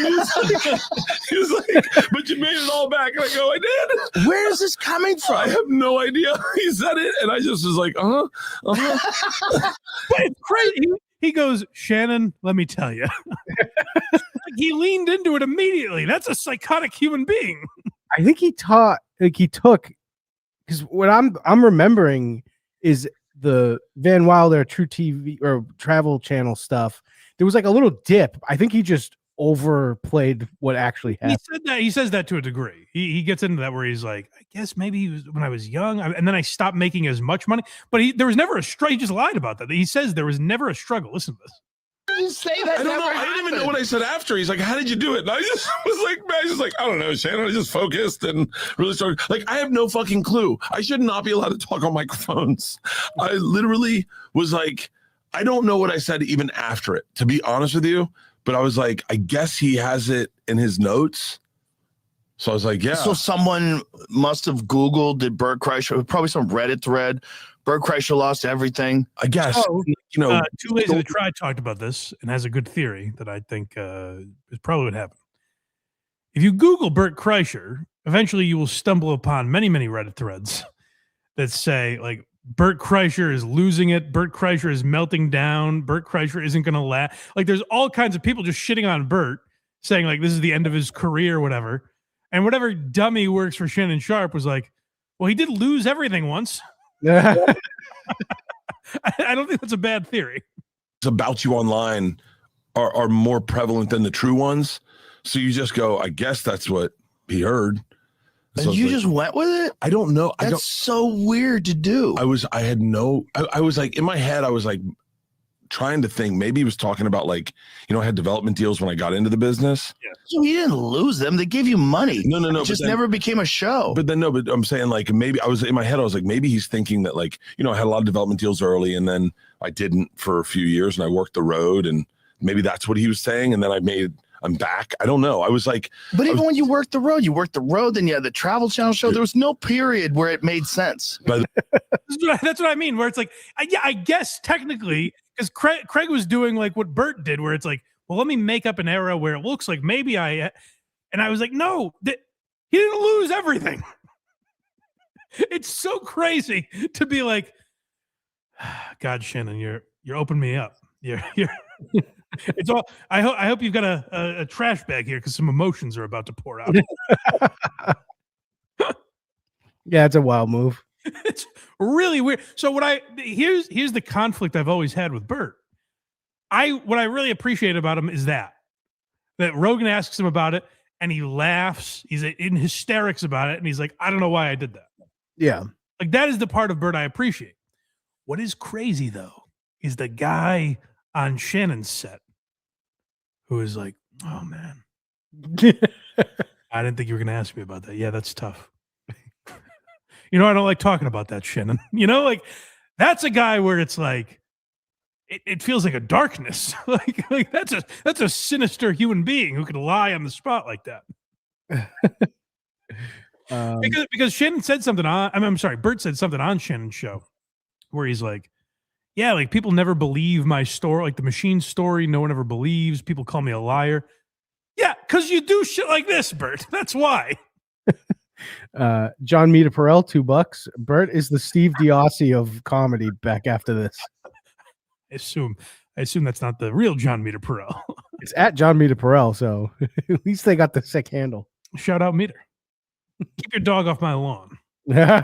he was like, but you made it all back. And I go, I did. Where is this coming from? I have no idea. He said it, and I just was like, But it's crazy. He goes, Shannon, let me tell you. He leaned into it immediately. That's a psychotic human being. I think he took, because what I'm remembering is the Van Wilder True TV or Travel Channel stuff. There was like a little dip. I think he just overplayed what actually happened. He says that to a degree. He gets into that where he's like, I guess maybe he was when I was young, and then I stopped making as much money. But there was never a struggle. He just lied about that. He says there was never a struggle. Listen to this. You say that I don't know. I didn't even know what I said after. He's like, how did you do it? And I just was like, man, I was just like, I don't know, Shannon. I just focused and really started. Like, I have no fucking clue. I should not be allowed to talk on microphones. I literally was like, I don't know what I said even after it, to be honest with you. But I was like, I guess he has it in his notes. So I was like, yeah. So someone must have Googled, did Bert Kreischer, probably some Reddit thread. Bert Kreischer lost everything. I guess. So, you know, Too Lazy to Try talked about this and has a good theory that I think is probably what happened. If you Google Bert Kreischer, eventually you will stumble upon many, many Reddit threads that say, like, Bert Kreischer is losing it. Bert Kreischer is melting down. Bert Kreischer isn't going to last. Like, there's all kinds of people just shitting on Bert, saying, like, this is the end of his career or whatever. And whatever dummy who works for Shannon Sharp was like, well, he did lose everything once. I don't think that's a bad theory. About you online are more prevalent than the true ones. So you just go, I guess that's what he heard. So And you just went with it? I don't know. That's so weird to do. I was like, in my head, I was like trying to think, maybe he was talking about, like, you know, I had development deals when I got into the business. Yeah. So you didn't lose them. They gave you money. No. It just never became a show. But I'm saying, like, maybe I was in my head, I was like, maybe he's thinking that, like, you know, I had a lot of development deals early and then I didn't for a few years and I worked the road, and maybe that's what he was saying. And then I'm back. I don't know. I was like, but even when you worked the road, then you had the Travel Channel show. There was no period where it made sense. But that's what I mean, where it's like, I guess technically, because Craig was doing like what Bert did, where it's like, well, let me make up an era where it looks like maybe and I was like, no, he didn't lose everything. It's so crazy to be like, God, Shannon, you're opening me up. You're it's all. I hope you've got a trash bag here because some emotions are about to pour out. Yeah, it's a wild move. It's really weird. So here's the conflict I've always had with Bert. What I really appreciate about him is that Rogan asks him about it and he laughs. He's in hysterics about it and he's like, I don't know why I did that. Yeah, like that is the part of Bert I appreciate. What is crazy though is the guy on Shannon's set who is like, oh man, I didn't think you were going to ask me about that. Yeah, that's tough. You know, I don't like talking about that, Shannon. You know, like that's a guy where it's like, it feels like a darkness. like that's a sinister human being who could lie on the spot like that. Because Shannon said something Bert said something on Shannon's show where he's like, yeah, like people never believe my story, like the machine story. No one ever believes. People call me a liar. Yeah, because you do shit like this, Bert. That's why. John Mita Perel, $2. Bert is the Steve Diossi of comedy back after this. I assume that's not the real John Mita Perel. It's at John Mita Perel, so at least they got the sick handle. Shout out Meter. Keep your dog off my lawn. Yeah.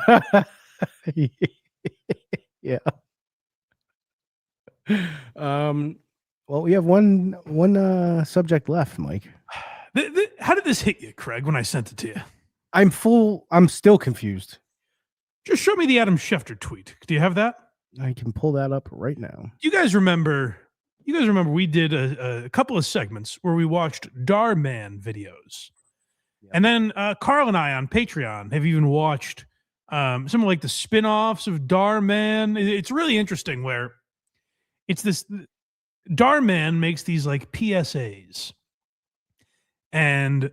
Well, we have one subject left, Mike. How did this hit you, Craig, when I sent it to you? I'm still confused. Just show me the Adam Schefter tweet. Do you have that? I can pull that up right now. You guys remember we did a couple of segments where we watched Dhar Mann videos. Yeah. And then Carl and I on Patreon have even watched some of like the spin-offs of Dhar Mann. It's really interesting where it's this Dhar Mann makes these like PSAs. And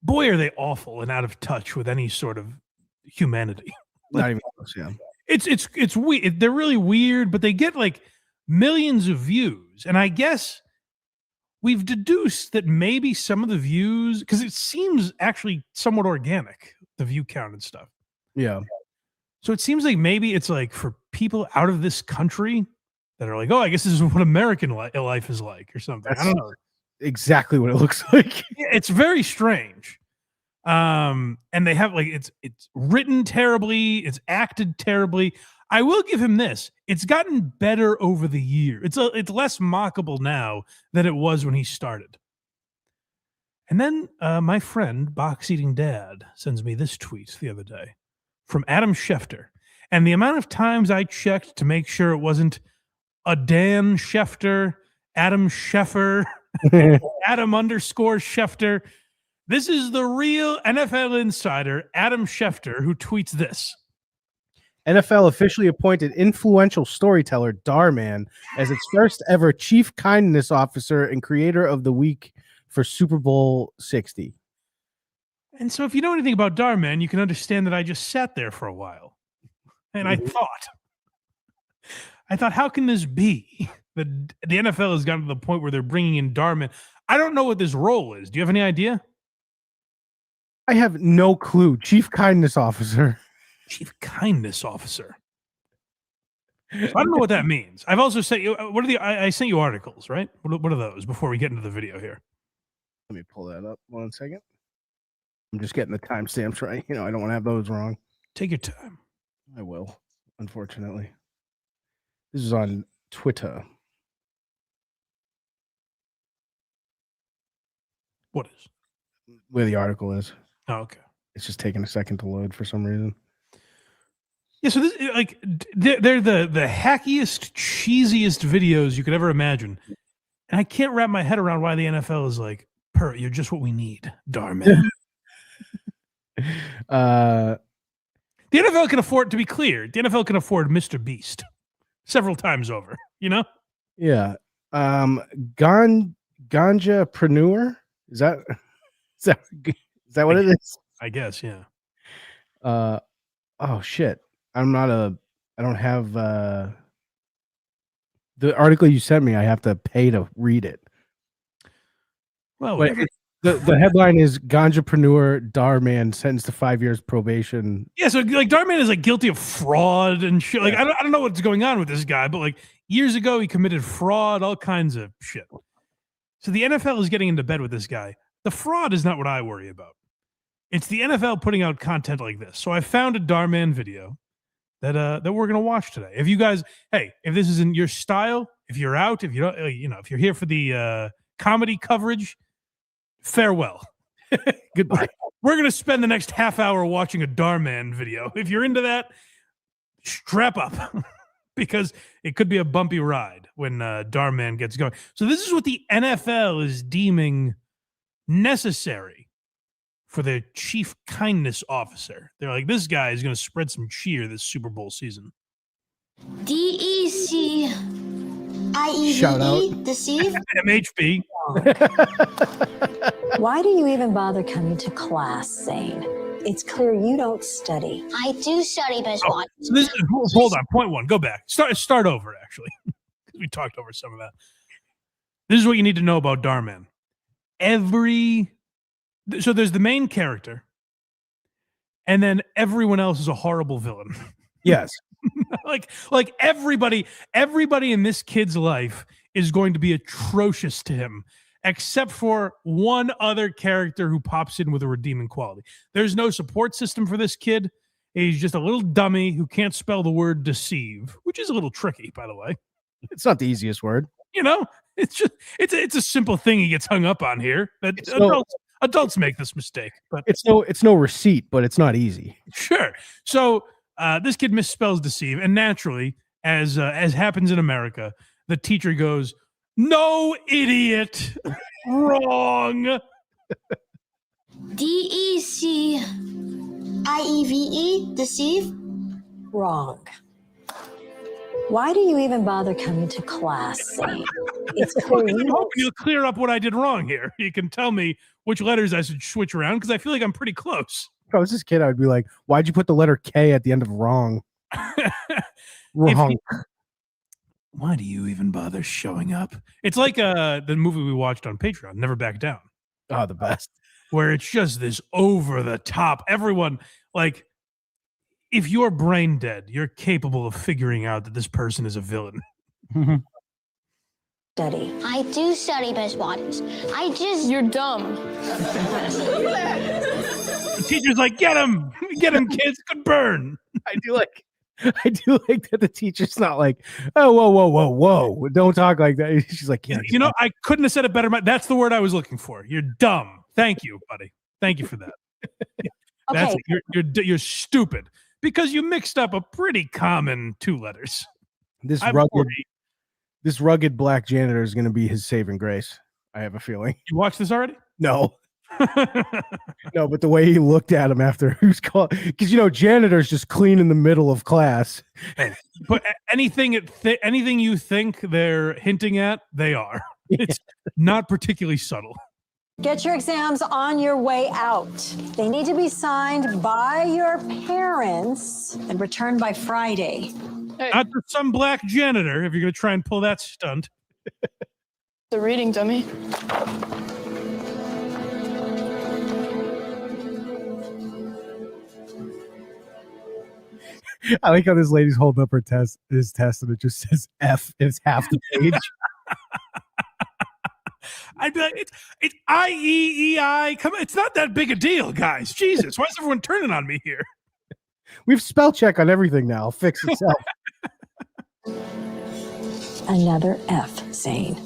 boy, are they awful and out of touch with any sort of humanity. Not even close, yeah. It's weird. They're really weird, but they get like millions of views. And I guess we've deduced that maybe some of the views, because it seems actually somewhat organic, the view count and stuff. Yeah. So it seems like maybe it's like for people out of this country that are like, oh, I guess this is what American life is like or something. I don't know. Exactly what it looks like. It's very strange. And they have like it's written terribly, it's acted terribly. I will give him this. It's gotten better over the year. It's less mockable now than it was when he started. And then my friend, Box Eating Dad, sends me this tweet the other day from Adam Schefter. And the amount of times I checked to make sure it wasn't a Dan Schefter, Adam Scheffer, Adam _Schefter. This is the real NFL insider, Adam Schefter, who tweets this. NFL officially appointed influential storyteller Dhar Mann as its first ever chief kindness officer and creator of the week for Super Bowl 60. And so if you know anything about Dhar Mann, you can understand that I just sat there for a while. And I thought, how can this be? The NFL has gotten to the point where they're bringing in Dhar Mann. I don't know what this role is. Do you have any idea? I have no clue. Chief Kindness Officer. Chief Kindness Officer. So I don't know what that means. I've also sent you. What are I sent you articles, right? What are those? Before we get into the video here. Let me pull that up 1 second. I'm just getting the timestamps right. I don't want to have those wrong. Take your time. I will, unfortunately. This is on Twitter. What is? Where the article is. Oh, okay. It's just taking a second to load for some reason. Yeah, so this they're the hackiest, cheesiest videos you could ever imagine. And I can't wrap my head around why the NFL is like, Burr, you're just what we need, Dhar Mann. The NFL can afford, to be clear, the NFL can afford Mr. Beast several times over, Yeah. Ganjapreneur? Is that what it is? I guess, yeah. Oh shit. I don't have the article you sent me. I have to pay to read it. Well, the headline is Ganjapreneur Dhar Mann sentenced to 5 years probation. Yeah, so Dhar Mann is guilty of fraud and shit. Yeah. I don't know what's going on with this guy, but years ago he committed fraud, all kinds of shit. So the NFL is getting into bed with this guy. The fraud is not what I worry about. It's the NFL putting out content like this. So I found a Dhar Mann video that we're gonna watch today. If you guys, if this isn't your style, if you're out, if you don't, if you're here for the comedy coverage, farewell. Goodbye. We're gonna spend the next half hour watching a Dhar Mann video. If you're into that, strap up because it could be a bumpy ride when Dhar Mann gets going. So this is what the NFL is deeming necessary for their chief kindness officer. They're like, this guy is going to spread some cheer this Super Bowl season. DECIEVE. Shout out. Deceive. MHP. Why do you even bother coming to class, Zane? It's clear you don't study. I do study, Miss Watson. So this is, hold on, point one, go back. Start over, actually. We talked over some of that. This is what you need to know about Dhar Mann. So there's the main character, and then everyone else is a horrible villain. Yes. like everybody in this kid's life is going to be atrocious to him, except for one other character who pops in with a redeeming quality. There's no support system for this kid. He's just a little dummy who can't spell the word deceive, which is a little tricky, by the way. It's not the easiest word. It's a simple thing he gets hung up on here. That adults make this mistake, but it's no receipt, but it's not easy. Sure. So this kid misspells deceive, and naturally, as happens in America, the teacher goes, "No, idiot, wrong." DECIEVE, deceive. Wrong. Why do you even bother coming to class, Zane? It's clear I'm hoping you'll clear up what I did wrong here. You can tell me which letters I should switch around, because I feel like I'm pretty close. If I was this kid, I would be like, why'd you put the letter K at the end of wrong? Wrong. Why do you even bother showing up? It's like the movie we watched on Patreon, Never Back Down. Oh, the best. Where it's just this over the top. Everyone, if you're brain dead, you're capable of figuring out that this person is a villain. Study. I do study, Miss Watson. You're dumb. The teacher's like, get him, kids, good burn. I do like that the teacher's not like, oh, whoa, don't talk like that. She's like, yeah, I couldn't have said it better. That's the word I was looking for. You're dumb. Thank you, buddy. Thank you for that. That's you're stupid because you mixed up a pretty common two letters. This rugged black janitor is going to be his saving grace. I have a feeling. You watched this already? No. No, but the way he looked at him after he was called, because janitors just clean in the middle of class. But anything you think they're hinting at, they are. It's not particularly subtle. Get your exams on your way out. They need to be signed by your parents and returned by Friday. Not just some black janitor if you're going to try and pull that stunt. The reading dummy. I like how this lady's holding up his test, and it just says F. And it's half the page. I'd be like, it's IEEI. Come on, it's not that big a deal, guys. Jesus, why is everyone turning on me here? We've spell check on everything now. It'll fix itself. Another F, Zane.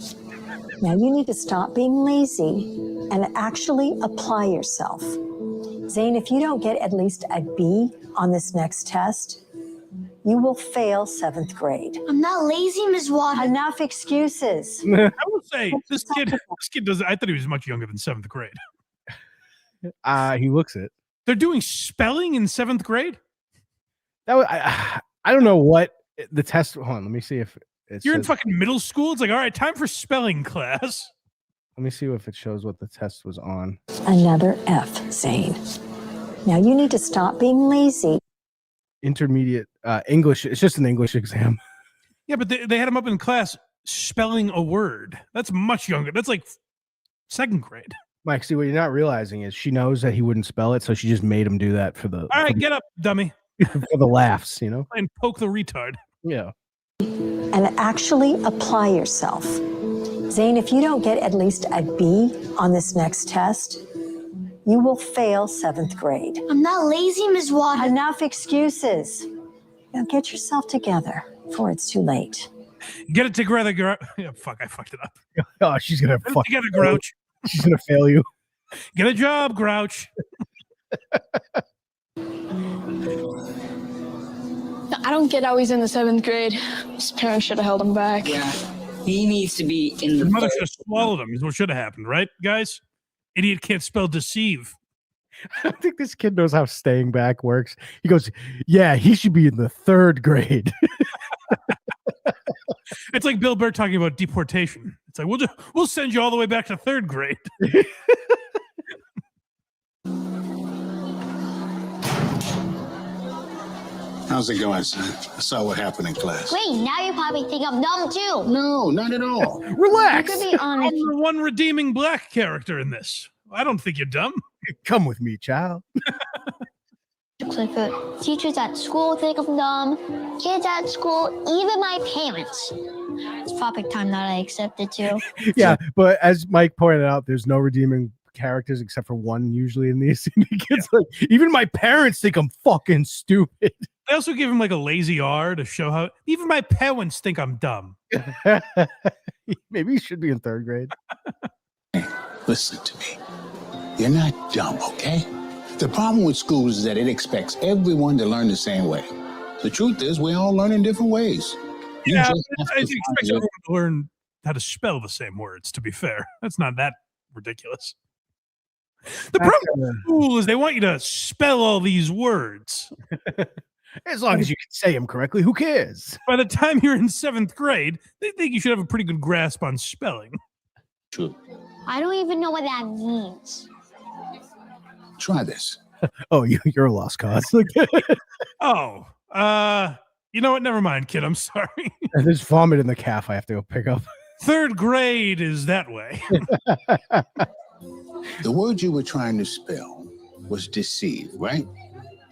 Now you need to stop being lazy and actually apply yourself. Zane, if you don't get at least a B on this next test, you will fail 7th grade. I'm not lazy, Ms. Waters. Enough excuses. I will say, this kid does. I thought he was much younger than 7th grade. He looks it. They're doing spelling in 7th grade? That was, I don't know what the test. Hold on, let me see if it's. You're in fucking middle school. It's like, all right, time for spelling class. Let me see if it shows what the test was on. Another F, Zane. Now you need to stop being lazy. Intermediate English. It's just an English exam. Yeah, but they had him up in class spelling a word. That's much younger. That's like 2nd grade. Mike, see, what you're not realizing is she knows that he wouldn't spell it, so she just made him do that for the. All right, get up, dummy. For the laughs, you know? And poke the retard. Yeah. And actually apply yourself. Zane, if you don't get at least a B on this next test, you will fail 7th grade. I'm not lazy, Ms. Waters. Enough excuses. Now get yourself together before it's too late. Get it together, yeah, fuck, I fucked it up. Oh, she's gonna Get it fuck together, Grouch. She's gonna fail you. Get a job, Grouch. I don't get how he's in the 7th grade. His parents should have held him back. Yeah, he needs to be in His the. mother should have swallowed him, is what should have happened, right, guys? Idiot can't spell deceive. I think this kid knows how staying back works. He goes, yeah, he should be in the 3rd grade. It's like Bill Bert talking about deportation. It's like, we'll send you all the way back to 3rd grade. How's it going, son? I saw what happened in class. Wait, now you probably think I'm dumb too. No, not at all. Relax. You could be honest. I'm the one redeeming black character in this. I don't think you're dumb. Come with me, child. Clifford. Teachers at school think I'm dumb. Kids at school, even my parents. It's perfect time that I accept it too. Yeah, but as Mike pointed out, there's no redeeming characters except for one usually in these. It's like, even my parents think I'm fucking stupid. They also give him like a lazy R to show how even my parents think I'm dumb. Maybe he should be in 3rd grade. Listen to me. You're not dumb, okay? The problem with schools is that it expects everyone to learn the same way. The truth is, we all learn in different ways. You Yeah, just have I to expect find everyone to learn how to spell the same words, to be fair. That's not that ridiculous. The problem with school is they want you to spell all these words. As long as you can say them correctly, who cares? By the time you're in 7th grade, they think you should have a pretty good grasp on spelling. True. I don't even know what that means. Try this. Oh, you're a lost cause. Oh, you know what? Never mind, kid. I'm sorry. There's vomit in the calf I have to go pick up. 3rd grade is that way. The word you were trying to spell was deceive, right?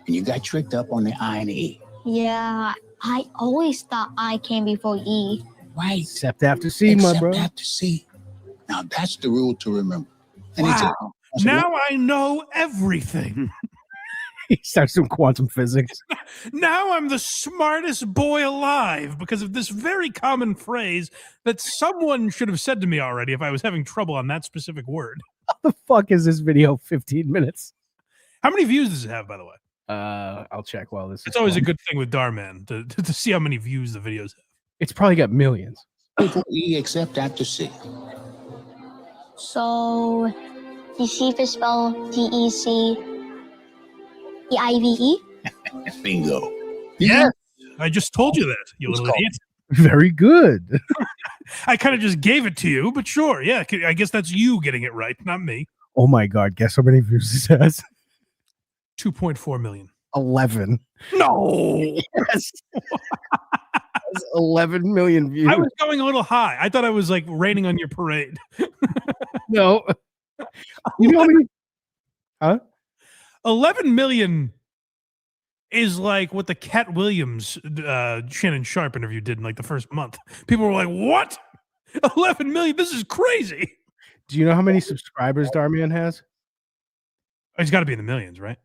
And you got tricked up on the I and the E. Yeah, I always thought I came before E. Right. Except after C, my bro. Except after C. Now that's the rule to remember. And Wow. Now I know everything. He starts doing quantum physics. Now I'm the smartest boy alive because of this very common phrase that someone should have said to me already if I was having trouble on that specific word. How the fuck is this video 15 minutes? How many views does it have, by the way? I'll check while this. It's always a good thing with Dhar Mann to see how many views the videos have. It's probably got millions. Before E except after C. So, deceive is spelled D-E-C-E-I-V-E? Bingo. Yeah, I just told you that, you little idiot. Very good. I kind of just gave it to you, but sure, yeah. I guess that's you getting it right, not me. Oh my God! Guess how many views this has? 2.4 million. 11. No. Yes. 11 million views. I was going a little high. I thought I was like raining on your parade. No. You know how many? Huh? 11 million is like what the Cat Williams Shannon Sharp interview did in like the first month. People were like, what? 11 million? This is crazy. Do you know how many subscribers Dhar Mann has? He's got to be in the millions, right?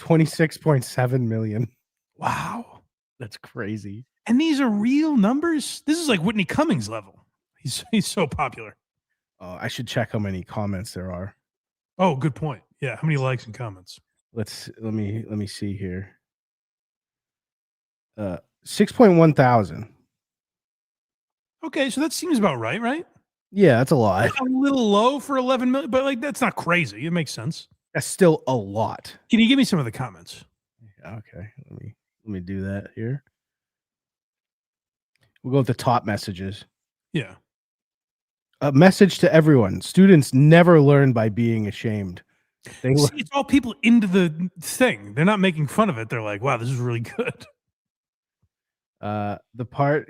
26.7 million. Wow. That's crazy. And these are real numbers? This is like Whitney Cummings level. He's so popular. I should check how many comments there are. Oh, good point. Yeah, how many likes and comments? Let me see here. 6.1 thousand. Okay, so that seems about right? Yeah, that's a lot. A little low for 11 million, but like that's not crazy. It makes sense. That's still a lot. Can you give me some of the comments? Okay, let me do that here. We'll go with the top messages. Yeah. A message to everyone: students never learn by being ashamed. They See, it's all people into the thing. They're not making fun of it. They're like, "Wow, this is really good." The part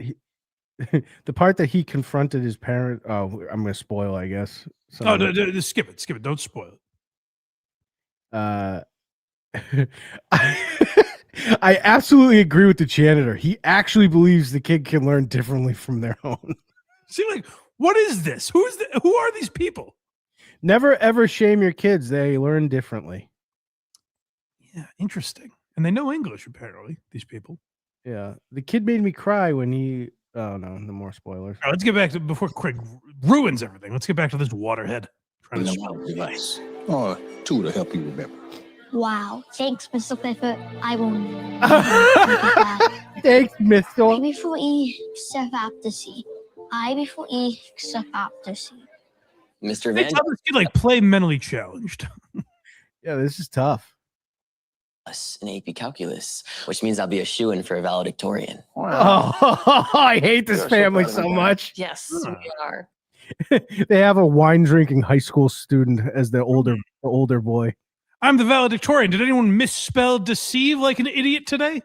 that he confronted his parent. Oh, I'm going to spoil, I guess. Oh, skip it. Don't spoil it. I absolutely agree with the janitor. He actually believes the kid can learn differently from their own. See, like, what is this? Who are these people? Never ever shame your kids. They learn differently. Yeah, interesting. And they know English, apparently, these people. Yeah. The kid made me cry when he... Oh, no more spoilers. All right, let's get back to... Before Craig ruins everything, let's get back to this waterhead. Trying to spell device. Or two to help you remember. Wow. Thanks, Mr. Clifford. I will. Thanks, Mr. I before E, step after C. I before E, step after C. Mr. They Van. tell this kid, like, play mentally challenged. Yeah, this is tough. In AP Calculus, which means I'll be a shoo-in for a valedictorian. Wow. Oh, I hate this family so much. Yes, we are. They have a wine drinking high school student as the older boy. I'm the valedictorian. Did anyone misspell deceive like an idiot today?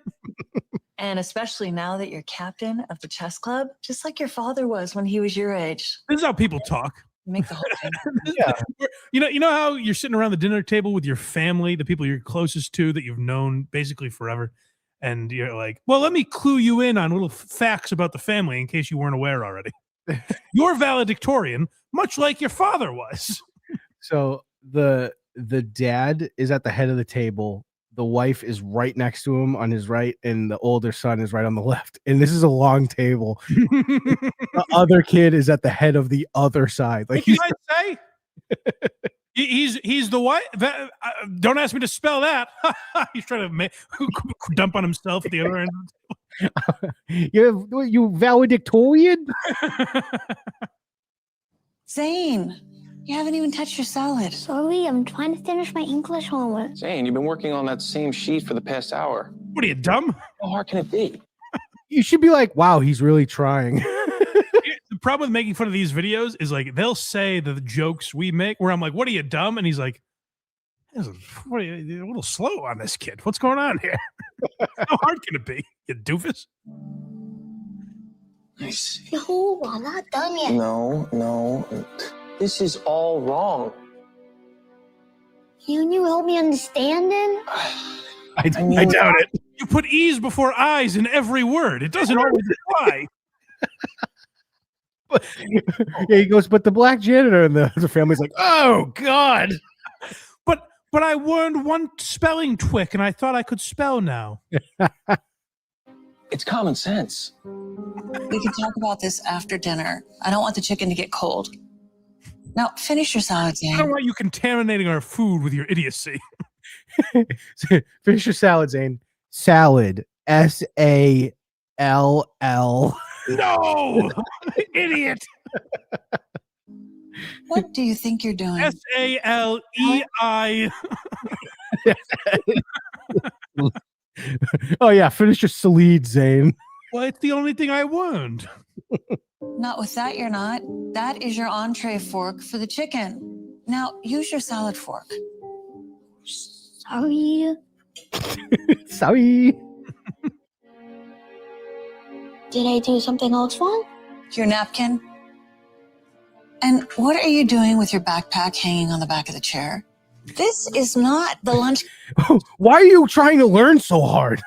And especially now that you're captain of the chess club, just like your father was when he was your age. This is how people talk. You make the whole thing. Yeah. You know how you're sitting around the dinner table with your family, the people you're closest to that you've known basically forever, and you're like, well, let me clue you in on little facts about the family in case you weren't aware already. You're valedictorian, much like your father was. So the dad is at the head of the table. The wife is right next to him on his right, and the older son is right on the left. And this is a long table. The other kid is at the head of the other side. Like, what did I say? He's the what? Don't ask me to spell that. He's trying to dump on himself at the other end. You valedictorian? Zane, you haven't even touched your salad. Sorry, I'm trying to finish my English homework. Zane, you've been working on that same sheet for the past hour. What are you, dumb? How hard can it be? You should be like, wow, he's really trying. The problem with making fun of these videos is like they'll say the jokes we make where I'm like, what are you, dumb? And he's like, what are you, a little slow on this kid. What's going on here? How hard can it be, you doofus? Nice. No, I'm not done yet. No. This is all wrong. Can you help me understand then? I doubt it. You put E's before I's in every word. It doesn't always apply. Yeah, he goes, but the black janitor, and the family's like, oh, God. But I learned one spelling trick, and I thought I could spell now. It's common sense. We can talk about this after dinner. I don't want the chicken to get cold. Now, finish your salad, Zane. I don't want you contaminating our food with your idiocy. Finish your salad, Zane. Salad. SALL. No! Idiot! What do you think you're doing? SALEI. Oh, yeah. Finish your salad, Zane. Well, it's the only thing I learned. Not with that, you're not. That is your entree fork for the chicken. Now, use your salad fork. Sorry. Sorry. Did I do something else wrong? Your napkin. And what are you doing with your backpack hanging on the back of the chair? This is not the lunch. Why are you trying to learn so hard?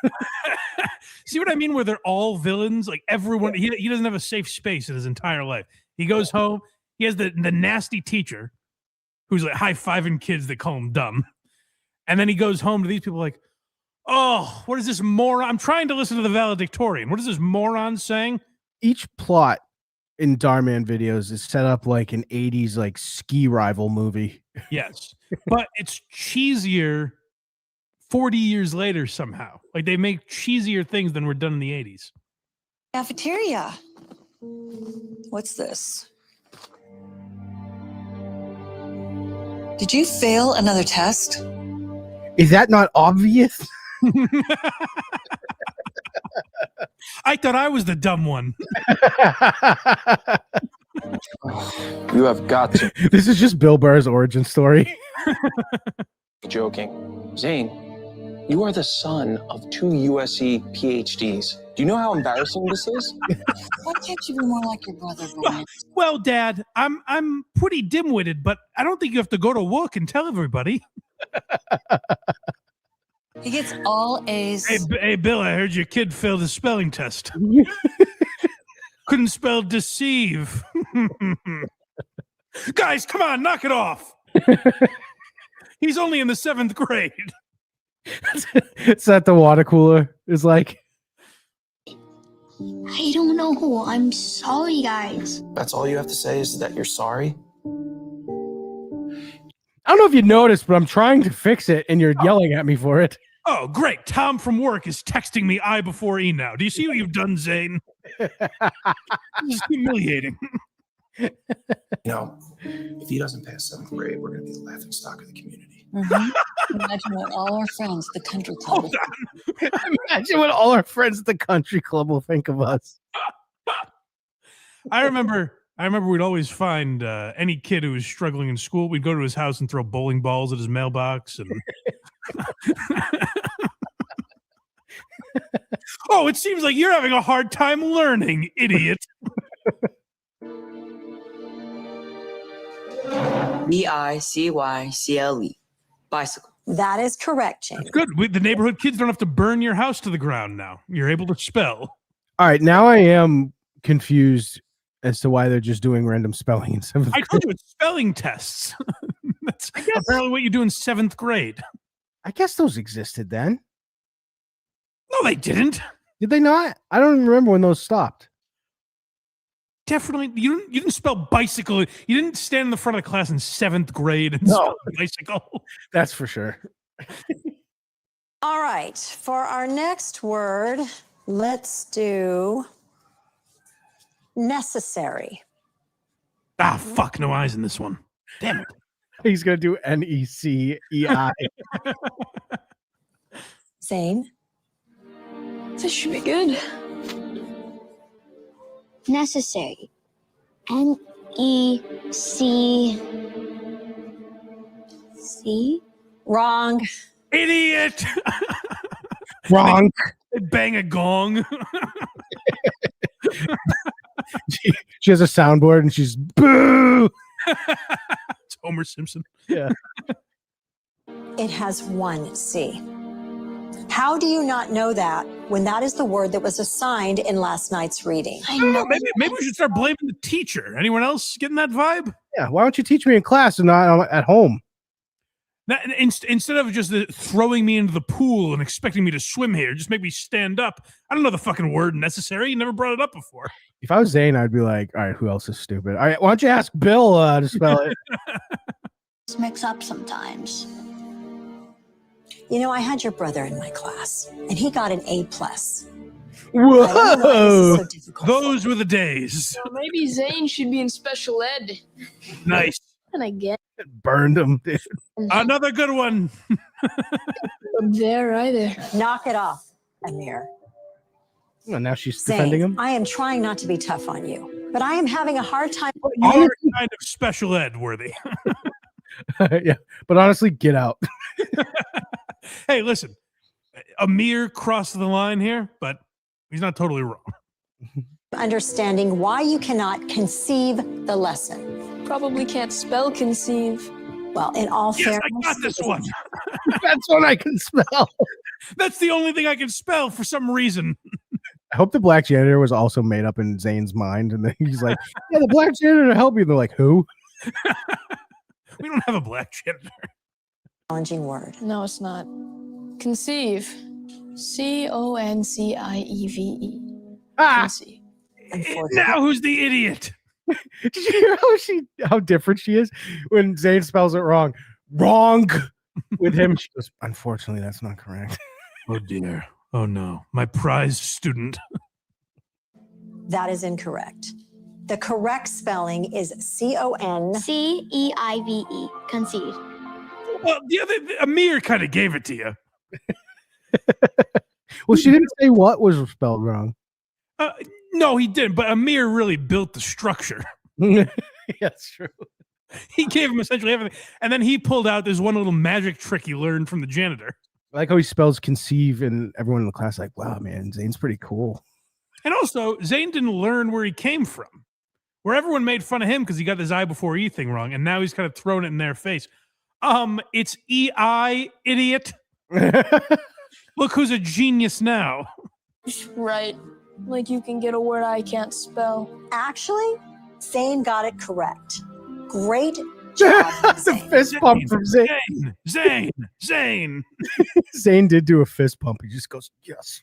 See what I mean? Where they're all villains. Like everyone, he doesn't have a safe space in his entire life. He goes home. He has the nasty teacher who's like high-fiving kids that call him dumb. And then he goes home to these people like, oh, what is this moron? I'm trying to listen to the valedictorian. What is this moron saying? Each plot in Dhar Mann videos is set up like an 80s like ski rival movie. Yes. But it's cheesier 40 years later somehow. Like they make cheesier things than were done in the 80s. Cafeteria. What's this? Did you fail another test? Is that not obvious? I thought I was the dumb one. You have got to This is just Bill Burr's origin story. be joking. Zane, you are the son of 2 USC PhDs. Do you know how embarrassing this is? Why can't you be more like your brother, Brian? Well, Dad, I'm pretty dim-witted, but I don't think you have to go to work and tell everybody. He gets all A's. Hey, Bill, I heard your kid failed his spelling test. Couldn't spell deceive. Guys, come on, knock it off. He's only in the 7th grade. It's at the water cooler. It's like, I don't know who. I'm sorry, guys. That's all you have to say is that you're sorry? I don't know if you noticed, but I'm trying to fix it and you're yelling at me for it. Oh, great. Tom from work is texting me I before E now. Do you see what you've done, Zane? This is humiliating. You know, if he doesn't pass 7th grade, we're going to be the laughing stock of the community. Imagine what all our friends at the country club. Imagine what all our friends at the country club will think of us. I remember we'd always find any kid who was struggling in school. We'd go to his house and throw bowling balls at his mailbox. And oh, it seems like you're having a hard time learning, idiot. BICYCLE. Bicycle. That is correct, James. Good. The neighborhood kids don't have to burn your house to the ground now. You're able to spell. All right, now I am confused as to why they're just doing random spelling in 7th grade. I told you it's spelling tests. That's apparently what you do in 7th grade. I guess those existed then. No, they didn't. Did they not? I don't even remember when those stopped. Definitely, you didn't spell bicycle. You didn't stand in the front of the class in 7th grade and spell bicycle. That's for sure. All right, for our next word, let's do necessary. Ah, fuck, no eyes in this one. Damn it. He's going to do NECEI. Zane? This should be good. Necessary. NECC. Wrong. Idiot. Wrong. They bang a gong. She has a soundboard and she's boo. It's Homer Simpson. Yeah. It has 1 C. How do you not know that when that is the word that was assigned in last night's reading? I don't know. Maybe we should start blaming the teacher. Anyone else getting that vibe? Yeah. Why don't you teach me in class and not at home? Now, instead of just throwing me into the pool and expecting me to swim here, just make me stand up. I don't know the fucking word necessary. You never brought it up before. If I was Zane, I'd be like, all right, who else is stupid? All right, why don't you ask Bill to spell it? Just mix up sometimes. You know, I had your brother in my class, and he got an A+. Whoa! Those were the days. So maybe Zane should be in special ed. Nice. And I get Burned him, dude. Another good one. up there either. Knock it off, Amir. Well, now she's Zane, defending him. I am trying not to be tough on you, but I am having a hard time. You are kind of special ed worthy. Yeah, but honestly, get out. Hey, listen, Amir crossed the line here, but he's not totally wrong. Understanding why you cannot conceive the lesson. Probably can't spell conceive. Well, in all Yes, fairness, I got this one. That's what I can spell. That's the only thing I can spell for some reason. I hope the black janitor was also made up in Zane's mind, and then he's like, "Yeah, the black janitor help you." They're like, "Who?" We don't have a black janitor. Challenging word. No, it's not. Conceive. CONCIEVE. Conceive. Now who's the idiot? Did you hear how different she is when Zane spells it wrong? Wrong with him. She goes, "Unfortunately, that's not correct." Oh dear. Oh no. My prized student. That is incorrect. The correct spelling is CONCEIVE. Conceive. Well, Amir kind of gave it to you. Well, she didn't say what was spelled wrong. No, he didn't. But Amir really built the structure. That's true. He gave him essentially everything. And then he pulled out this one little magic trick he learned from the janitor. I like how he spells conceive, and everyone in the class like, "Wow, man, Zane's pretty cool." And also, Zane didn't learn where he came from. Where everyone made fun of him because he got this I before E thing wrong, and now he's kind of thrown it in their face. It's EI, idiot. Look who's a genius now. Right. Like you can get a word I can't spell. Actually, Zane got it correct. Great job. The fist pump from Zane. Zane. Zane did do a fist pump. He just goes, "Yes."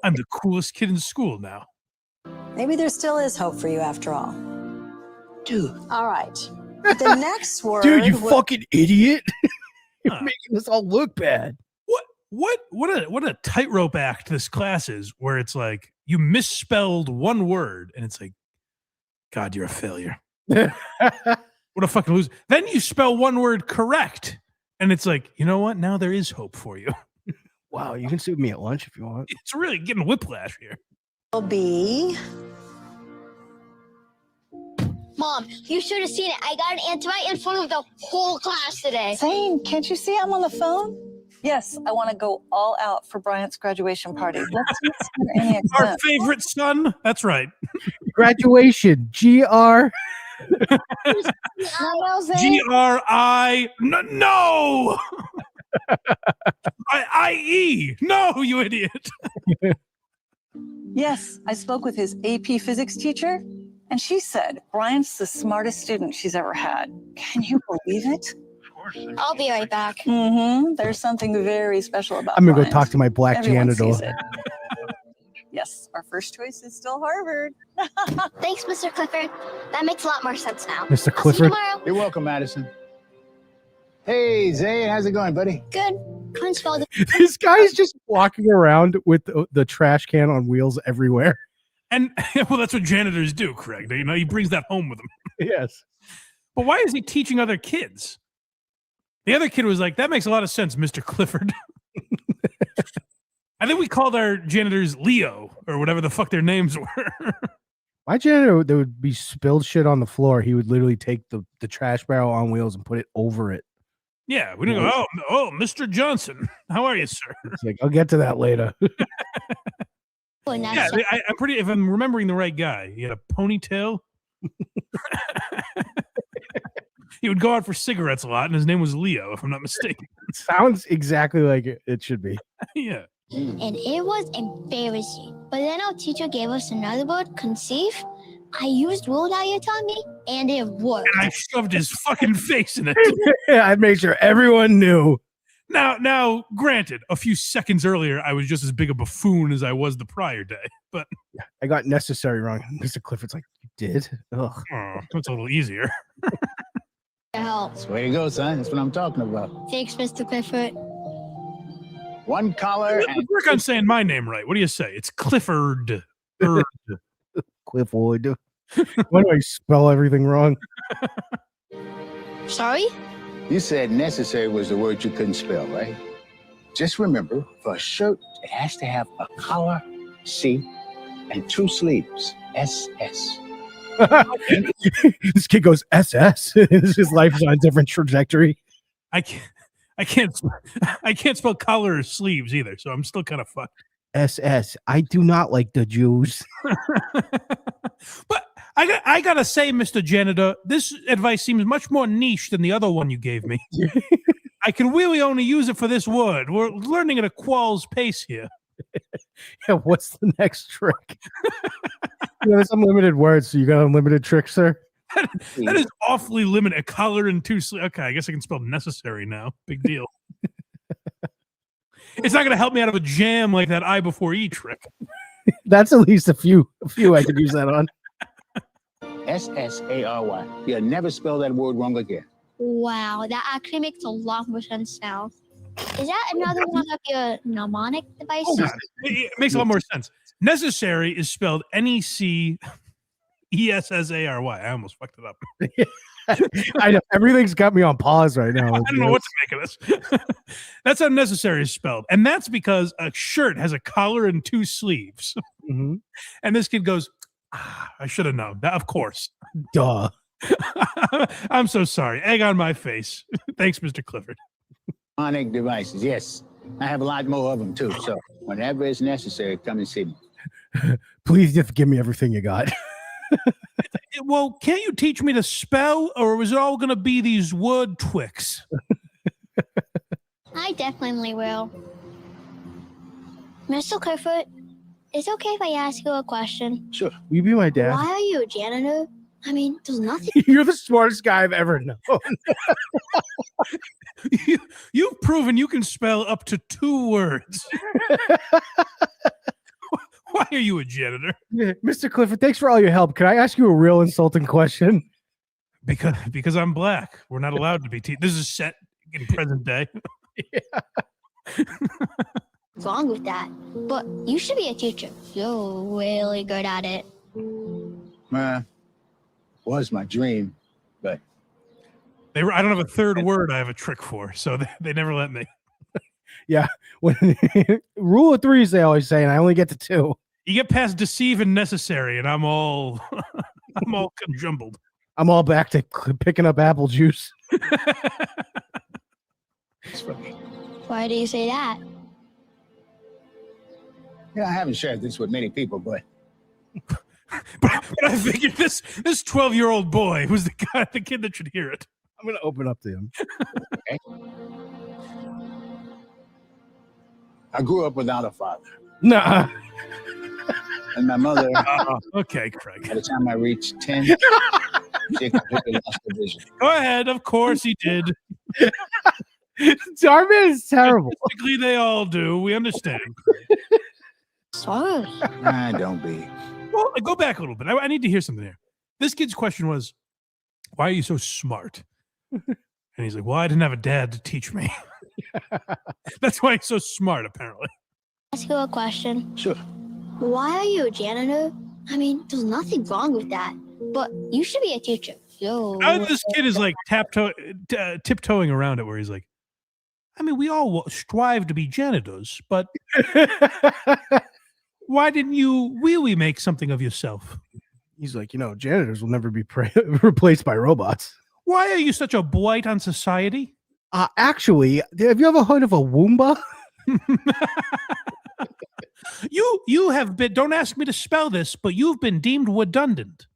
I'm the coolest kid in school now. Maybe there still is hope for you after all. Dude. All right. The next word. Dude, you wa- fucking idiot. You're making this all look bad. What a tightrope act this class is, where it's like you misspelled one word and it's like, God, you're a failure. What a fucking loser. Then you spell one word correct and it's like, you know what? Now there is hope for you. Wow, you can sit with me at lunch if you want. It's really getting whiplash here. Will be. Mom, you should have seen it. I got an answer right in front of the whole class today. Zane, can't you see I'm on the phone? Yes, I want to go all out for Bryant's graduation party. Let's not spend any Our expense. favorite son. That's right. Graduation. GR. No, Zane. GRI. No. IE. No, you idiot. Yes, I spoke with his AP physics teacher, and she said Bryant's the smartest student she's ever had. Can you believe it? I'll be right back. Mm-hmm. There's something very special about I'm going to go Bryant. talk to my black Everyone janitor. sees it. Yes, our first choice is still Harvard. Thanks, Mr. Clifford. That makes a lot more sense now. Mr. I'll see you Clifford? tomorrow. You're welcome, Madison. Hey, Zane, how's it going, buddy? Good. Couldn't spell the This guy is just walking around with the trash can on wheels everywhere. And well, that's what janitors do, Craig. You know, he brings that home with him. Yes. But why is he teaching other kids? The other kid was like, that makes a lot of sense, Mr. Clifford. I think we called our janitors Leo or whatever the fuck their names were. My janitor, there would be spilled shit on the floor. He would literally take the trash barrel on wheels and put it over it. Yeah, we didn't go, oh, Mr. Johnson. How are you, sir? It's like, I'll get to that later. Yeah, I'm pretty, if I'm remembering the right guy, he had a ponytail. He would go out for cigarettes a lot, and his name was Leo, if I'm not mistaken. Sounds exactly like it should be. Yeah. And it was embarrassing. But then our teacher gave us another word, conceive. I used rule that you taught me, and it worked. And I shoved his fucking face in it. I made sure everyone knew. Now, granted, a few seconds earlier, I was just as big a buffoon as I was the prior day. But I got necessary wrong. Mr. Clifford's like, you did? Ugh. Oh, that's a little easier. Help. That's the way to go, son. That's what I'm talking about. Thanks, Mr. Clifford. One collar Let's and work on saying my name right. What do you say? It's Clifford. Bird. Clifford. Why do I spell everything wrong? Sorry? you said necessary was the word you couldn't spell, right? Just remember, for a shirt, it has to have a collar, C, and two sleeves, SS. This kid goes SS. His life is on a different trajectory. I can't spell collar or sleeves either, so I'm still kind of fucked. SS. I do not like the Jews. But I gotta say, Mr. Janitor, this advice seems much more niche than the other one you gave me. I can really only use it for this word. We're learning at a qual's pace here. Yeah, what's the next trick? There's unlimited words, so you got unlimited tricks, sir. That is awfully limited. A collar and 2 sleeves. Okay, I guess I can spell necessary now. Big deal. It's not going to help me out of a jam like that I before E trick. That's at least a few I could use that on. SSARY. You'll never spell that word wrong again. Wow, that actually makes a lot more sense now. Is that another one of your mnemonic devices? Oh, it makes a lot more sense. Necessary is spelled NECESSARY. I almost fucked it up. I know. Everything's got me on pause right now. I don't know what to make of this. That's how necessary is spelled. And that's because a shirt has a collar and 2 sleeves. Mm-hmm. And this kid goes, I should have known. Of course. Duh. I'm so sorry. Egg on my face. Thanks, Mr. Clifford. Mnemonic devices, yes. I have a lot more of them too. So whenever it's necessary, come and see me. Please just give me everything you got. Well, can't you teach me to spell, or is it all going to be these word twicks? I definitely will. Mr. Clifford, is it okay if I ask you a question? Sure. Will you be my dad? Why are you a janitor? I mean, there's nothing. You're the smartest guy I've ever known. You've proven you can spell up to 2 words. Why are you a janitor? Yeah, Mr. Clifford, thanks for all your help. Can I ask you a real insulting question? Because I'm black. We're not allowed to be. This is set in present day. What's wrong with that? But you should be a teacher. You're really good at it. Was my dream, but I don't have a third word I have a trick for, so they never let me. Yeah. Rule of 3s, they always say, and I only get to 2. You get past deceive and necessary, and I'm all conjumbled. I'm all back to picking up apple juice. Why do you say that? Yeah, I haven't shared this with many people, but I figured this 12-year-old boy was the kid that should hear it. I'm gonna open up to him. Okay. I grew up without a father. Nah. And my mother. Okay, Craig. By the time I reached 10, she completely lost her vision. Go ahead. Of course he did. Dhar Mann is terrible. Basically, they all do. We understand. Sorry. Don't be. Well, go back a little bit. I need to hear something here. This kid's question was, why are you so smart? And he's like, well, I didn't have a dad to teach me. That's why he's so smart, apparently. Ask you a question. Sure. Why are you a janitor? I mean, there's nothing wrong with that. But you should be a teacher. This kid is like tiptoeing around it, where he's like, I mean, we all strive to be janitors, but why didn't you really make something of yourself? He's like, janitors will never be replaced by robots. Why are you such a blight on society? Actually, have you ever heard of a Woomba? You have been, don't ask me to spell this, but you've been deemed redundant.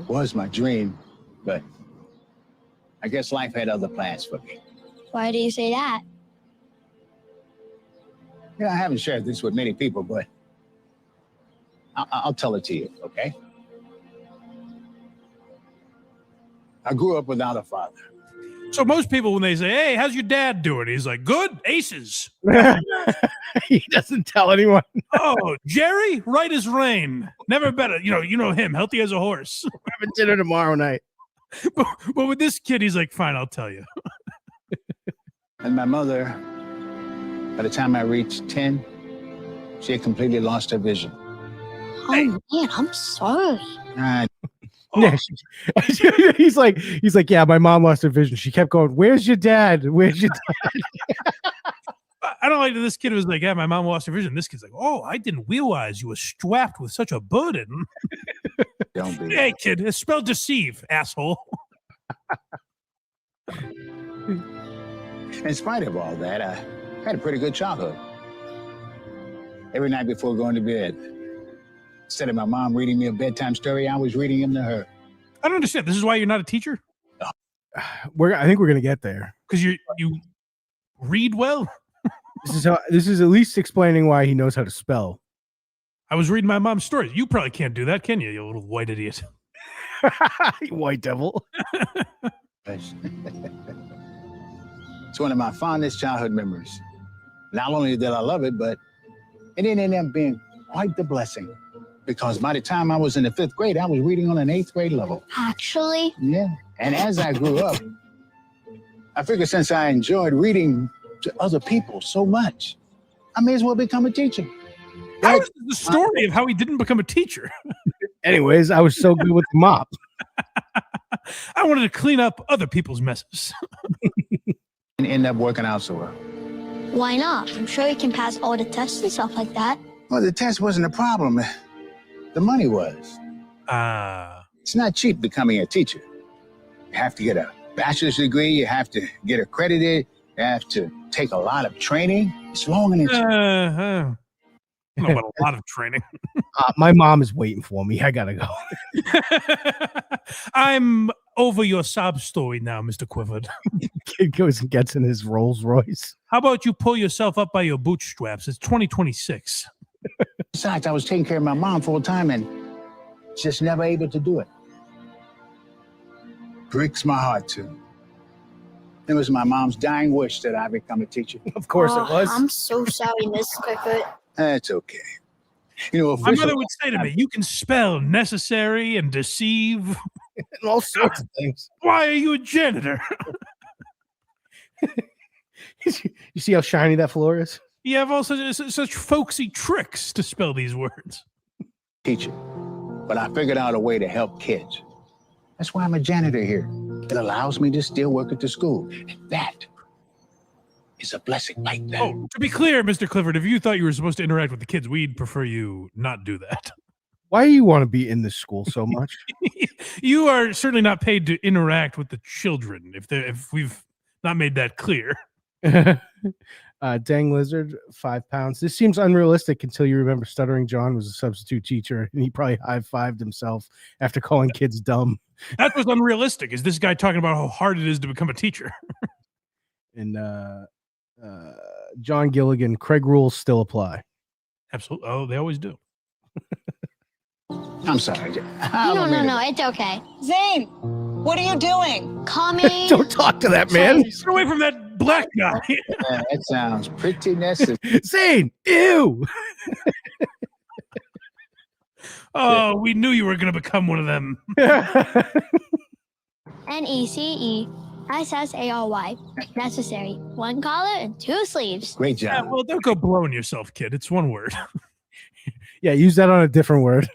Was my dream, but I guess life had other plans for me. Why do you say that? Yeah, I haven't shared this with many people, but I'll tell it to you, okay? I grew up without a father. So most people, when they say, hey, how's your dad doing? He's like, good, aces. He doesn't tell anyone. Oh, Jerry, right as rain. Never better. You know him, healthy as a horse. We're having dinner tomorrow night. But with this kid, he's like, fine, I'll tell you. And my mother, by the time I reached 10, she had completely lost her vision. Oh, man, I'm sorry. Yeah, he's like, yeah, my mom lost her vision. She kept going, where's your dad? Where's your dad? I don't like that this kid was like, yeah, my mom lost her vision. This kid's like, oh, I didn't realize you were strapped with such a burden. Don't be. Hey, kid, it's spelled deceive, asshole. In spite of all that, I had a pretty good childhood. Every night before going to bed, instead of my mom reading me a bedtime story, I was reading them to her. I don't understand. This is why you're not a teacher? I think we're gonna get there. Because you read well? This is at least explaining why he knows how to spell. I was reading my mom's stories. You probably can't do that, can you, you little white idiot? You white devil. It's one of my fondest childhood memories. Not only did I love it, but it ended up being quite the blessing. Because by the time I was in the 5th grade, I was reading on an 8th grade level. Actually? Yeah. And as I grew up, I figured since I enjoyed reading to other people so much, I may as well become a teacher. How is the story of how he didn't become a teacher? Anyways, I was so good with the mop. I wanted to clean up other people's messes. And end up working out so well. Why not? I'm sure you can pass all the tests and stuff like that. Well, the test wasn't a problem. The money was. It's not cheap becoming a teacher. You have to get a bachelor's degree. You have to get accredited. You have to take a lot of training. It's long and I don't know about a lot of training. My mom is waiting for me. I gotta go. I'm over your sob story now, Mr. Quivered. Kid goes and gets in his Rolls Royce. How about you pull yourself up by your bootstraps? It's 2026. Besides, I was taking care of my mom full time and just never able to do it. Breaks my heart too. It was my mom's dying wish that I become a teacher. Of course it was. I'm so sorry, Miss Cricket. That's okay. You know, My mother would say to me, you can spell necessary and deceive. And all sorts of things. Why are you a janitor? You see how shiny that floor is? You have all such folksy tricks to spell these words. Teacher, but I figured out a way to help kids. That's why I'm a janitor here. It allows me to still work at the school. And that is a blessing like that. Oh, to be clear, Mr. Clifford, if you thought you were supposed to interact with the kids, we'd prefer you not do that. Why do you want to be in this school so much? You are certainly not paid to interact with the children, if we've not made that clear. Dang Lizard, 5 pounds. This seems unrealistic until you remember Stuttering John was a substitute teacher and he probably high-fived himself after calling kids dumb. That was unrealistic. Is this guy talking about how hard it is to become a teacher? And John Gilligan, Craig rules still apply. Absolutely. Oh, they always do. I'm sorry. No, it's okay. Zane, what are you doing? Coming. Don't talk to that man. Get away from that black guy. That sounds pretty necessary. Zane, ew. Oh, we knew you were going to become one of them. NECESSARY. Necessary. 1 collar and 2 sleeves. Great job. Yeah, well, don't go blowing yourself, kid. It's one word. Yeah, use that on a different word.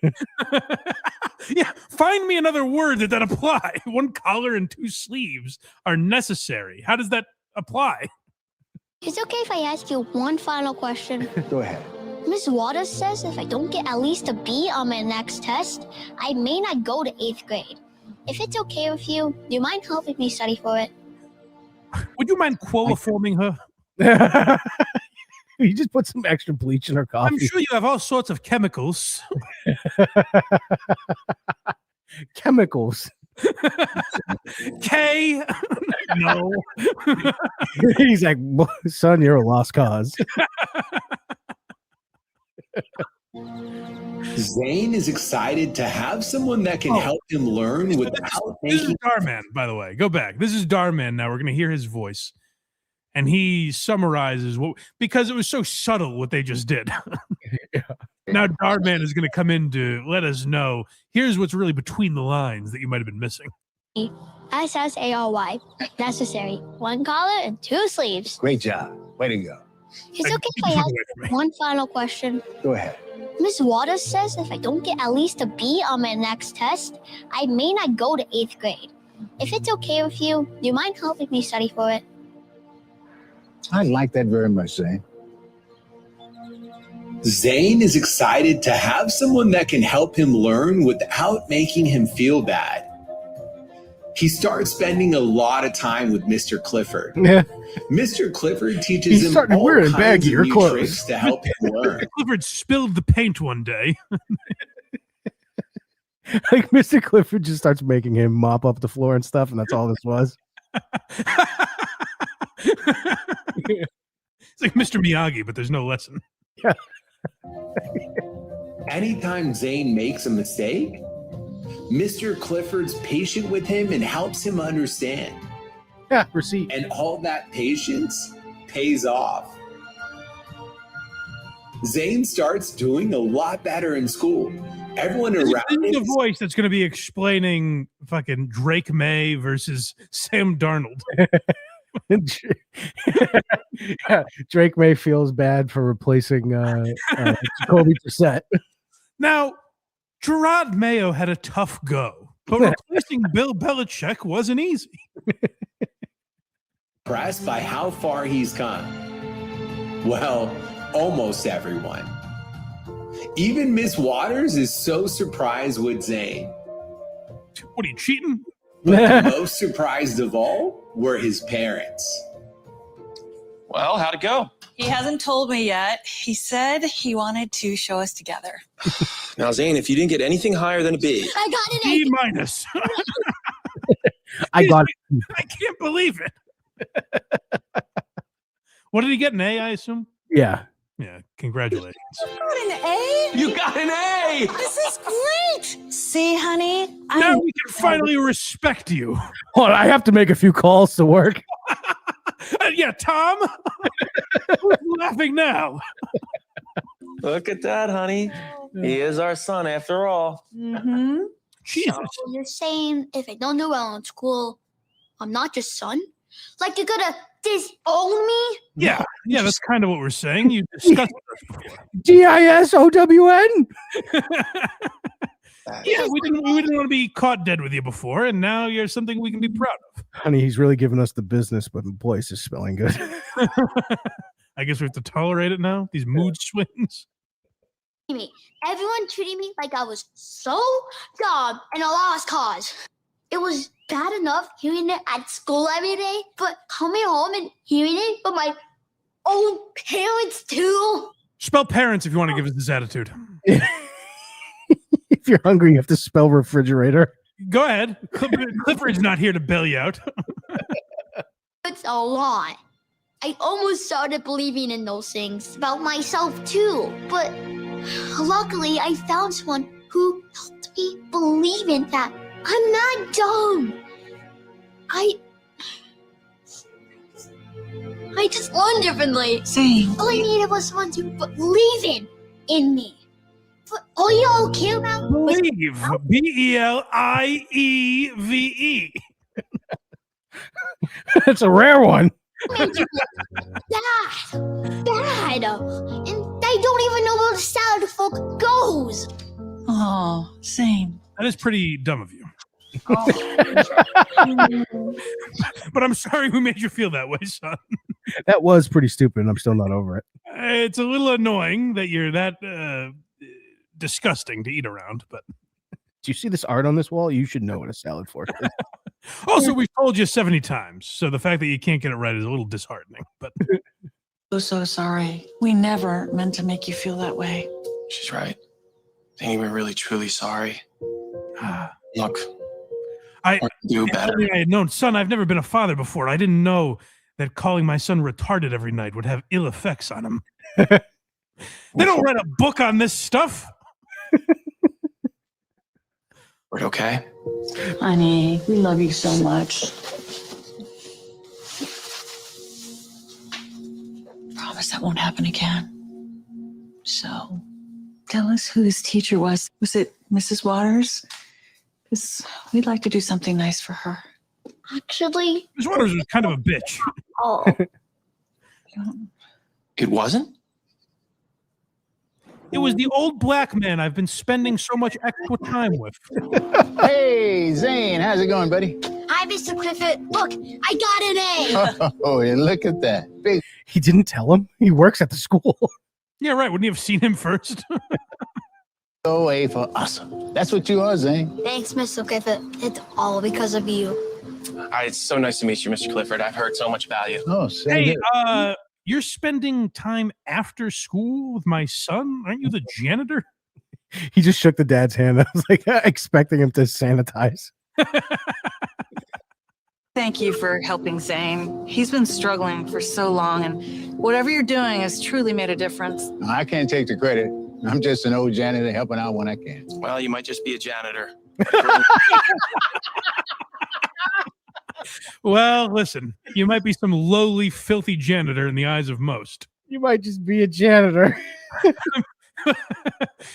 Yeah, find me another word that apply. 1 collar and 2 sleeves are necessary. How does that apply? Is it okay if I ask you one final question? Go ahead. Miss Waters says if I don't get at least a B on my next test, I may not go to 8th grade. If it's okay with you, do you mind helping me study for it? Would you mind qualiforming her? You just put some extra bleach in her coffee. I'm sure you have all sorts of chemicals. Chemicals. K. No. He's like, son, you're a lost cause. Zane is excited to have someone that can help him learn without This is making. Dhar Mann, by the way. Go back. This is Dhar Mann now. We're going to hear his voice. And he summarizes because it was so subtle what they just did. Now Dhar Mann is going to come in to let us know, here's what's really between the lines that you might have been missing. SSARY. Necessary. 1 collar and 2 sleeves. Great job. Way to go. Is it okay if I ask one final question? Go ahead. Miss Waters says if I don't get at least a B on my next test, I may not go to 8th grade. If it's okay with you, do you mind helping me study for it? I like that very much, Zane. Zane is excited to have someone that can help him learn without making him feel bad. He starts spending a lot of time with Mr. Clifford. Yeah. Mr. Clifford teaches him all wearing kinds of baggier new clothes. tricks to help him learn. Clifford spilled the paint one day. Like Mr. Clifford just starts making him mop up the floor and stuff, and that's all this was. It's like Mr. Miyagi, but there's no lesson. Yeah. Anytime Zane makes a mistake, Mr. Clifford's patient with him and helps him understand. Yeah, receipt. And all that patience pays off. Zane starts doing a lot better in school. Everyone around him the voice that's going to be explaining fucking Drake May versus Sam Darnold. Yeah, Drake May feels bad for replacing Jacoby Brissett. Now, Gerard Mayo had a tough go, but replacing Bill Belichick wasn't easy. impressed by how far he's come. Well, almost everyone. Even Miss Waters is so surprised with Zane. What are you, cheating? But the most surprised of all were his parents. Well, how'd it go? He hasn't told me yet. He said he wanted to show us together. Now, Zane, if you didn't get anything higher than a B. I got an B minus. I got it. I can't believe it. What did he get? An A, I assume? Yeah. Yeah, congratulations. Got an A? You got an A! This is great! See, honey? Now we can finally respect you. Hold on, I have to make a few calls to work. Yeah, Tom? Who's laughing now? Look at that, honey. He is our son after all. Mm-hmm. Jesus. So you're saying if I don't do well in school, I'm not your son? Like you're gonna disown me? Yeah, that's kind of what we're saying. You discussed this before. DISOWN? Yeah, we didn't want to be caught dead with you before, and now you're something we can be proud of. Honey, he's really giving us the business, but boy, this is spelling good. I guess we have to tolerate it now, these mood swings. Everyone treated me like I was so dumb and a lost cause. It was bad enough hearing it at school every day, but coming home and hearing it from my own parents too. Spell parents if you want to give us this attitude. If you're hungry, you have to spell refrigerator. Go ahead. Clifford's not here to bail you out. It's a lot. I almost started believing in those things about myself too, but luckily I found someone who helped me believe in that. I'm not dumb. I just learned differently. Same. All I needed was someone to believe in me. But all y'all care about was Believe. BELIEVE. That's a rare one. bad. And I don't even know where the salad fork goes. Oh, same. That is pretty dumb of you. But I'm sorry we made you feel that way, son. That was pretty stupid, and I'm still not over it. It's a little annoying that you're that disgusting to eat around, but Do you see this art on this wall? You should know what a salad fork is. also we've told you 70 times, so the fact that you can't get it right is a little disheartening. But I'm so sorry. We never meant to make you feel that way. She's right. I think we're really, truly sorry. Look, I do better. I had known, son, I've never been a father before. I didn't know that calling my son retarded every night would have ill effects on him. They don't write a book on this stuff. We're okay? Honey, we love you so much. Promise that won't happen again. So, tell us who this teacher was. Was it Mrs. Waters? Because we'd like to do something nice for her. Actually, Miss Waters was kind of a bitch. oh, It wasn't? It was the old black man I've been spending so much extra time with. Hey, Zane, how's it going, buddy? hi, Mr. Clifford. Look, I got an A. Oh, look at that. Big. He didn't tell him. He works at the school. Yeah, right. Wouldn't you have seen him first? OA for awesome. That's what you are, Zane. Thanks, Mr. Clifford. It's all because of you. Hi, it's so nice to meet you, Mr. Clifford. I've heard so much about you. Oh, Hey, you're spending time after school with my son? Aren't you the janitor? He just shook the dad's hand. I was like expecting him to sanitize. Thank you for helping Zane. He's been struggling for so long, and whatever you're doing has truly made a difference. I can't take the credit. I'm just an old janitor helping out when I can. Well, you might just be a janitor. Well, listen, you might be some lowly, filthy janitor in the eyes of most. You might just be a janitor.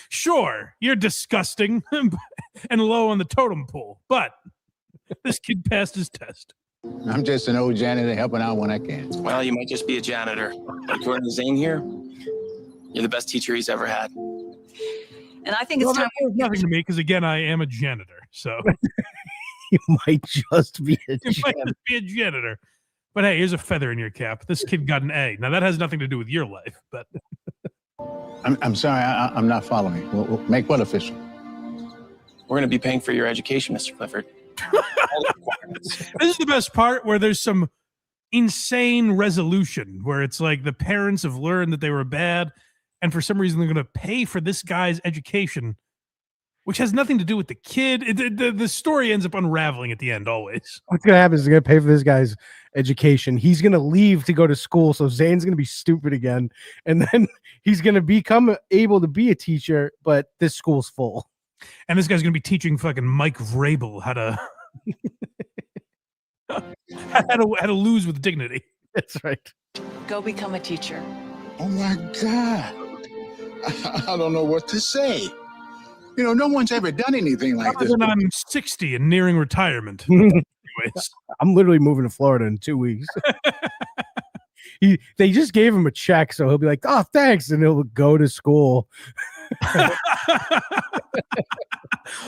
Sure, you're disgusting and low on the totem pole, but this kid passed his test. I'm just an old janitor helping out when I can. Well, you might just be a janitor. But according to Zane here, you're the best teacher he's ever had. And I think it's time. That was nothing to me because, again, I am a janitor. So You might just be a you might just be a janitor. But hey, here's a feather in your cap. This kid got an A. Now, that has nothing to do with your life, but I'm sorry, I'm not following. We'll make what official? We're going to be paying for your education, Mr. Clifford. this is the best part where there's some insane resolution where it's like the parents have learned that they were bad, and for some reason they're going to pay for this guy's education, which has nothing to do with the kid. The story ends up unraveling at the end always. What's going to happen is they're going to pay for this guy's education. He's going to leave to go to school, so Zane's going to be stupid again, and then he's going to become able to be a teacher, but this school's full. And this guy's going to be teaching fucking Mike Vrabel how to how to lose with dignity. That's right. Go become a teacher. Oh my God. I don't know what to say. You know, no one's ever done anything like Other this. than I'm 60 and nearing retirement. Anyways. I'm literally moving to Florida in 2 weeks. They just gave him a check, so he'll be like, "Oh, thanks," and he'll go to school.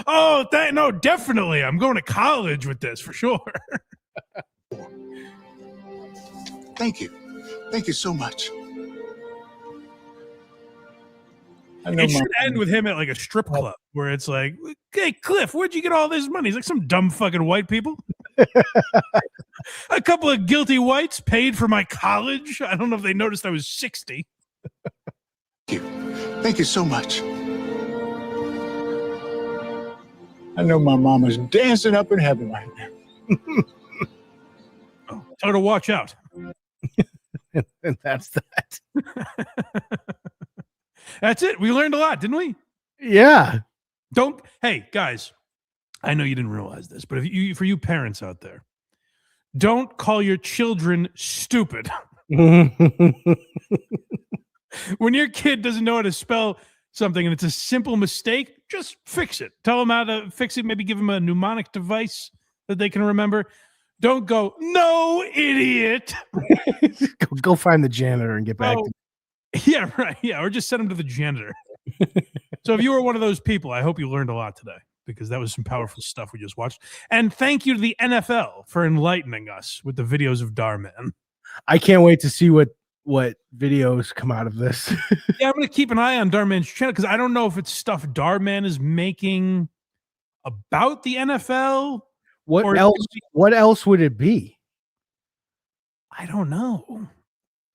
Oh, no, definitely. I'm going to college with this for sure. Thank you. Thank you so much. It should end with him at like a strip club where it's like, "Hey, Cliff, where'd you get all this money?" He's like, "Some dumb fucking white people." A couple of guilty whites paid for my college. I don't know if they noticed I was 60. Thank you. Thank you so much. I know my mama's dancing up in heaven right now. Tell her to watch out. And that's that. That's it. We learned a lot, didn't we? Yeah. Hey, guys, I know you didn't realize this, but for you parents out there, don't call your children stupid. When your kid doesn't know how to spell something and it's a simple mistake, just fix it. Tell them how to fix it. Maybe give them a mnemonic device that they can remember. Don't go, "No, idiot." Go find the janitor and get back to Yeah, right. Yeah, or just send them to the janitor. So if you were one of those people, I hope you learned a lot today because that was some powerful stuff we just watched. And thank you to the NFL for enlightening us with the videos of Dhar Mann. I can't wait to see what videos come out of this. Yeah, I'm going to keep an eye on Dhar Mann's channel because I don't know if it's stuff Dhar Mann is making about the NFL. What else would it be? I don't know.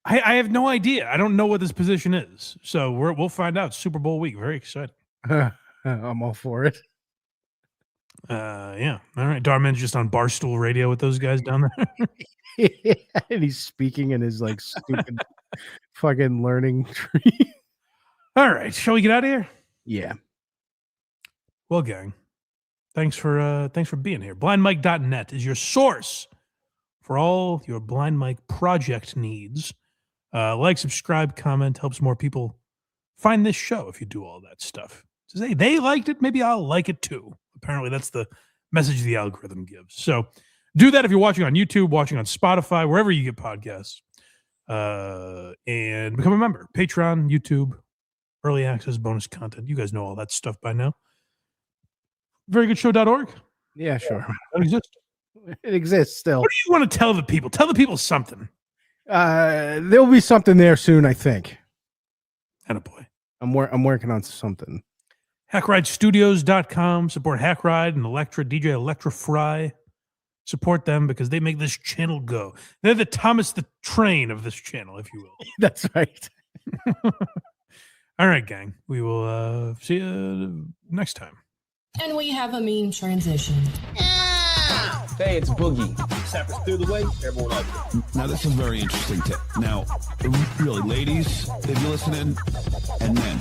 I have no idea. I don't know what this position is. So we'll find out Super Bowl week. Very exciting. I'm all for it. Yeah. All right. Dhar Mann's just on Barstool Radio with those guys down there. And he's speaking in his like stupid fucking learning tree. All right. Shall we get out of here? Yeah. Well, gang, thanks for being here. BlindMike.net is your source for all your Blind Mike project needs. Like, subscribe, comment, helps more people find this show if you do all that stuff. Says, hey, they liked it, maybe I'll like it too. Apparently, that's the message the algorithm gives. So do that if you're watching on YouTube, watching on Spotify, wherever you get podcasts. And become a member. Patreon, YouTube, early access, bonus content. You guys know all that stuff by now. Verygoodshow.org. Yeah, sure. That exists. It exists still. What do you want to tell the people? Tell the people something. There'll be something there soon, I think. Attaboy. I'm working on something. HackRideStudios.com. Support HackRide and Electra, DJ Electra Fry. Support them because they make this channel go. They're the Thomas the Train of this channel, if you will. That's right. All right, gang. We will see you next time. And we have a meme transition. Hey, it's Boogie. Sappers through the way, everyone up. Now, this is very interesting. Now, really, ladies, if you're listening, and men,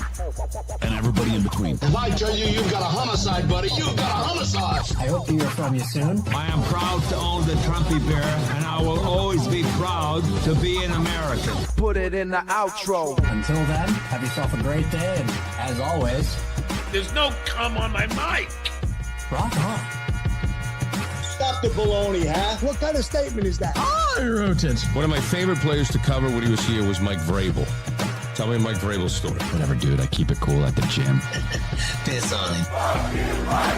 and everybody in between. If I tell you you've got a homicide, buddy, you've got a homicide. I hope to hear from you soon. I am proud to own the Trumpy Bear, and I will always be proud to be an American. Put it in the outro. Until then, have yourself a great day, and as always, There's no cum on my mic. rock on. Stop the baloney, huh? What kind of statement is that? I wrote it. One of my favorite players to cover when he was here was Mike Vrabel. Tell me Mike Vrabel's story. Whatever, dude. I keep it cool at the gym. Piss on him.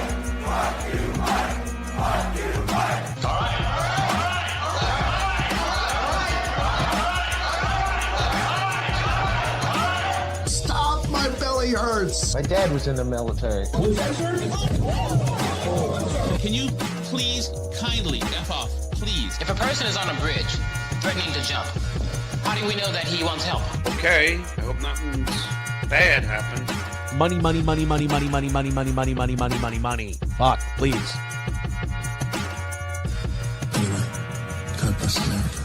Stop! My belly hurts. My dad was in the military. Can you please kindly F off, please? If a person is on a bridge, threatening to jump, how do we know that he wants help? Okay, I hope nothing bad happened. Money, money, money, money, money, money, money, money, money, money, money, money, money. Fuck, please. God bless America.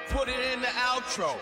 Put it in the outro.